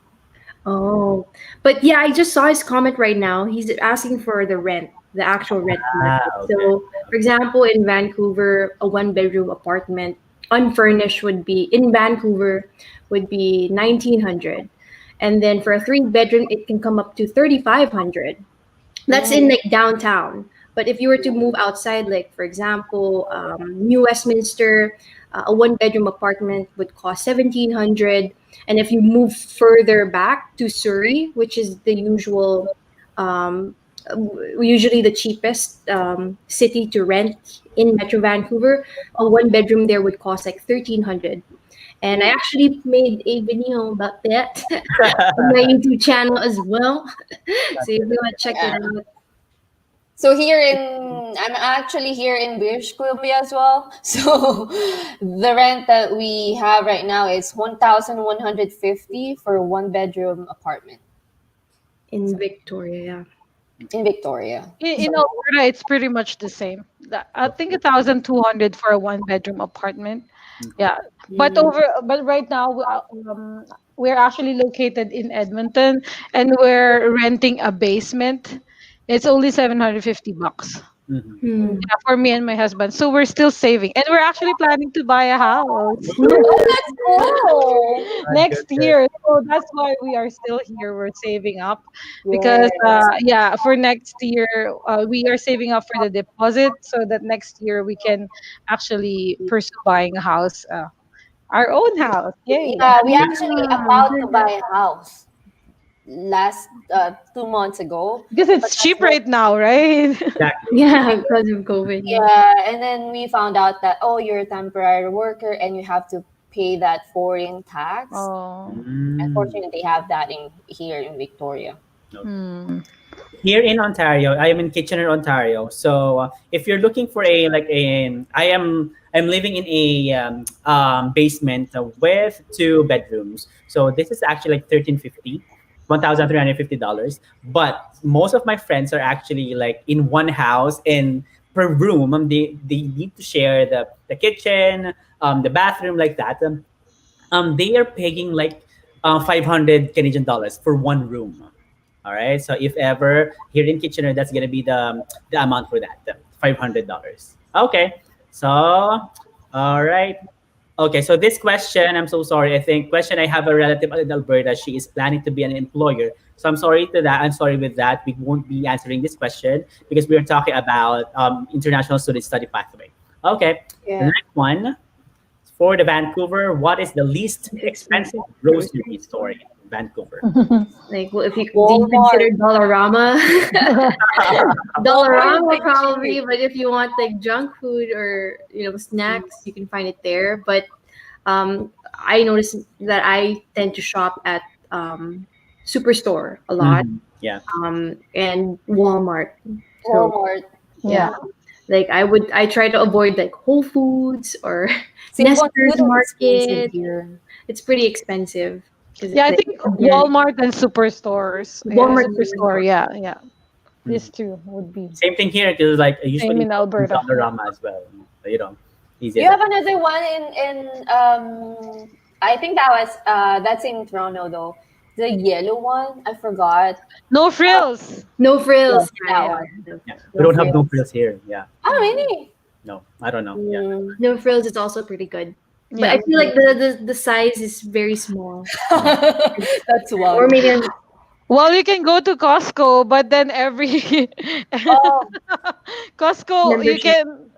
Speaker 3: Oh, but yeah, I just saw his comment right now. He's asking for the rent, the actual rent market.
Speaker 1: Okay.
Speaker 3: So, for example, in Vancouver, a one-bedroom apartment, unfurnished would be in Vancouver would be 1,900, and then for a three-bedroom, it can come up to 3,500. That's in
Speaker 2: Mm.
Speaker 3: like downtown. But if you were to move outside, like for example, New Westminster, a one-bedroom apartment would cost 1,700. And if you move further back to Surrey, which is the um, usually the cheapest city to rent in Metro Vancouver, a one-bedroom there would cost like 1,300. And I actually made a video about that on my YouTube channel as well. So if you want to check it
Speaker 2: Yeah.
Speaker 3: out.
Speaker 2: So I'm actually here in British Columbia as well. So the rent that we have right now is 1,150 for a one bedroom apartment
Speaker 3: In Victoria,
Speaker 2: in Victoria.
Speaker 4: In
Speaker 2: So
Speaker 4: Alberta, it's pretty much the same. I think 1,200 for a one-bedroom apartment. Yeah, but
Speaker 3: yeah.
Speaker 4: right now we're actually located in Edmonton, and we're renting a basement. It's only $750.
Speaker 1: Mhm.
Speaker 3: Hmm.
Speaker 4: Yeah, for me and my husband. So we're still saving, and we're actually planning to buy a house
Speaker 2: oh, that's cool.
Speaker 1: Ah, good,
Speaker 4: next
Speaker 1: good.
Speaker 4: year. So that's why we are still here. We're saving up because
Speaker 2: Yes.
Speaker 4: yeah, for next year we are saving up for the deposit so that next year we can actually pursue buying a house, our own house. Yay!
Speaker 2: Yeah, we actually
Speaker 3: Wow,
Speaker 2: about to
Speaker 3: good.
Speaker 2: buy a house last 2 months ago.
Speaker 4: Because
Speaker 2: But
Speaker 4: it's cheap right now, right?
Speaker 1: Exactly.
Speaker 3: Yeah, because of COVID. Yeah.
Speaker 2: yeah, and then we found out that oh, you're a temporary worker and you have to pay that foreign tax.
Speaker 4: Oh.
Speaker 1: Mm.
Speaker 2: Unfortunately, they have that in here in Victoria.
Speaker 1: Okay.
Speaker 4: Hmm.
Speaker 1: Here in Ontario, I am in Kitchener, Ontario. So if you're looking for a like a, I'm living in a basement with two bedrooms. So this is actually like 1350. $1,350. But most of my friends are actually like in one house and per room. They need to share the kitchen, the bathroom, like that. They are paying like 500 Canadian dollars for one room. All right. So if ever here in Kitchener, that's gonna be the amount for that, $500. Okay. So all right. Okay, so this question, I'm so sorry. I think question I have a relative in Alberta. She is planning to be an employer. So I'm sorry to that. I'm sorry with that. We won't be answering this question because we are talking about international student study pathway. Okay, the
Speaker 2: Yeah.
Speaker 1: next one for the Vancouver. What is the least
Speaker 3: It's
Speaker 1: expensive
Speaker 3: expensive
Speaker 1: grocery
Speaker 3: groceries.
Speaker 1: store in Vancouver?
Speaker 3: Like, well, if you do you
Speaker 2: Walmart.
Speaker 3: consider Dollarama?
Speaker 2: Walmart is
Speaker 3: Dollarama
Speaker 2: like
Speaker 3: probably,
Speaker 2: cheap.
Speaker 3: but if you want like junk food or snacks, you can find it there. But I noticed that I tend to shop at Superstore a lot.
Speaker 1: Mhm. Yeah.
Speaker 3: and Walmart. So
Speaker 2: Walmart.
Speaker 3: yeah,
Speaker 4: Yeah.
Speaker 3: like I try to avoid like Whole Foods or
Speaker 2: Simple
Speaker 3: Nestor's
Speaker 2: noodle expensive
Speaker 3: Market.
Speaker 2: here.
Speaker 3: It's pretty expensive because
Speaker 4: Yeah, I
Speaker 3: like
Speaker 4: think
Speaker 3: yeah,
Speaker 4: Walmart and superstores. Yeah,
Speaker 3: Walmart.
Speaker 4: superstore. Yeah, yeah. These
Speaker 1: Mhm.
Speaker 4: two would be
Speaker 1: Same thing here because like I
Speaker 4: same
Speaker 1: usually
Speaker 4: in
Speaker 1: go to
Speaker 4: Alberta.
Speaker 1: Dollarama as well. So, easy
Speaker 2: You
Speaker 1: as
Speaker 2: have
Speaker 1: that.
Speaker 2: another one in I think that's in Toronto though. The yellow one, I forgot.
Speaker 4: No frills.
Speaker 3: No
Speaker 2: Yeah,
Speaker 3: frills. Yeah,
Speaker 2: that
Speaker 3: yeah.
Speaker 2: one.
Speaker 3: No,
Speaker 1: Yeah, we
Speaker 3: no
Speaker 1: don't have no
Speaker 3: frills.
Speaker 1: frills here. Yeah,
Speaker 2: Oh really?
Speaker 1: no, I don't know. Yeah,
Speaker 2: Mm.
Speaker 3: No frills is also pretty good, but I
Speaker 4: Yeah.
Speaker 3: feel like the size is very small.
Speaker 1: Mhm.
Speaker 2: That's
Speaker 3: Or
Speaker 2: one.
Speaker 3: maybe
Speaker 4: Well, you can go to Costco, but then every
Speaker 2: Oh,
Speaker 4: Costco you
Speaker 3: membership.
Speaker 4: can,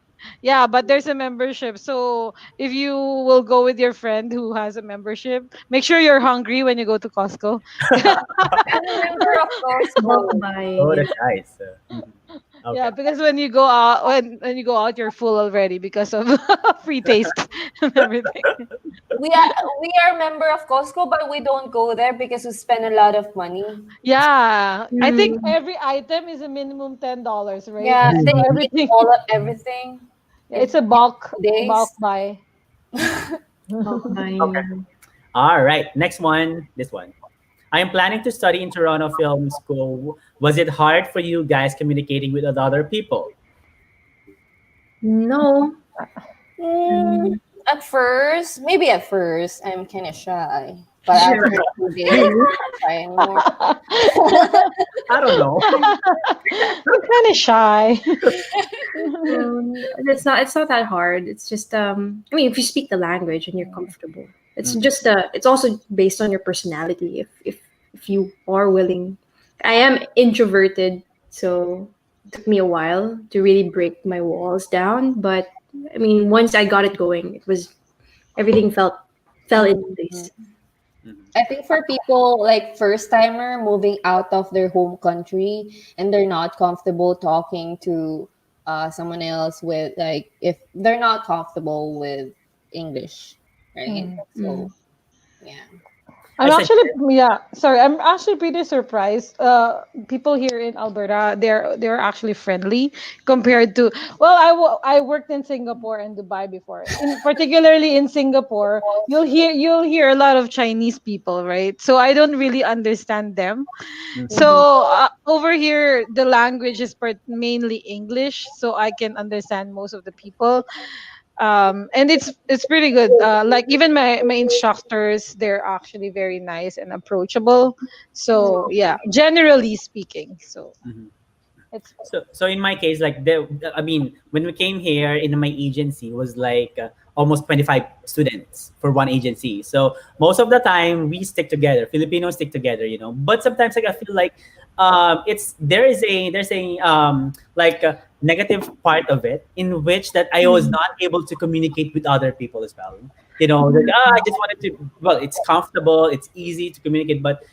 Speaker 4: yeah, but there's a membership. So if you will go with your friend who has a membership, make sure you're hungry when you go to Costco.
Speaker 2: I'm a member of
Speaker 3: Bulk
Speaker 2: Costco.
Speaker 3: buying.
Speaker 1: Oh,
Speaker 3: Yeah.
Speaker 1: that's nice. Okay.
Speaker 4: Yeah, because when you go out, when you go out, you're full already because of free taste and everything.
Speaker 2: We are a member of Costco, but we don't go there because we spend a lot of money.
Speaker 4: Yeah, I think
Speaker 3: Mm,
Speaker 4: every item is a minimum $10, right?
Speaker 2: Yeah, and then
Speaker 4: So
Speaker 1: Mhm.
Speaker 2: you eat
Speaker 4: everything,
Speaker 2: all of everything
Speaker 4: yeah,
Speaker 2: in
Speaker 4: it's a bulk
Speaker 2: days.
Speaker 4: buy.
Speaker 3: bulk
Speaker 1: Okay.
Speaker 3: buying.
Speaker 1: All right. Next one. This one. I am planning to study in Toronto Film School. Was it hard for you guys communicating with other people?
Speaker 3: No.
Speaker 2: Mm,
Speaker 3: Mm,
Speaker 2: maybe at first, I'm kind of shy, but
Speaker 3: sure.
Speaker 2: after 2 days, I'm
Speaker 3: Really?
Speaker 2: not shy anymore.
Speaker 1: I don't know.
Speaker 4: I'm kind of shy.
Speaker 3: It's not that hard. It's just I mean if you speak the language and you're comfortable. It's
Speaker 1: Mhm.
Speaker 3: just it's also based on your personality if you are willing. I am introverted, so it took me a while to really break my walls down, but I mean once I got it going, it was everything fell into
Speaker 2: Mhm.
Speaker 3: place.
Speaker 1: Mhm.
Speaker 2: I think for people like first timer moving out of their home country and they're not comfortable talking to someone else with like if they're not comfortable with English, right?
Speaker 4: Hmm.
Speaker 3: Mm.
Speaker 2: So yeah.
Speaker 1: I
Speaker 4: I'm
Speaker 1: said,
Speaker 4: actually, yeah, sorry. I'm actually pretty surprised. People here in Alberta, they're actually friendly compared to. Well, I worked in Singapore and Dubai before. Particularly in Singapore, you'll hear a lot of Chinese people, right? So I don't really understand them.
Speaker 1: mhm.
Speaker 4: So over here, the language is mainly English, so I can understand most of the people. And it's pretty good. Like even my instructors, they're actually very nice and approachable. So yeah, generally speaking, so
Speaker 1: Mhm.
Speaker 4: it's
Speaker 1: So in my case, like I mean, when we came here in my agency was like almost 25 students for one agency. So most of the time we stick together, Filipinos stick together, But sometimes like I feel like it's there's a like a negative part of it in which that I was
Speaker 3: Mm.
Speaker 1: not able to communicate with other people as well. Like, I just wanted to. Well, it's comfortable, it's easy to communicate, but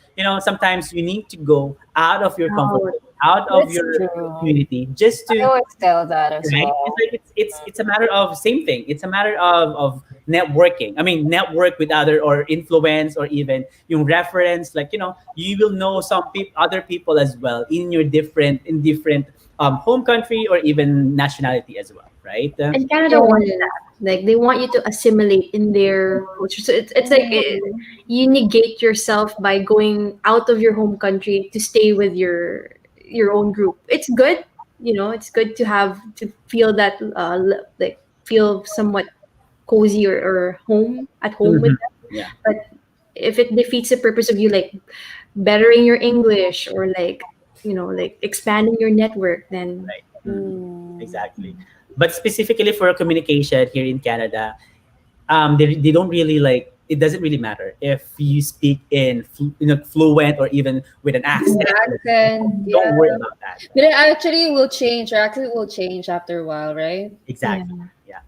Speaker 1: sometimes you need to go out of your comfort
Speaker 3: Out.
Speaker 1: zone, out of
Speaker 2: That's
Speaker 1: your
Speaker 2: true.
Speaker 1: community, just
Speaker 2: I
Speaker 1: to
Speaker 2: always tell that as
Speaker 1: right. It's
Speaker 2: well.
Speaker 1: like it's a matter of same thing. It's a matter of networking. I mean, network with other or influence or even yung reference. Like you will know some other people as well in different home country or even nationality as well, right?
Speaker 3: And Canada wants
Speaker 2: Yes.
Speaker 3: that. Like they want you to assimilate in their culture. So it's like
Speaker 2: Mm.
Speaker 3: you negate yourself by going out of your home country to stay with your own group. It's good, it's good to have to feel that like feel somewhat cozy or home at home with
Speaker 1: Mhm.
Speaker 3: them.
Speaker 1: Yeah.
Speaker 3: But if it defeats the purpose of you like bettering your English or like like expanding your network, then
Speaker 1: Right. Mhm.
Speaker 2: Mm.
Speaker 1: Exactly. But specifically for communication here in Canada, they don't really like it doesn't really matter if you speak in fluent or even with an accent.
Speaker 2: Accent, yeah.
Speaker 1: Don't worry about that.
Speaker 2: But it actually will change. Your accent will change after a while, right?
Speaker 3: yeah.
Speaker 1: Exactly. Yeah.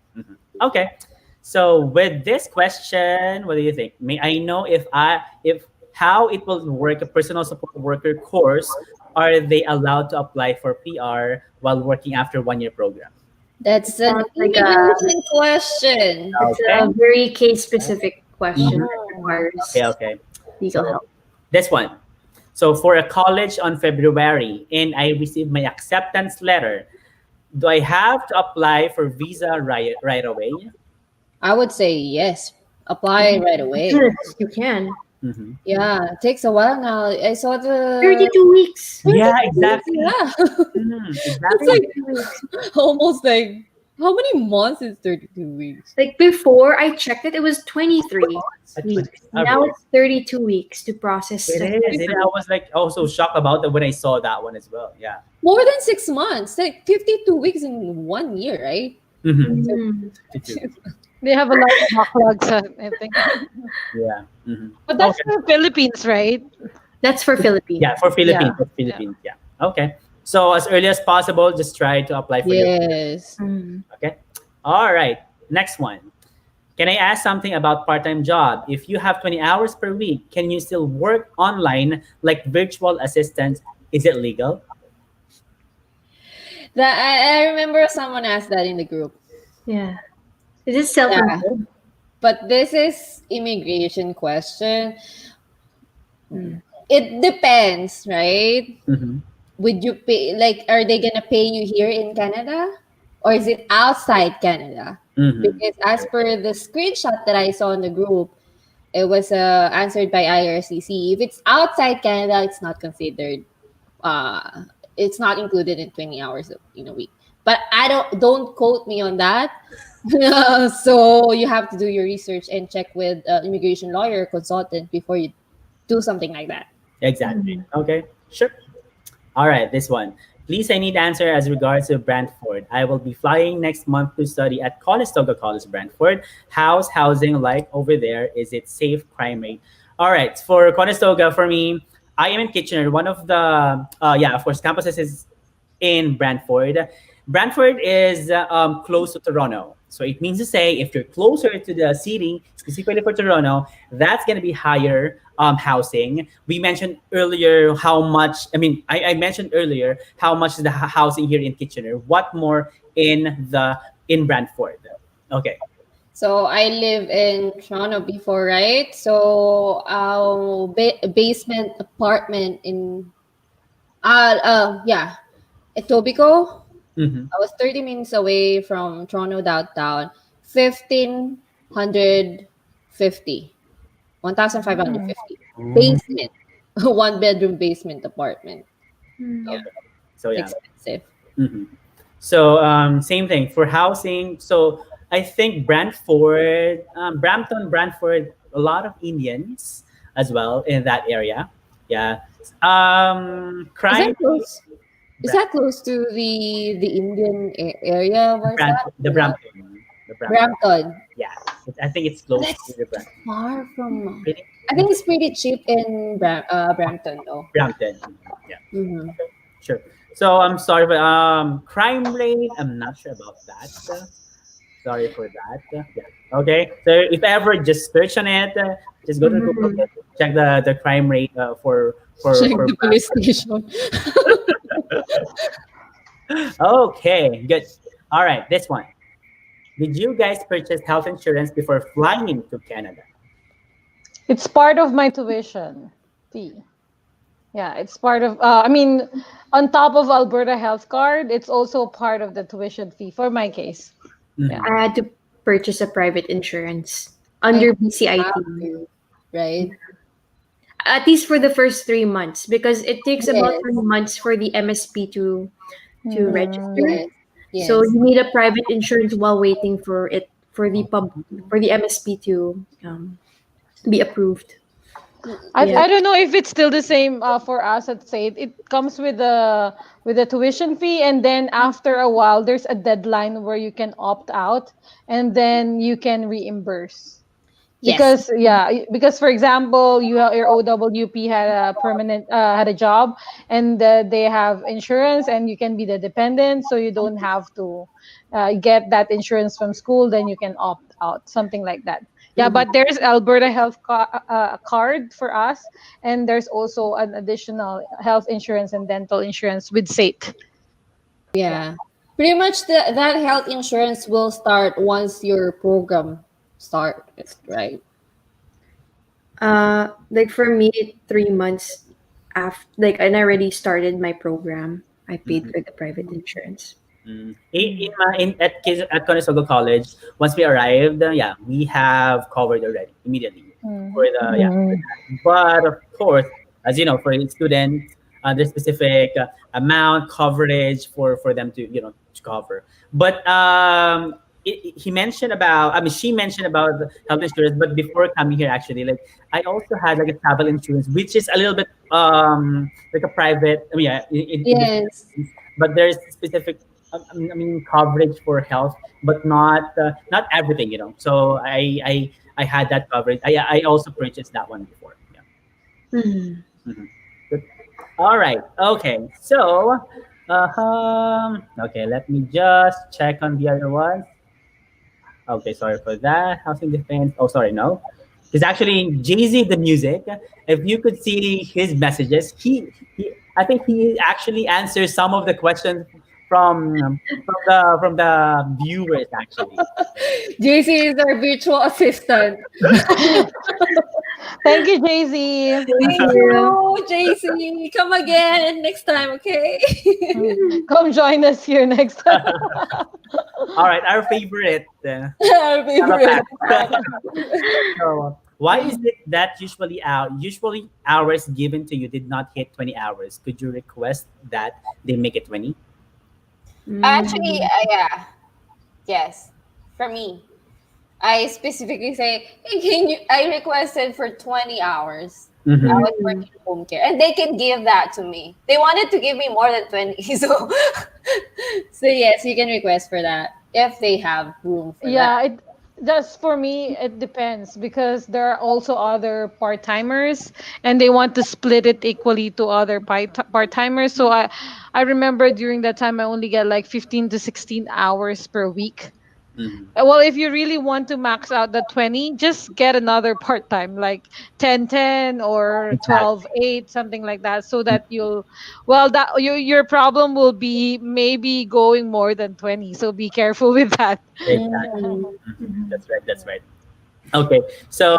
Speaker 1: Okay. So with this question, what do you think? May I know if how it will work a personal support worker course? Are they allowed to apply for PR while working after 1 year program?
Speaker 2: That's an
Speaker 3: Sounds like
Speaker 2: immigration question.
Speaker 3: it's
Speaker 1: Okay.
Speaker 3: a very case specific question
Speaker 1: Mhm.
Speaker 3: that
Speaker 2: Mm.
Speaker 3: requires
Speaker 1: Okay. Okay.
Speaker 3: legal
Speaker 1: So
Speaker 3: help.
Speaker 1: this one. So for a college on February and I received my acceptance letter, do I have to apply for visa right away?
Speaker 2: I would say yes. Apply right away.
Speaker 3: Yes, you can.
Speaker 1: Mhm.
Speaker 2: Yeah, it takes a while now. I saw the
Speaker 3: 32 weeks.
Speaker 1: Yeah,
Speaker 2: 32 weeks,
Speaker 1: exactly.
Speaker 2: yeah. It's
Speaker 1: Exactly.
Speaker 2: like
Speaker 3: 32 weeks.
Speaker 2: almost like how many months is 32 weeks?
Speaker 3: Like before I checked it, it was 23 weeks. Now
Speaker 1: Really?
Speaker 3: it's 32 weeks to process
Speaker 1: It
Speaker 3: the
Speaker 1: is. I was like also shocked about it when I saw that one as well. Yeah.
Speaker 2: More than 6 months. Like 52 weeks in 1 year, right?
Speaker 1: Mm-hmm.
Speaker 3: Mm.
Speaker 4: They have a lot of backlogs, I think.
Speaker 1: Yeah. Mm-hmm.
Speaker 4: But that's
Speaker 1: Okay.
Speaker 4: for Philippines, right?
Speaker 3: That's for Philippines.
Speaker 1: Yeah, for Philippines.
Speaker 4: Yeah.
Speaker 1: For Philippines. Yeah. Okay. So as early as possible, just try to apply for your.
Speaker 2: Yes.
Speaker 3: Mm.
Speaker 1: Okay. All right. Next one. Can I ask something about part-time job? If you have 20 hours per week, can you still work online like virtual assistants? Is it legal?
Speaker 2: That I remember someone asked that in the group.
Speaker 3: Yeah. Is it self-employed?
Speaker 2: But this is immigration question.
Speaker 3: Mm.
Speaker 2: It depends, right?
Speaker 1: Mm-hmm.
Speaker 2: Would you pay, like, are they gonna pay you here in Canada, or is it outside Canada?
Speaker 1: Mm-hmm.
Speaker 2: Because as per the screenshot that I saw in the group, it was answered by IRCC. If it's outside Canada, it's not considered. It's not included in 20 hours in a week. But I don't quote me on that. So you have to do your research and check with immigration lawyer consultant before you do something like that.
Speaker 1: Exactly. Okay. Sure. All right, this one. Please, I need answer as regards to Brantford. I will be flying next month to study at Conestoga College, Brantford. How's housing like over there? Is it safe? Crime rate? All right, for Conestoga, for me, I am in Kitchener. One of the, yeah, of course, campuses is in Brantford. Brantford is close to Toronto. So it means to say if you're closer to the city, specifically for Toronto, that's going to be higher housing. We mentioned earlier how much, I mentioned earlier how much is the housing here in Kitchener. What more in Brantford? Okay.
Speaker 2: So I live in Toronto before, right? So basement apartment in yeah, Etobicoke.
Speaker 1: Mm-hmm.
Speaker 2: I was 30 minutes away from Toronto downtown. 1,550. 1,550. Basement. One bedroom basement apartment.
Speaker 3: Mm.
Speaker 2: Yeah,
Speaker 1: So yeah.
Speaker 2: expensive.
Speaker 1: Mm-hmm. So same thing for housing. So I think Brantford, Brampton, Brantford, a lot of Indians as well in that area. Yeah.
Speaker 2: Is
Speaker 1: Crime.
Speaker 2: that close? Is that close to the Indian area? Where's that?
Speaker 1: The Brampton. The Brampton.
Speaker 2: Brampton.
Speaker 1: Yeah. I think it's close to
Speaker 2: That's
Speaker 1: the Brampton.
Speaker 2: far from.
Speaker 1: Really?
Speaker 2: I think it's pretty cheap in Brampton, though.
Speaker 1: Brampton. Yeah.
Speaker 2: Mm-hmm.
Speaker 1: Sure. So I'm sorry, but crime rate, I'm not sure about that. Sorry for that. Yeah. Okay. So if ever, just search on it. Just go to Google, check the crime rate
Speaker 2: Check
Speaker 1: for
Speaker 2: the police station.
Speaker 1: Okay, good. All right, this one. Did you guys purchase health insurance before flying to Canada?
Speaker 4: It's part of my tuition fee. Yeah, it's part of, on top of Alberta Health Card, it's also part of the tuition fee for my case.
Speaker 1: Mhm.
Speaker 3: I had to purchase a private insurance
Speaker 2: I
Speaker 3: under
Speaker 2: have
Speaker 3: BCIT.
Speaker 2: to, right?
Speaker 3: At least for the first 3 months, because it takes about
Speaker 2: Yes.
Speaker 3: 3 months for the MSP to register.
Speaker 2: Yes. Yes.
Speaker 3: So you need a private insurance while waiting for it for the MSP to be approved. Yeah.
Speaker 4: I don't know if it's still the same for us at State. It comes with a tuition fee, and then after a while, there's a deadline where you can opt out, and then you can reimburse.
Speaker 2: Yes.
Speaker 4: Because for example, your OWP had a job, and they have insurance, and you can be the dependent, so you don't have to get that insurance from school. Then you can opt out, something like that. Yeah, but there's Alberta card for us, and there's also an additional health insurance and dental insurance with SATE.
Speaker 2: Yeah. Pretty much that health insurance will start once your program starts, right?
Speaker 3: Like for me, 3 months and I already started my program. I paid
Speaker 1: Mhm.
Speaker 3: for the private insurance.
Speaker 1: At Conestoga College, once we arrived, yeah, we have covered already immediately for
Speaker 4: Mm.
Speaker 1: the yeah.
Speaker 4: Mm.
Speaker 1: But of course, as you know, for students, there's specific amount coverage for them to to cover. But he mentioned about, I mean, she mentioned about the health insurance. But before coming here, actually, like I also had like a travel insurance, which is a little bit like a private. I mean, yeah, in the
Speaker 2: Yes.
Speaker 1: but there's specific I mean coverage for health, but not everything, so I had that coverage. I also purchased that one before. Yeah.
Speaker 3: Mhm.
Speaker 1: Mhm. Good. All right, okay, so okay, let me just check on the other one. Okay, sorry for that. Housing defense. Oh, sorry, no. It's actually Jay-Z the music. If you could see his messages, he I think he actually answers some of the questions from the viewers actually.
Speaker 2: JC is our virtual assistant.
Speaker 4: Thank you, Jay Z.
Speaker 3: Thank
Speaker 2: Thank
Speaker 3: you.
Speaker 2: you, JC. Come again next time, okay?
Speaker 4: Come join us here next time.
Speaker 1: All right, our favorite.
Speaker 2: Our favorite.
Speaker 1: So, why is it that usually hours given to you did not hit 20 hours? Could you request that they make it 20?
Speaker 2: Actually,
Speaker 3: Mm.
Speaker 2: yeah, yes. For me, I specifically say, hey, can you? I requested for 20 hours. I
Speaker 1: Mm-hmm.
Speaker 2: was working home care, and they can give that to me. They wanted to give me more than 20, so yes, you can request for that if they have room for that.
Speaker 4: Yeah, it just for me it depends because there are also other part-timers and they want to split it equally to other part-timers. So I remember during that time I only get like 15 to 16 hours per week.
Speaker 1: Mm-hmm.
Speaker 4: Well, if you really want to max out the 20, just get another part-time like 10-10 or
Speaker 1: Exactly.
Speaker 4: 12-8, something like that, so that you'll, well, that your problem will be maybe going more than 20. So be careful with that.
Speaker 1: Exactly.
Speaker 2: Mm.
Speaker 1: Mhm. That's right. That's right. Okay. So,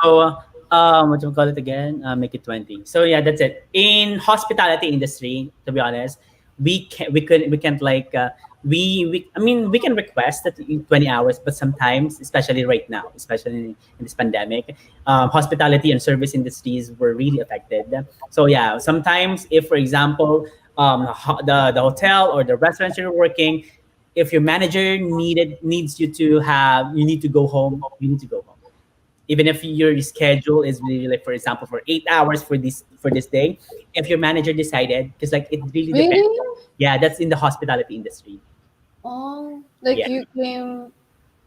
Speaker 1: what do you call it again? Make it 20. So yeah, that's it. In hospitality industry, to be honest, we can't like I mean we can request that in 20 hours, but sometimes, especially right now, especially in this pandemic, hospitality and service industries were really affected. So yeah, sometimes if, for example, the hotel or the restaurant you're working, if your manager needs you need to go home, you need to go home, even if your schedule is really, like, for example, for 8 hours for this day. If your manager decided, because like it really depends.
Speaker 2: Really?
Speaker 1: Yeah, that's in the hospitality industry.
Speaker 2: Oh, like
Speaker 1: Yeah.
Speaker 2: you came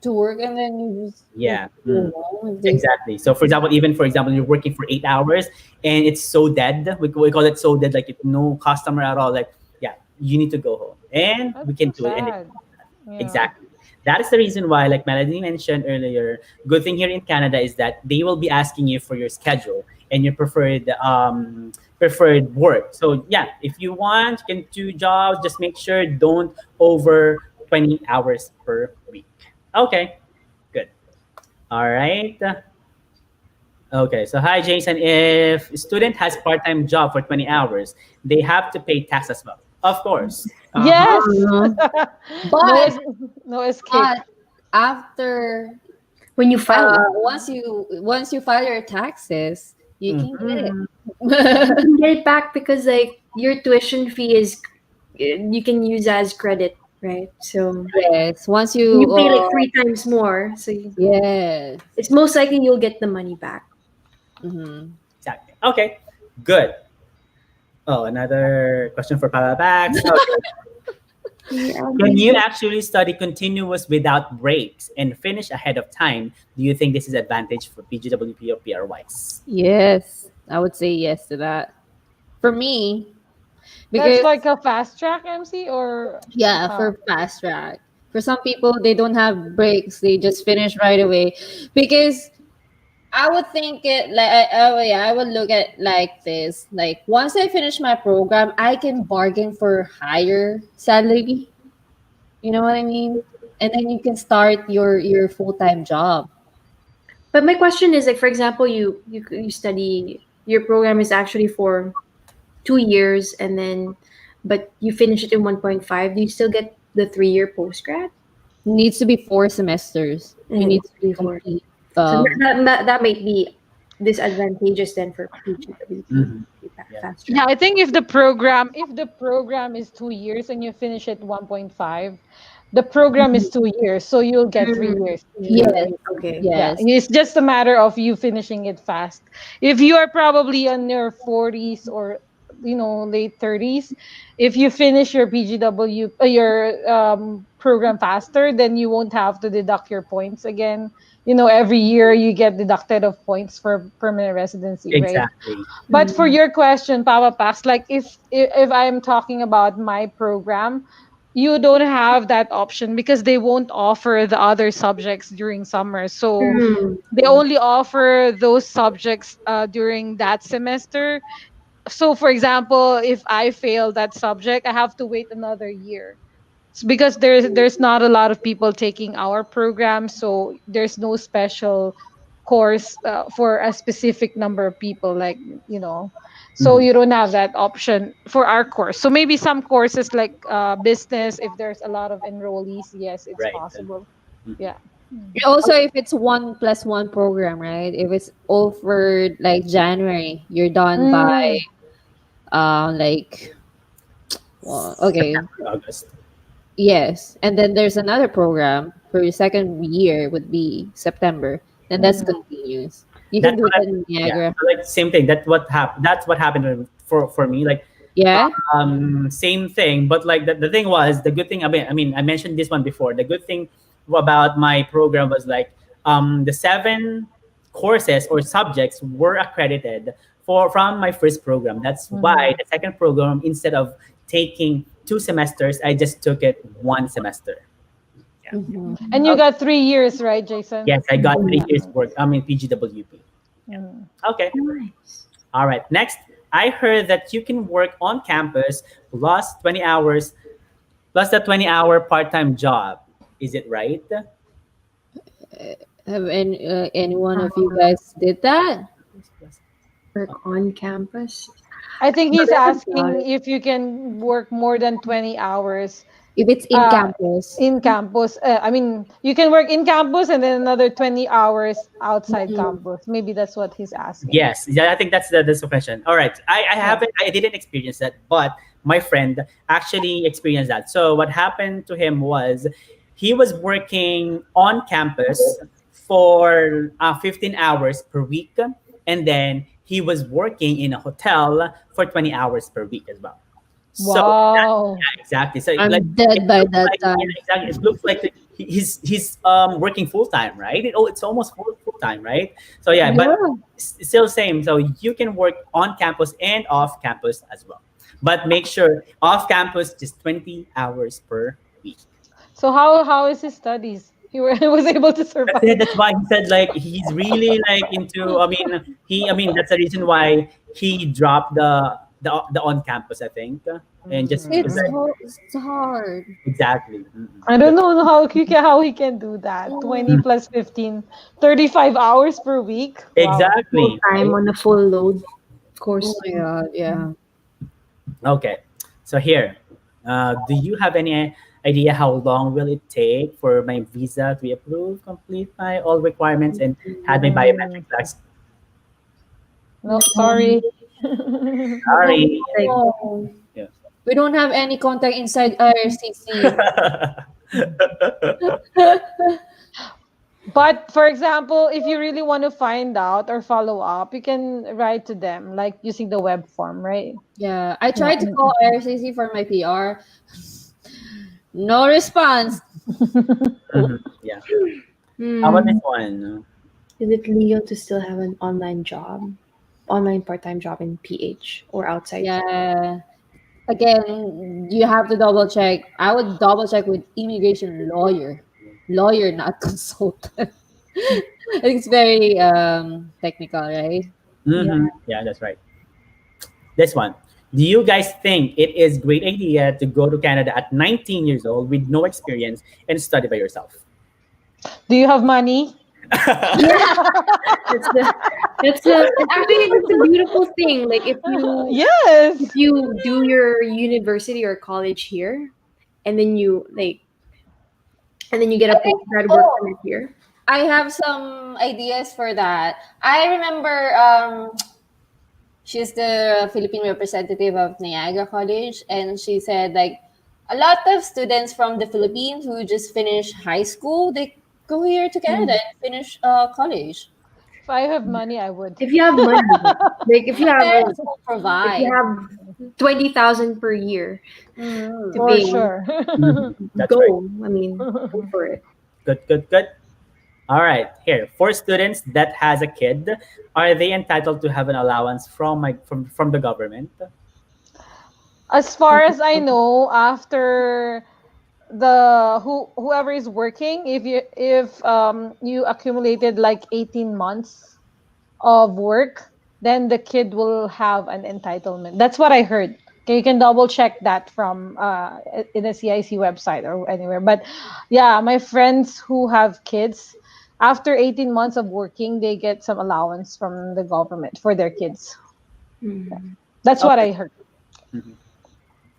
Speaker 2: to work and then you just like
Speaker 1: Yeah.
Speaker 2: go home if they say,
Speaker 1: Exactly. So for example, even for example, you're working for 8 hours and it's so dead. We call it so dead, like if no customer at all, like, yeah, you need to go home and
Speaker 4: That's
Speaker 1: we
Speaker 4: so
Speaker 1: can do it anything.
Speaker 4: sad. Yeah.
Speaker 1: Exactly. That is the reason why, like Melanie mentioned earlier, good thing here in Canada is that they will be asking you for your schedule and your preferred work. So yeah, if you want, you can do jobs. Just make sure don't over 20 hours per week. Okay, good. All right. Okay, so hi Jason. If a student has part-time job for 20 hours, they have to pay tax as well. Of course.
Speaker 4: Yes.
Speaker 3: Uh-huh.
Speaker 4: no
Speaker 2: but
Speaker 4: es- no escape.
Speaker 2: but after
Speaker 3: When you file it,
Speaker 2: once you file your taxes, you can get
Speaker 3: mm, you
Speaker 2: it.
Speaker 3: can get it back because like your tuition fee is you can use as credit, right? So
Speaker 2: Yes, once you
Speaker 3: you pay like 3 times more, so
Speaker 2: yes.
Speaker 3: it's most likely you'll get the money back.
Speaker 2: Hmm.
Speaker 1: Exactly. Okay, good. Oh, another question for Papa Bax. Okay.
Speaker 3: Yeah.
Speaker 1: Can you actually study continuous without breaks and finish ahead of time? Do you think this is advantage for PGWP or PRYs?
Speaker 2: Yes, I would say yes to that. For me,
Speaker 4: That's
Speaker 2: because
Speaker 4: like a fast track MC or
Speaker 2: yeah,
Speaker 4: how?
Speaker 2: for fast track. For some people, they don't have breaks; they just finish right away. Because I would think it like yeah, I would look at like this. Like once I finish my program, I can bargain for higher salary. You know what I mean? And then you can start your full time job.
Speaker 3: But my question is like, for example, you study your program is actually for 2 years and then, but you finish it in 1.5, do you still get the 3 year post grad?
Speaker 2: Needs to be 4 semesters. You
Speaker 3: Mm,
Speaker 2: need to
Speaker 3: before.
Speaker 2: complete.
Speaker 3: So that might be disadvantageous then for PGWP.
Speaker 1: Mhm. Yeah.
Speaker 3: Fast
Speaker 4: Yeah,
Speaker 3: track.
Speaker 4: I think if the program is 2 years and you finish it 1.5, the program is 2 years, so you'll get 3 years
Speaker 3: Mm,
Speaker 2: Yes,
Speaker 4: easier.
Speaker 3: okay.
Speaker 4: Yeah,
Speaker 2: yes.
Speaker 4: it's just a matter of you finishing it fast. If you are probably in your 40s or late 30s, if you finish your PGW your program faster, then you won't have to deduct your points again. Every year you get deducted of points for permanent residency, right?
Speaker 1: Exactly.
Speaker 4: But for
Speaker 3: Mm,
Speaker 4: your question, Papa Pax, like if I'm talking about my program, you don't have that option because they won't offer the other subjects during summer. So
Speaker 3: mm,
Speaker 4: they only offer those subjects during that semester. So for example, if I fail that subject, I have to wait another year. It's because there's not a lot of people taking our program, so there's no special course for a specific number of people, like you know so
Speaker 1: Mhm.
Speaker 4: you don't have that option for our course. So maybe some courses like business, if there's a lot of enrollees, yes, it's
Speaker 1: Right.
Speaker 4: possible.
Speaker 1: Mhm.
Speaker 4: Yeah. Mm.
Speaker 2: Also, if it's 1+1 program, right? If it's offered like January, you're done by
Speaker 4: Mm.
Speaker 2: like okay,
Speaker 1: September, August.
Speaker 2: yes. And then there's another program for your second year would be September. Then that's
Speaker 4: Mm.
Speaker 2: continuous. You can
Speaker 1: That's
Speaker 2: do
Speaker 1: what I,
Speaker 2: that in
Speaker 1: yeah.
Speaker 2: Niagara.
Speaker 1: So, like same thing. That's what happened for me. Like
Speaker 2: Yeah.
Speaker 1: same thing, but like the thing was the good thing. I mentioned this one before. The good thing about my program was like the 7 courses or subjects were accredited from my first program. That's why
Speaker 4: Mhm.
Speaker 1: the second program, instead of taking 2 semesters, I just took it 1 semester. Yeah.
Speaker 2: Mhm.
Speaker 4: And you
Speaker 1: Okay.
Speaker 4: got 3 years, right, Jason?
Speaker 1: Yes, I got three
Speaker 2: Yeah.
Speaker 1: years work. PGWP. Yeah.
Speaker 4: Mm.
Speaker 1: Okay.
Speaker 3: nice.
Speaker 1: All right. Next, I heard that you can work on campus plus 20 hours plus the 20-hour part-time job. Is it right?
Speaker 2: Have any one of you
Speaker 3: Uh,
Speaker 2: guys did that?
Speaker 3: work on campus.
Speaker 4: I think
Speaker 3: No,
Speaker 4: he's
Speaker 3: I haven't thought
Speaker 4: asking
Speaker 3: it.
Speaker 4: if you can work more than 20 hours
Speaker 2: If it's in
Speaker 4: uh,
Speaker 2: campus.
Speaker 4: in campus. I mean, you can work in campus and then another 20 hours outside
Speaker 3: Mm,
Speaker 4: campus. Maybe that's what he's asking.
Speaker 1: Yes. Yeah, I think that's the question. All right.
Speaker 4: Yeah.
Speaker 1: I didn't experience that, but my friend actually experienced that. So what happened to him was he was working on campus for 15 hours per week, and then he was working in a hotel for 20 hours per week as well. So that,
Speaker 4: Wow.
Speaker 1: yeah, exactly. So like
Speaker 2: I'm dead
Speaker 1: it
Speaker 2: by
Speaker 1: looks
Speaker 2: that
Speaker 1: like, yeah,
Speaker 2: time.
Speaker 1: exactly. It looks like he's working full time, right? It's almost full time, right? So yeah, but
Speaker 2: Yeah.
Speaker 1: still same. So you can work on campus and off campus as well, but make sure off campus just 20 hours per week.
Speaker 4: So how is his studies? He was able to
Speaker 1: That's
Speaker 4: survive.
Speaker 1: it. That's why he said like he's really like into. I mean that's the reason why he dropped the on campus. I think, and just
Speaker 2: It's
Speaker 4: Mm.
Speaker 2: it's hard.
Speaker 1: exactly. Mm-mm.
Speaker 4: I don't know how he can do that. 20
Speaker 2: Mm.
Speaker 4: plus 15, 35 hours per week. Wow.
Speaker 3: full
Speaker 1: Exactly.
Speaker 3: time
Speaker 1: Right?
Speaker 3: on a full load, of
Speaker 2: Oh
Speaker 3: course.
Speaker 2: my god, yeah.
Speaker 1: Okay. So here, do you have any idea how long will it take for my visa to be approved, complete my all requirements, and had my
Speaker 4: Mm.
Speaker 1: biometric flags?
Speaker 4: No,
Speaker 3: Um,
Speaker 4: sorry.
Speaker 1: Sorry.
Speaker 3: like
Speaker 2: Oh,
Speaker 1: Yeah.
Speaker 2: we don't have any contact inside IRCC.
Speaker 4: But for example, if you really want to find out or follow up, you can write to them, like using the web form, right?
Speaker 2: Yeah, I
Speaker 4: Yeah.
Speaker 2: tried to call IRCC for my PR. No response.
Speaker 1: Mhm. Yeah. How about this
Speaker 3: hmm,
Speaker 1: one?
Speaker 3: is it legal to still have an online job, online part-time job in PH or outside?
Speaker 2: Yeah. Again, you have to double check. I would double check with immigration lawyer. Lawyer, not consultant. It's very technical, right?
Speaker 4: Yeah.
Speaker 1: Yeah, that's right. This one. Do you guys think it is great idea to go to Canada at 19 years old with no experience and study by yourself?
Speaker 4: Do you have money?
Speaker 3: Yeah, that's the actually it's a beautiful thing. Like if
Speaker 4: Yes.
Speaker 3: you do your university or college here, and then you get a
Speaker 2: I think,
Speaker 3: postgrad work
Speaker 2: oh,
Speaker 3: permit here.
Speaker 2: I have some ideas for that. I remember she's the Philippine representative of Niagara College, and she said like a lot of students from the Philippines who just finished high school, they go here to Canada
Speaker 3: Mm.
Speaker 2: and finish college.
Speaker 4: If I have money, I would.
Speaker 3: If you have money, like
Speaker 2: Parents will
Speaker 3: if you
Speaker 2: provide.
Speaker 3: have 20,000 per year to
Speaker 2: Mm.
Speaker 4: For
Speaker 3: pay,
Speaker 4: sure.
Speaker 1: Mhm. That's right.
Speaker 3: go. I mean, go for it.
Speaker 1: Good, good, good. All right. Here, for students that has a kid, are they entitled to have an allowance from the government?
Speaker 4: As far as I know, after the whoever is working, if you accumulated like 18 months of work, then the kid will have an entitlement. That's what I heard. Okay, you can double check that from in the CIC website or anywhere. But yeah, my friends who have kids, after 18 months of working, they get some allowance from the government for their kids.
Speaker 3: Mm.
Speaker 4: That's what
Speaker 1: Okay.
Speaker 4: I heard.
Speaker 1: Mhm.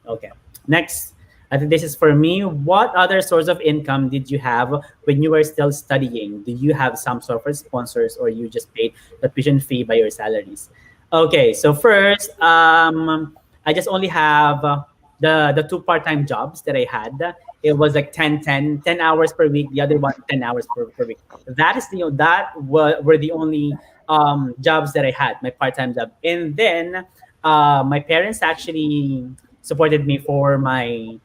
Speaker 1: Okay. Next, I think this is for me. What other source of income did you have when you were still studying? Do you have some sort of sponsors, or you just paid the tuition fee by your salaries? Okay, so first, I just only have the two part-time jobs that I had. It was like 10 hours per week. The other one 10 hours per week. That is were the only jobs that I had, my part-time job. And then my parents actually supported me for my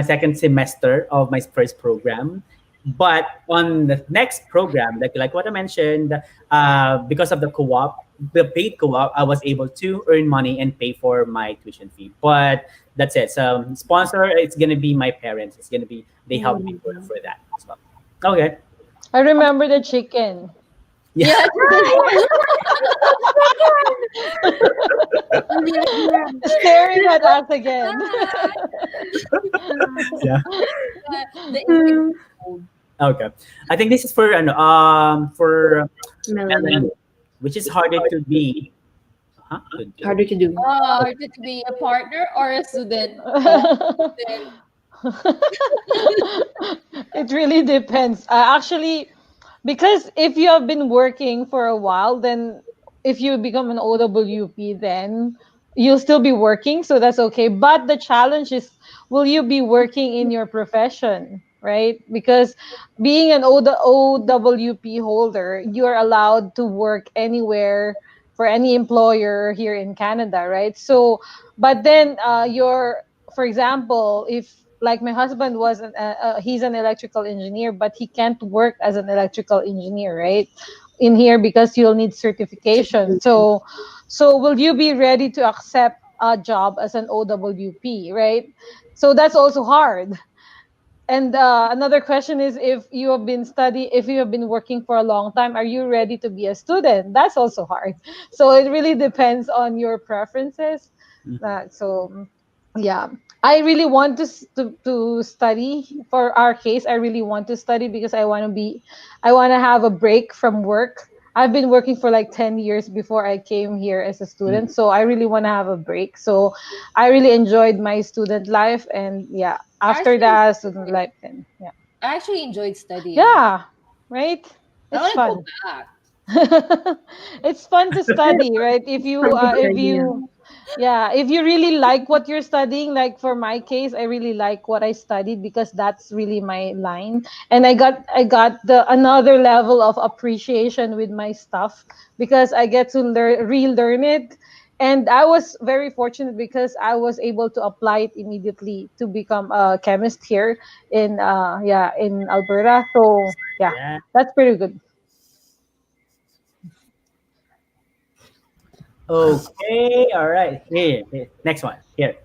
Speaker 1: second semester of my first program. But on the next program, like what I mentioned, because of the paid co-op, I was able to earn money and pay for my tuition fee. But that's it. So sponsor, it's gonna be my parents. It's gonna be they help me for that as well. Okay.
Speaker 4: I remember the chicken
Speaker 1: Yeah.
Speaker 2: Yeah.
Speaker 4: staring at us again.
Speaker 1: Yeah.
Speaker 2: The instinct
Speaker 3: Mm.
Speaker 2: code.
Speaker 1: Okay. I think this is for
Speaker 3: Melanie,
Speaker 1: Melanie, which is harder to be to do.
Speaker 3: harder to do.
Speaker 2: Are you to be a partner or a student? Oh, student.
Speaker 4: It really depends. Actually, because if you have been working for a while, then if you become an OWP, then you'll still be working, so that's okay. But the challenge is, will you be working in your profession, right? Because being an OWP holder, you're allowed to work anywhere for any employer here in Canada, right? So, but then for example, if like my husband he's an electrical engineer, but he can't work as an electrical engineer, right, in here because you'll need certification. So will you be ready to accept a job as an OWP, right? So that's also hard. And another question is, if you have been working for a long time, are you ready to be a student? That's also hard. So it really depends on your preferences.
Speaker 1: Mhm.
Speaker 4: So yeah, I really want to study. For our case, I really want to study because I want to have a break from work. I've been working for like 10 years before I came here as a student,
Speaker 1: Mhm.
Speaker 4: so I really want to have a break. So I really enjoyed my student life, and yeah,
Speaker 2: I
Speaker 4: after
Speaker 2: actually,
Speaker 4: that student life, then yeah,
Speaker 2: I actually enjoyed studying.
Speaker 4: yeah, right,
Speaker 2: I
Speaker 4: it's
Speaker 2: want to go
Speaker 4: fun.
Speaker 2: back.
Speaker 4: It's fun to study, right?
Speaker 3: Fun to
Speaker 4: If
Speaker 3: study, yeah.
Speaker 4: you yeah, if you really like what you're studying, like for my case, I really like what I studied because that's really my line. And I got the another level of appreciation with my stuff because I get to relearn it. And I was very fortunate because I was able to apply it immediately to become a chemist here in Alberta. So yeah,
Speaker 1: Yeah.
Speaker 4: that's pretty good.
Speaker 1: Okay. All right. Here. Next one. Here.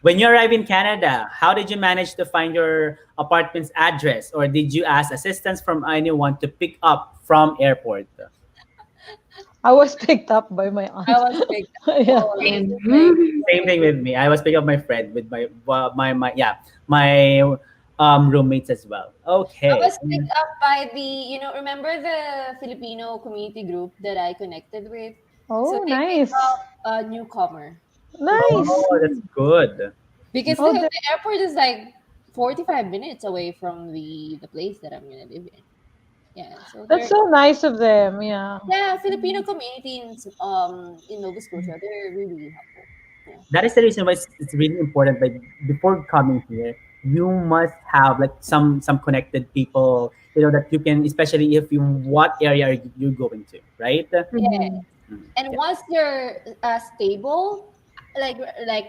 Speaker 1: When you arrived in Canada, how did you manage to find your apartment's address, or did you ask assistance from anyone to pick up from airport?
Speaker 4: I was picked up by my
Speaker 2: I
Speaker 4: aunt.
Speaker 2: was picked up.
Speaker 4: Yeah.
Speaker 2: Oh, this
Speaker 3: Same.
Speaker 2: is like,
Speaker 1: Same thing with me. I was picking up my friend with my yeah my roommates as well.
Speaker 2: I
Speaker 1: Okay.
Speaker 2: was picked up by the, remember the Filipino community group that I connected with? So
Speaker 4: Oh,
Speaker 2: they picked
Speaker 4: nice.
Speaker 2: up a newcomer to the
Speaker 4: Nice.
Speaker 1: Oh, that's good.
Speaker 2: because
Speaker 4: Oh,
Speaker 2: the airport is like 45 minutes away from the place that I'm gonna live in. Yeah, so
Speaker 4: that's
Speaker 2: they're
Speaker 4: so nice of them. Yeah.
Speaker 2: yeah, Filipino community in Nova Scotia, they're really helpful. Yeah.
Speaker 1: That is the reason why it's really important. Like before coming here, you must have like some connected people. You know that you can, especially if you what area are you going to, right?
Speaker 2: Yeah.
Speaker 3: Mhm.
Speaker 2: And
Speaker 1: Yeah,
Speaker 2: once you're stable, like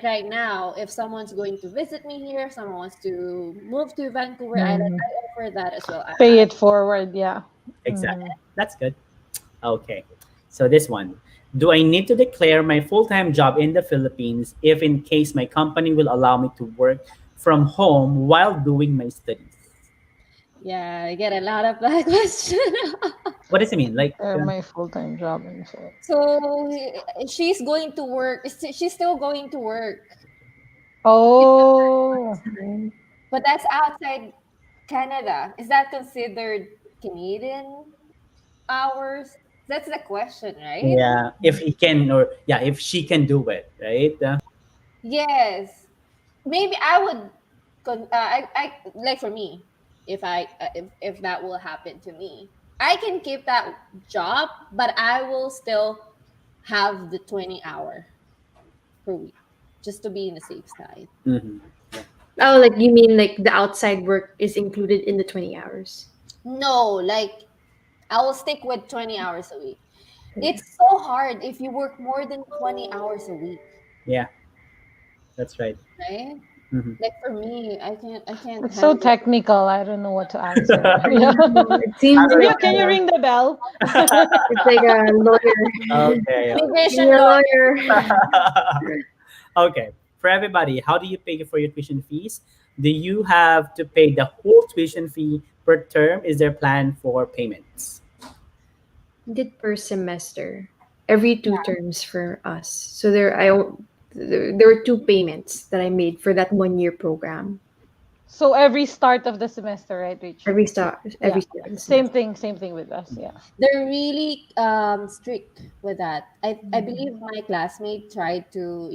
Speaker 2: right now, if someone's going to visit me here, if someone wants to move to Vancouver Island,
Speaker 4: Mhm.
Speaker 2: I offer that as well.
Speaker 4: Pay it forward. Yeah.
Speaker 1: exactly.
Speaker 4: Hmm.
Speaker 1: That's good. Okay. So this one. Do I need to declare my full-time job in the Philippines if in case my company will allow me to work from home while doing my studies?
Speaker 2: Yeah, I get a lot of that question.
Speaker 1: What does it mean? Like,
Speaker 4: My full time job in Philippines.
Speaker 2: So she's going to work. She's still going to work,
Speaker 4: Oh.
Speaker 3: Right.
Speaker 2: but that's outside Canada. Is that considered Canadian hours? That's the question, right?
Speaker 1: yeah, if he can or yeah, if she can do it, right?
Speaker 2: Yes. Maybe I would. I like for me, if that will happen to me, I can keep that job, but I will still have the 20 hour per week, just to be in the safe side.
Speaker 1: Mhm.
Speaker 3: Oh, like you mean like the outside work is included in the 20 hours?
Speaker 2: No, like I will stick with 20 hours a week.
Speaker 3: Yeah.
Speaker 2: It's so hard if you work more than 20 hours a week,
Speaker 1: Yeah, that's right.
Speaker 2: right?
Speaker 1: Mhm.
Speaker 2: Like for me, I can't
Speaker 4: It's so
Speaker 2: handle
Speaker 4: technical. I don't know what to answer. Yeah.
Speaker 3: It seems
Speaker 1: All
Speaker 3: like
Speaker 4: Can you ring the bell?
Speaker 3: it's like a lawyer.
Speaker 1: okay.
Speaker 3: Being
Speaker 2: immigration
Speaker 3: a
Speaker 2: law.
Speaker 3: lawyer.
Speaker 1: Okay. For everybody, how do you pay for your tuition fees? Do you have to pay the whole tuition fee per term? Is there plan for payments?
Speaker 3: Did per semester, every two terms for us. So there were two payments that I made for that 1 year program.
Speaker 4: So every start of the semester, right, Rich?
Speaker 3: Every
Speaker 4: Yeah.
Speaker 3: start of the
Speaker 4: Same
Speaker 3: semester.
Speaker 4: thing. Same thing with us. Yeah.
Speaker 2: They're really strict with that. I believe my classmate tried to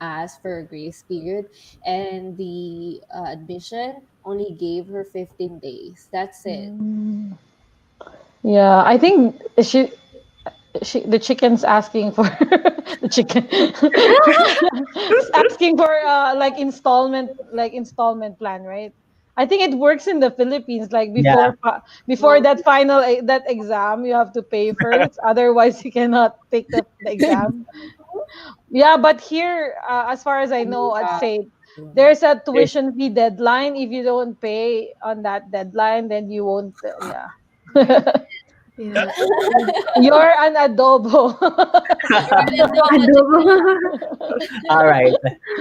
Speaker 2: ask for a grace period, and the admission only gave her 15 days. That's it.
Speaker 4: Mm. Yeah. I think the chicken's asking for the chicken is asking for installment plan, right? I think it works in the Philippines, like
Speaker 1: Yeah.
Speaker 4: before
Speaker 2: No.
Speaker 4: that that exam you have to pay first, otherwise you cannot take the exam. Yeah, but here, as far as I know, I'd say there's a tuition fee deadline. If you don't pay on that deadline, then you won't. Yeah.
Speaker 3: Yeah.
Speaker 4: You're an adobo.
Speaker 3: Adobo.
Speaker 1: All right.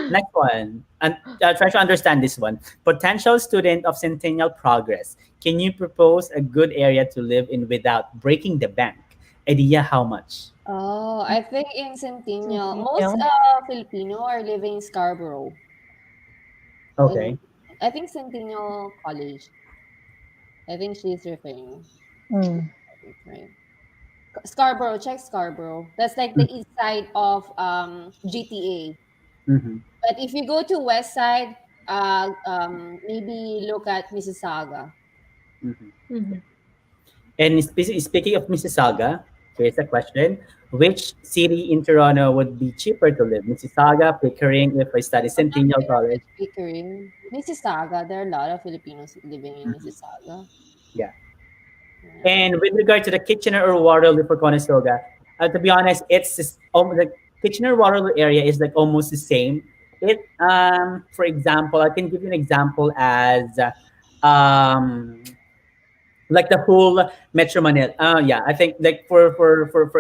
Speaker 1: Next one. And try to understand this one. Potential student of Centennial Progress. Can you propose a good area to live in without breaking the bank? Idea how much?
Speaker 2: Oh, I think in Centennial, most
Speaker 4: Centennial.
Speaker 2: Filipino are living in Scarborough. In
Speaker 1: Okay.
Speaker 2: I think Centennial College. I think she's referring.
Speaker 4: Mm.
Speaker 2: Right. Scarborough, check Scarborough. That's like the east side of GTA.
Speaker 1: Mm-hmm.
Speaker 2: But if you go to west side, maybe look at Mississauga.
Speaker 1: Mm-hmm.
Speaker 3: Mhm.
Speaker 1: And speaking of Mississauga, here's a question. Which city in Toronto would be cheaper to live? Mississauga, Pickering, if I study
Speaker 2: I'm not
Speaker 1: Centennial
Speaker 2: sure
Speaker 1: College?
Speaker 2: with Pickering. Mississauga, there are a lot of Filipinos living in
Speaker 1: Mhm.
Speaker 2: Mississauga.
Speaker 1: Yeah.
Speaker 2: Yeah.
Speaker 1: And with regard to the Kitchener or Waterloo for Conestoga, to be honest, the Kitchener Waterloo area is like almost the same. For example, I can give you an example as um, like the whole Metro Manila. Yeah, I think like for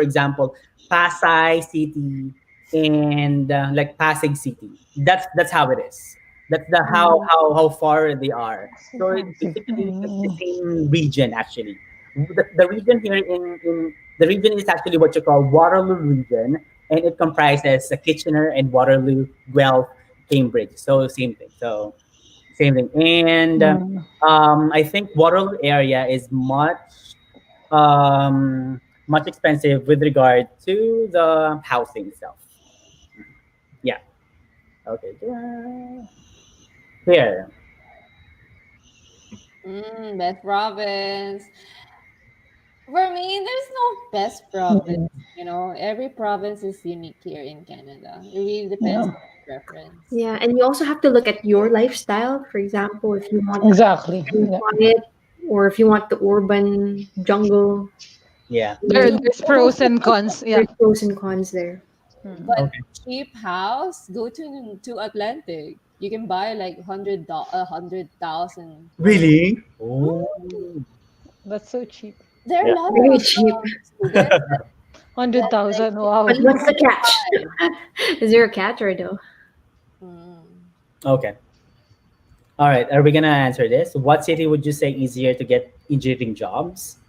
Speaker 1: example, Pasay City and like Pasig City. That's how it is. That's the how far they are. So it's basically the
Speaker 4: Mm.
Speaker 1: same region actually. The region here in the region is actually what you call Waterloo region, and it comprises Kitchener and Waterloo, Guelph, Cambridge. So same thing. So Same thing. And
Speaker 4: Mm.
Speaker 1: I think Waterloo area is much expensive with regard to the housing itself. Yeah. Okay. Here.
Speaker 2: Best province. For me, there's no best province. Every province is unique here in Canada. It really depends
Speaker 4: Yeah,
Speaker 2: on your preference.
Speaker 3: Yeah, and you also have to look at your lifestyle. For example, if you want
Speaker 4: exactly.
Speaker 3: to be
Speaker 4: Yeah.
Speaker 3: quiet or if you want the urban jungle,
Speaker 1: Yeah.
Speaker 4: There's pros and cons. Yeah.
Speaker 3: there's pros and cons there.
Speaker 4: Mm.
Speaker 2: But
Speaker 1: Okay.
Speaker 2: cheap house, go to Atlantic. You can buy like 100,000 for.
Speaker 1: Really?
Speaker 2: Hmm?
Speaker 1: Oh.
Speaker 4: That's so cheap.
Speaker 2: There are
Speaker 1: Yeah.
Speaker 2: a lot
Speaker 3: Very
Speaker 2: of
Speaker 3: cheap.
Speaker 2: students
Speaker 4: Hundred
Speaker 2: that like
Speaker 4: thousand.
Speaker 3: But
Speaker 4: Wow.
Speaker 3: what's the catch?
Speaker 2: 365.
Speaker 3: Is there a catch or no?
Speaker 2: Mm.
Speaker 1: Okay. All right. Are we gonna answer this? What city would you say easier to get engineering jobs?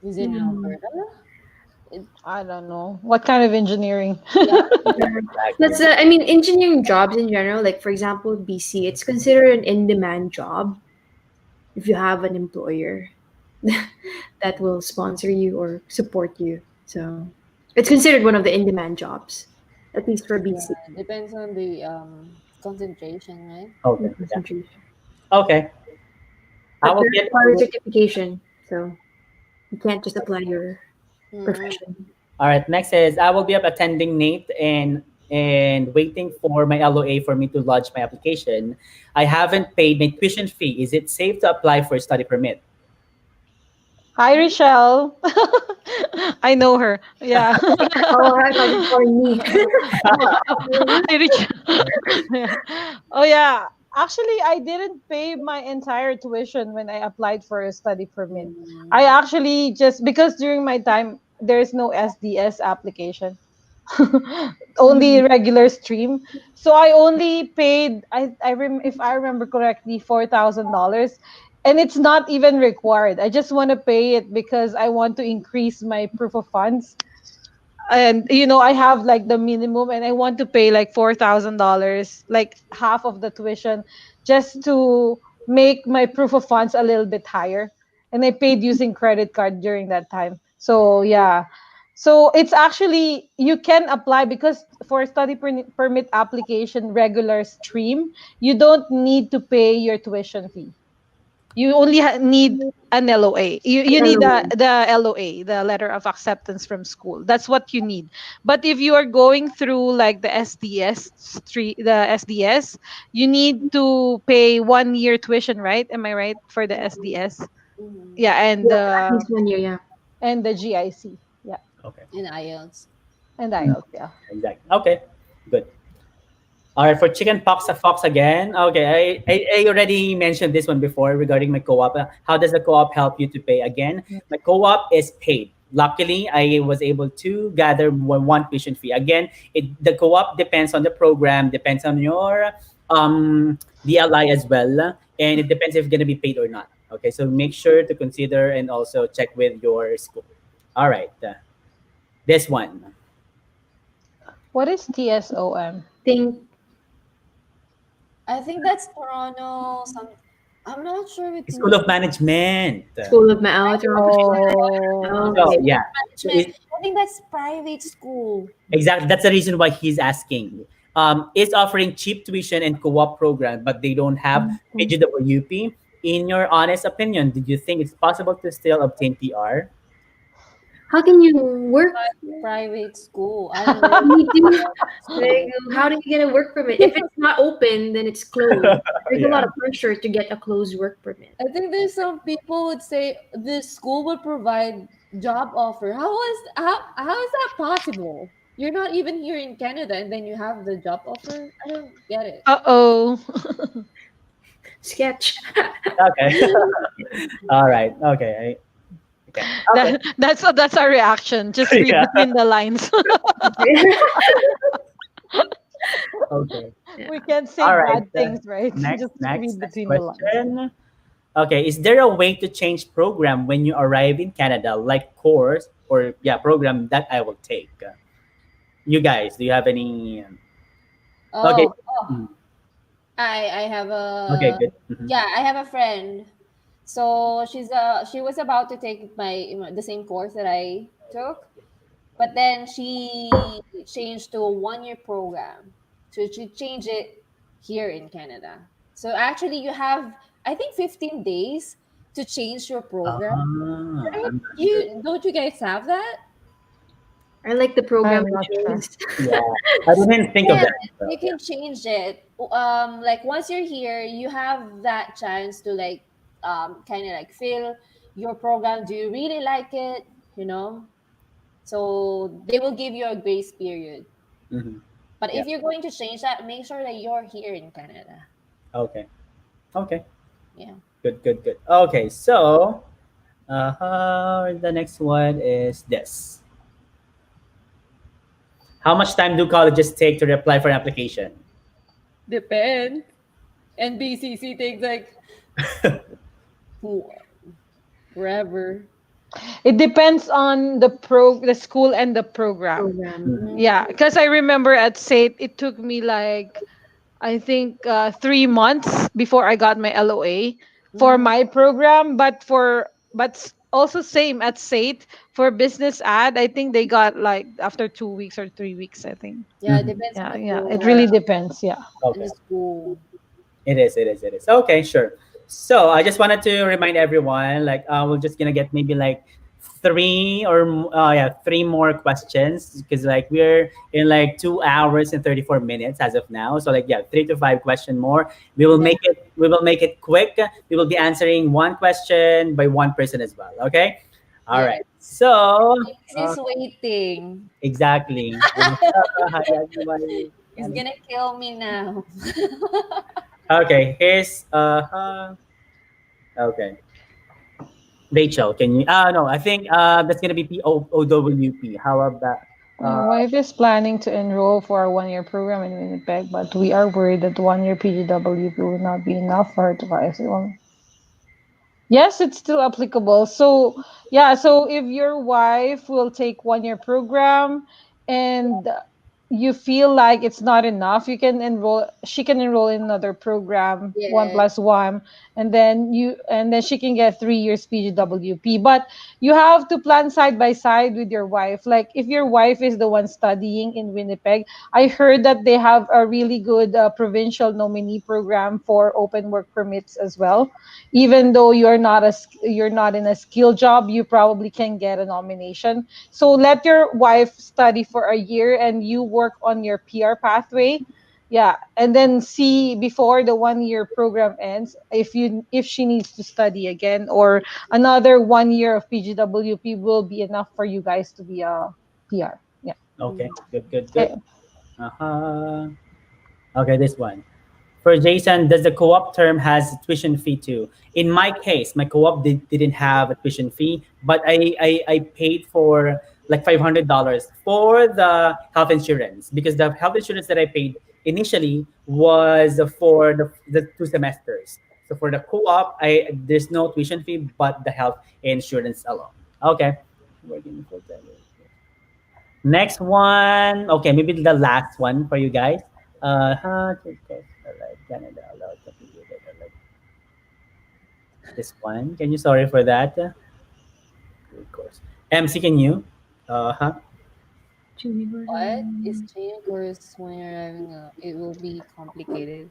Speaker 2: Is it in
Speaker 3: Hmm.
Speaker 2: Alberta? It,
Speaker 4: I don't know. What kind of engineering?
Speaker 2: yeah.
Speaker 3: Yeah.
Speaker 1: Exactly.
Speaker 3: That's I mean, engineering jobs in general, like for example, BC, it's considered an in-demand job if you have an employer that will sponsor you or support you. So it's considered one of the in-demand jobs, at least for
Speaker 2: Yeah,
Speaker 3: BC.
Speaker 2: it depends on the concentration, right?
Speaker 3: The
Speaker 1: Okay. Yeah.
Speaker 3: concentration.
Speaker 1: Okay. I
Speaker 3: But
Speaker 1: will
Speaker 3: that
Speaker 1: get.
Speaker 3: requires certification, so you can't just apply your
Speaker 2: Mm-mm.
Speaker 3: profession.
Speaker 1: All right. Next is I will be up attending Nate and waiting for my LOA for me to lodge my application. I haven't paid my tuition fee. Is it safe to apply for study permit?
Speaker 4: Hi, Rochelle. I know her. Yeah.
Speaker 3: Oh, I thought you were calling me.
Speaker 4: Hi, Rochelle. Yeah. Oh, yeah. Actually, I didn't pay my entire tuition when I applied for a study permit. I
Speaker 2: Mm.
Speaker 4: actually just because during my time there is no SDS application. Only
Speaker 3: Mm,
Speaker 4: regular stream. So I only paid if I remember correctly $4,000, and it's not even required. I just want to pay it because I want to increase my proof of funds, and I have like the minimum, and I want to pay like $4,000, like half of the tuition, just to make my proof of funds a little bit higher. And I paid using credit card during that time. So yeah, so it's actually you can apply because for study permit application regular stream, you don't need to pay your tuition fee. You only need an LOA. You need
Speaker 3: LOA.
Speaker 4: the LOA, the letter of acceptance from school. That's what you need. But if you are going through like the SDS, you need to pay 1 year tuition, right? Am I right for the SDS?
Speaker 2: Mm.
Speaker 4: Yeah,
Speaker 3: Yeah, at least 1 year, yeah.
Speaker 4: and the GIC. Yeah,
Speaker 1: Okay.
Speaker 2: In IELTS.
Speaker 4: and
Speaker 1: Mm,
Speaker 4: IELTS. Yeah.
Speaker 1: exactly. Okay. Good. All right, for chicken pox a fox again. Okay, I already mentioned this one before regarding my co-op. How does the co-op help you to pay? Again, my co-op is paid. Luckily, I was able to gather one tuition fee. Again, the co-op depends on the program, depends on your DLI as well, and it depends if it's gonna be paid or not. Okay, so make sure to consider and also check with your school. All right, this one.
Speaker 4: What is TSOM?
Speaker 3: Think
Speaker 2: I think that's Toronto. I'm not sure with
Speaker 1: School of Management.
Speaker 3: School of Out or
Speaker 4: Oh,
Speaker 1: So
Speaker 3: okay.
Speaker 1: yeah, so
Speaker 2: management. I think that's private school.
Speaker 1: exactly. That's the reason why he's asking. Is offering cheap tuition and co-op program, but they don't have
Speaker 3: Mhm.
Speaker 1: PGWP. In your honest opinion, did you think it's possible to still obtain PR?
Speaker 3: How can you work?
Speaker 2: Private school. I don't know.
Speaker 3: Me too. Like, how do you get a work permit? If it's not open, then it's closed. There's a lot
Speaker 1: Yeah.
Speaker 3: of pressure to get a closed work permit.
Speaker 2: I think there's some people would say the school would provide job offer. How is that possible? You're not even here in Canada and then you have the job offer? I don't get it.
Speaker 4: uh-oh.
Speaker 3: Sketch.
Speaker 1: Okay. All right. Okay. Okay. Okay.
Speaker 4: That's our reaction. Just read
Speaker 1: Yeah.
Speaker 4: between the lines.
Speaker 1: Okay.
Speaker 4: We can't say
Speaker 1: All right.
Speaker 4: bad things, right?
Speaker 1: Next.
Speaker 4: Just
Speaker 1: Next.
Speaker 4: read
Speaker 1: Next
Speaker 4: between the lines.
Speaker 1: question. Okay. Is there a way to change program when you arrive in Canada, like course or yeah program that I will take? You guys, do you have any? Okay.
Speaker 2: Oh,
Speaker 1: Mm.
Speaker 2: I have
Speaker 1: Okay,
Speaker 2: a
Speaker 1: good. Mhm.
Speaker 2: yeah, I have a friend. So she was about to take the same course that I took, but then she changed to a 1 year program. So she changed it here in Canada. So actually you have, I think, 15 days to change your program. Right?
Speaker 1: I'm not sure.
Speaker 2: You don't you guys have that?
Speaker 3: I like the program
Speaker 4: I'm
Speaker 3: I
Speaker 4: not sure.
Speaker 3: chose.
Speaker 1: Yeah, I didn't think of
Speaker 2: Yeah,
Speaker 1: that. So,
Speaker 2: you
Speaker 1: yeah.
Speaker 2: can change it. Like once you're here, you have that chance to like kind of like feel your program. Do you really like it? You know, so they will give you a grace period.
Speaker 1: Mhm.
Speaker 2: But
Speaker 1: Yeah.
Speaker 2: if you're going to change that, make sure that you're here in Canada.
Speaker 1: Okay. Okay.
Speaker 2: Yeah.
Speaker 1: Good. Good. Good. Okay. So, the next one is this. How much time do colleges take to reply for an application?
Speaker 2: Depends. NBCC takes like forever.
Speaker 4: It depends on the school and the program.
Speaker 3: Program.
Speaker 1: Mhm.
Speaker 3: Mhm.
Speaker 4: Yeah, because I remember at SAIT, it took me like I think 3 months before I got my LOA for
Speaker 2: Mm-hmm.
Speaker 4: my program. But also same at SAIT for business ad. I think they got like after 2 weeks or 3 weeks. I think.
Speaker 2: Yeah, it
Speaker 1: Mhm.
Speaker 2: depends on
Speaker 4: Yeah,
Speaker 2: the
Speaker 4: yeah. It
Speaker 2: program
Speaker 4: really depends. Yeah.
Speaker 2: and the
Speaker 1: Okay.
Speaker 2: school.
Speaker 1: It is. It is. It is. Okay. Sure. So I just wanted to remind everyone, like, we're just gonna get maybe like three more questions because like we're in like 2 hours and 34 minutes as of now. So like, yeah, 3 to 5 question more. We will
Speaker 2: Yeah.
Speaker 1: make it. We will make it quick. We will be answering one question by one person as well. Okay. All
Speaker 2: Yeah.
Speaker 1: right. So
Speaker 2: He's waiting.
Speaker 1: exactly.
Speaker 2: He's gonna kill me now.
Speaker 1: Okay. Here's okay. Rachel, can you? No, I think that's gonna be POWP. How about
Speaker 4: My
Speaker 1: uh,
Speaker 4: wife is planning to enroll for a 1 year program in Winnipeg, but we are worried that 1 year PGWP will not be enough for her to buy a home. Yes, it's still applicable. So, yeah, so if your wife will take 1 year program and you feel like it's not enough, she can enroll in another program, one
Speaker 2: Yeah.
Speaker 4: plus one, and then she can get 3 years PGWP. But you have to plan side by side with your wife. Like if your wife is the one studying in Winnipeg, I heard that they have a really good provincial nominee program for open work permits as well. Even though you're not in a skill job, you probably can get a nomination. So let your wife study for a year and you work on your PR pathway. Yeah, and then see before the 1 year program ends if she needs to study again, or another 1 year of PGWP will be enough for you guys to be a PR. Yeah.
Speaker 1: okay, good, good, good.
Speaker 4: Okay.
Speaker 1: Uh-huh. Okay, this one. For Jason, does the co-op term has tuition fee too? In my case, my co-op didn't have a tuition fee, but I paid for like $500 for the health insurance because the health insurance that I paid initially was for the 2 semesters. So for the co-op, I there's no tuition fee, but the health insurance alone. Okay. Working full time. Next one. Okay, maybe the last one for you guys. Like Canada allowed to be given, like this one. Can you sorry for that? Of course. MC, can you? Huh.
Speaker 2: What is changing course when you're having a? It will be complicated.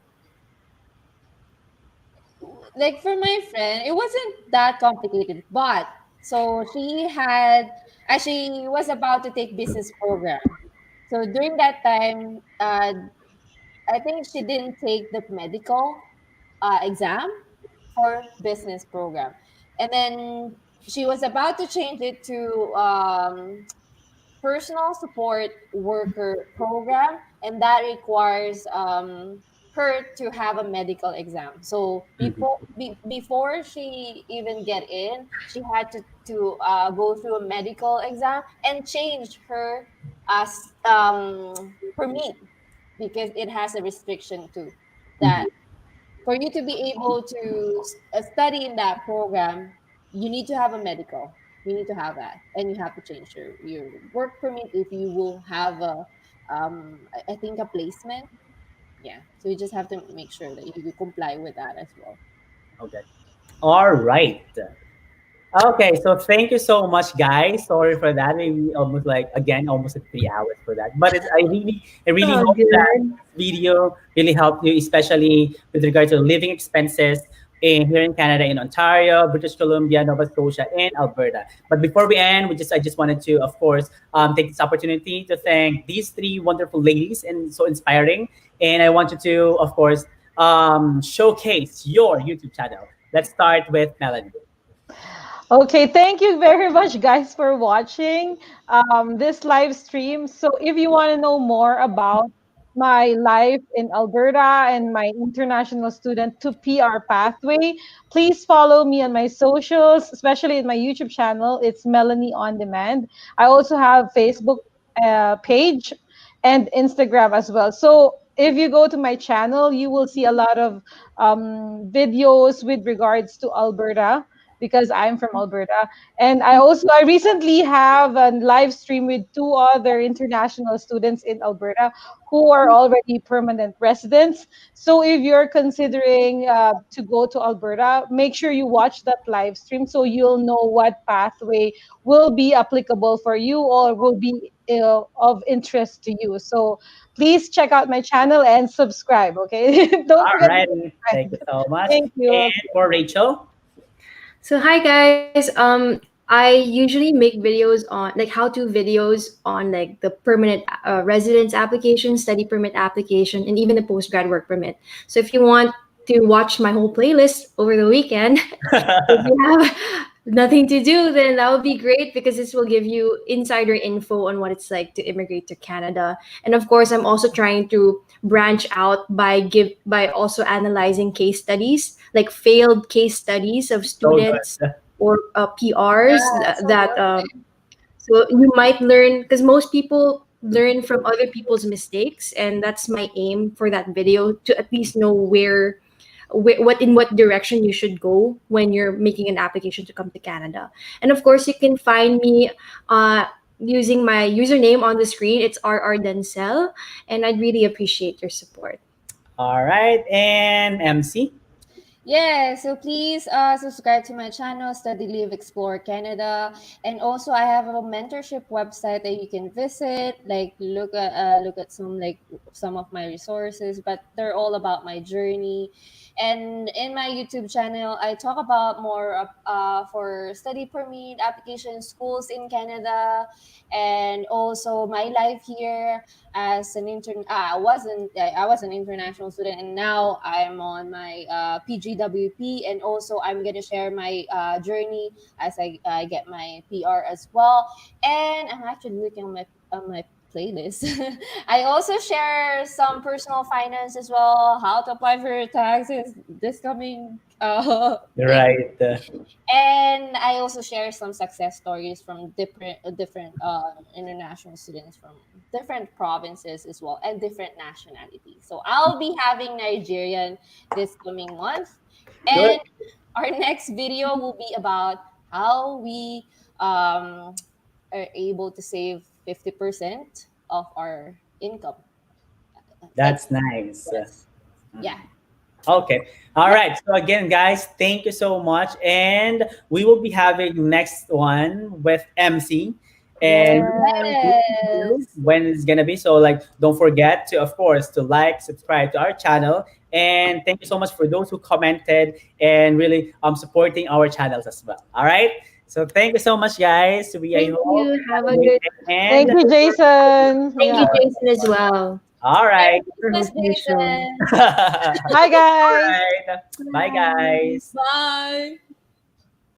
Speaker 2: Like for my friend, it wasn't that complicated, but so she had actually was about to take business program. So during that time, I think she didn't take the medical exam for business program, and then she was about to change it to personal support worker program, and that requires her to have a medical exam. So
Speaker 1: Mhm.
Speaker 2: before she even get in, she had to go through a medical exam and change her permit because it has a restriction too
Speaker 1: Mhm.
Speaker 2: that for you to be able to study in that program, you need to have a medical. You need to have that, and you have to change your work permit if you will have a, I think a placement. Yeah, so you just have to make sure that you comply with that as well.
Speaker 1: Okay. All right. Okay, so thank you so much, guys. Sorry for that. Maybe almost like again, almost like 3 hours for that. But I really
Speaker 3: Oh,
Speaker 1: hope that
Speaker 3: good.
Speaker 1: this video really helped you, especially with regard to living expenses in here in Canada, in Ontario, British Columbia, Nova Scotia, and Alberta. But before we end, I just wanted to, of course, take this opportunity to thank these three wonderful ladies and so inspiring. And I want you to, of course, showcase your YouTube channel. Let's start with Melanie.
Speaker 4: Okay, thank you very much, guys, for watching this live stream. So, if you want to know more about my life in Alberta and my international student to PR pathway, please follow me on my socials, especially in my YouTube channel. It's Melanie on Demand. I also have Facebook page and Instagram as well. So, if you go to my channel, you will see a lot of videos with regards to Alberta because I'm from Alberta. And I recently have a live stream with two other international students in Alberta who are already permanent residents. So if you're considering to go to Alberta, make sure you watch that live stream so you'll know what pathway will be applicable for you or will be of interest to you. So please check out my channel and subscribe. Okay, don't
Speaker 1: All
Speaker 4: forget to
Speaker 1: righty. Thank you
Speaker 4: subscribe.
Speaker 1: so much.
Speaker 4: Thank you.
Speaker 1: And for Rachel.
Speaker 3: So hi guys. I usually make videos on like how-to videos on like the permanent residence application, study permit application, and even the postgrad work permit. So if you want to watch my whole playlist over the weekend, if you have nothing to do, then that would be great because this will give you insider info on what it's like to immigrate to Canada. And of course, I'm also trying to branch out by also analyzing case studies, like failed case studies of
Speaker 1: So
Speaker 3: students
Speaker 1: good.
Speaker 3: or PRs
Speaker 2: Yeah,
Speaker 3: that,
Speaker 2: so
Speaker 3: that
Speaker 2: good.
Speaker 3: so you might learn because most people learn from other people's mistakes, and that's my aim for that video to at least know what direction you should go when you're making an application to come to Canada. And of course, you can find me uh, using my username on the screen. It's RR Dancel, and I'd really appreciate your support.
Speaker 1: All right. And MC.
Speaker 2: Yeah, so please subscribe to my channel, Study Live Explore Canada, and also I have a mentorship website that you can visit. Like look at some of my resources, but they're all about my journey. And in my YouTube channel, I talk about more for study permit application, schools in Canada, and also my life here as an intern. I was an international student, and now I'm on my PGWP, and also I'm gonna share my journey as I get my PR as well. And I'm actually looking on my playlist. I also share some personal finance as well, how to apply for your taxes this coming thing.
Speaker 1: Right.
Speaker 2: And I also share some success stories from different international students from different provinces as well and different nationalities. So I'll be having Nigerian this coming month,
Speaker 1: Good.
Speaker 2: and our next video will be about how we are able to save 50% of our income.
Speaker 1: That's nice.
Speaker 2: Yes. Yeah.
Speaker 1: Okay. All right. So again, guys, thank you so much. And we will be having next one with MC. And
Speaker 4: Yes.
Speaker 2: Yes.
Speaker 1: when it's gonna be. So like don't forget to of course to like, subscribe to our channel. And thank you so much for those who commented and really supporting our channels as well. All right. So thank you so much, guys. I
Speaker 3: Thank
Speaker 1: hope
Speaker 3: you.
Speaker 1: you
Speaker 3: Have
Speaker 1: have a
Speaker 3: a
Speaker 1: great
Speaker 3: good.
Speaker 1: day.
Speaker 4: Thank
Speaker 1: And
Speaker 4: you, Jason.
Speaker 3: Thank you,
Speaker 4: Yeah.
Speaker 3: Jason, as well
Speaker 1: all
Speaker 2: Merry
Speaker 1: right.
Speaker 3: for
Speaker 2: Christmas,
Speaker 3: hosting the show.
Speaker 2: Jason.
Speaker 4: Bye,
Speaker 1: All
Speaker 4: guys.
Speaker 1: right. Bye
Speaker 3: Bye.
Speaker 1: guys.
Speaker 2: Bye.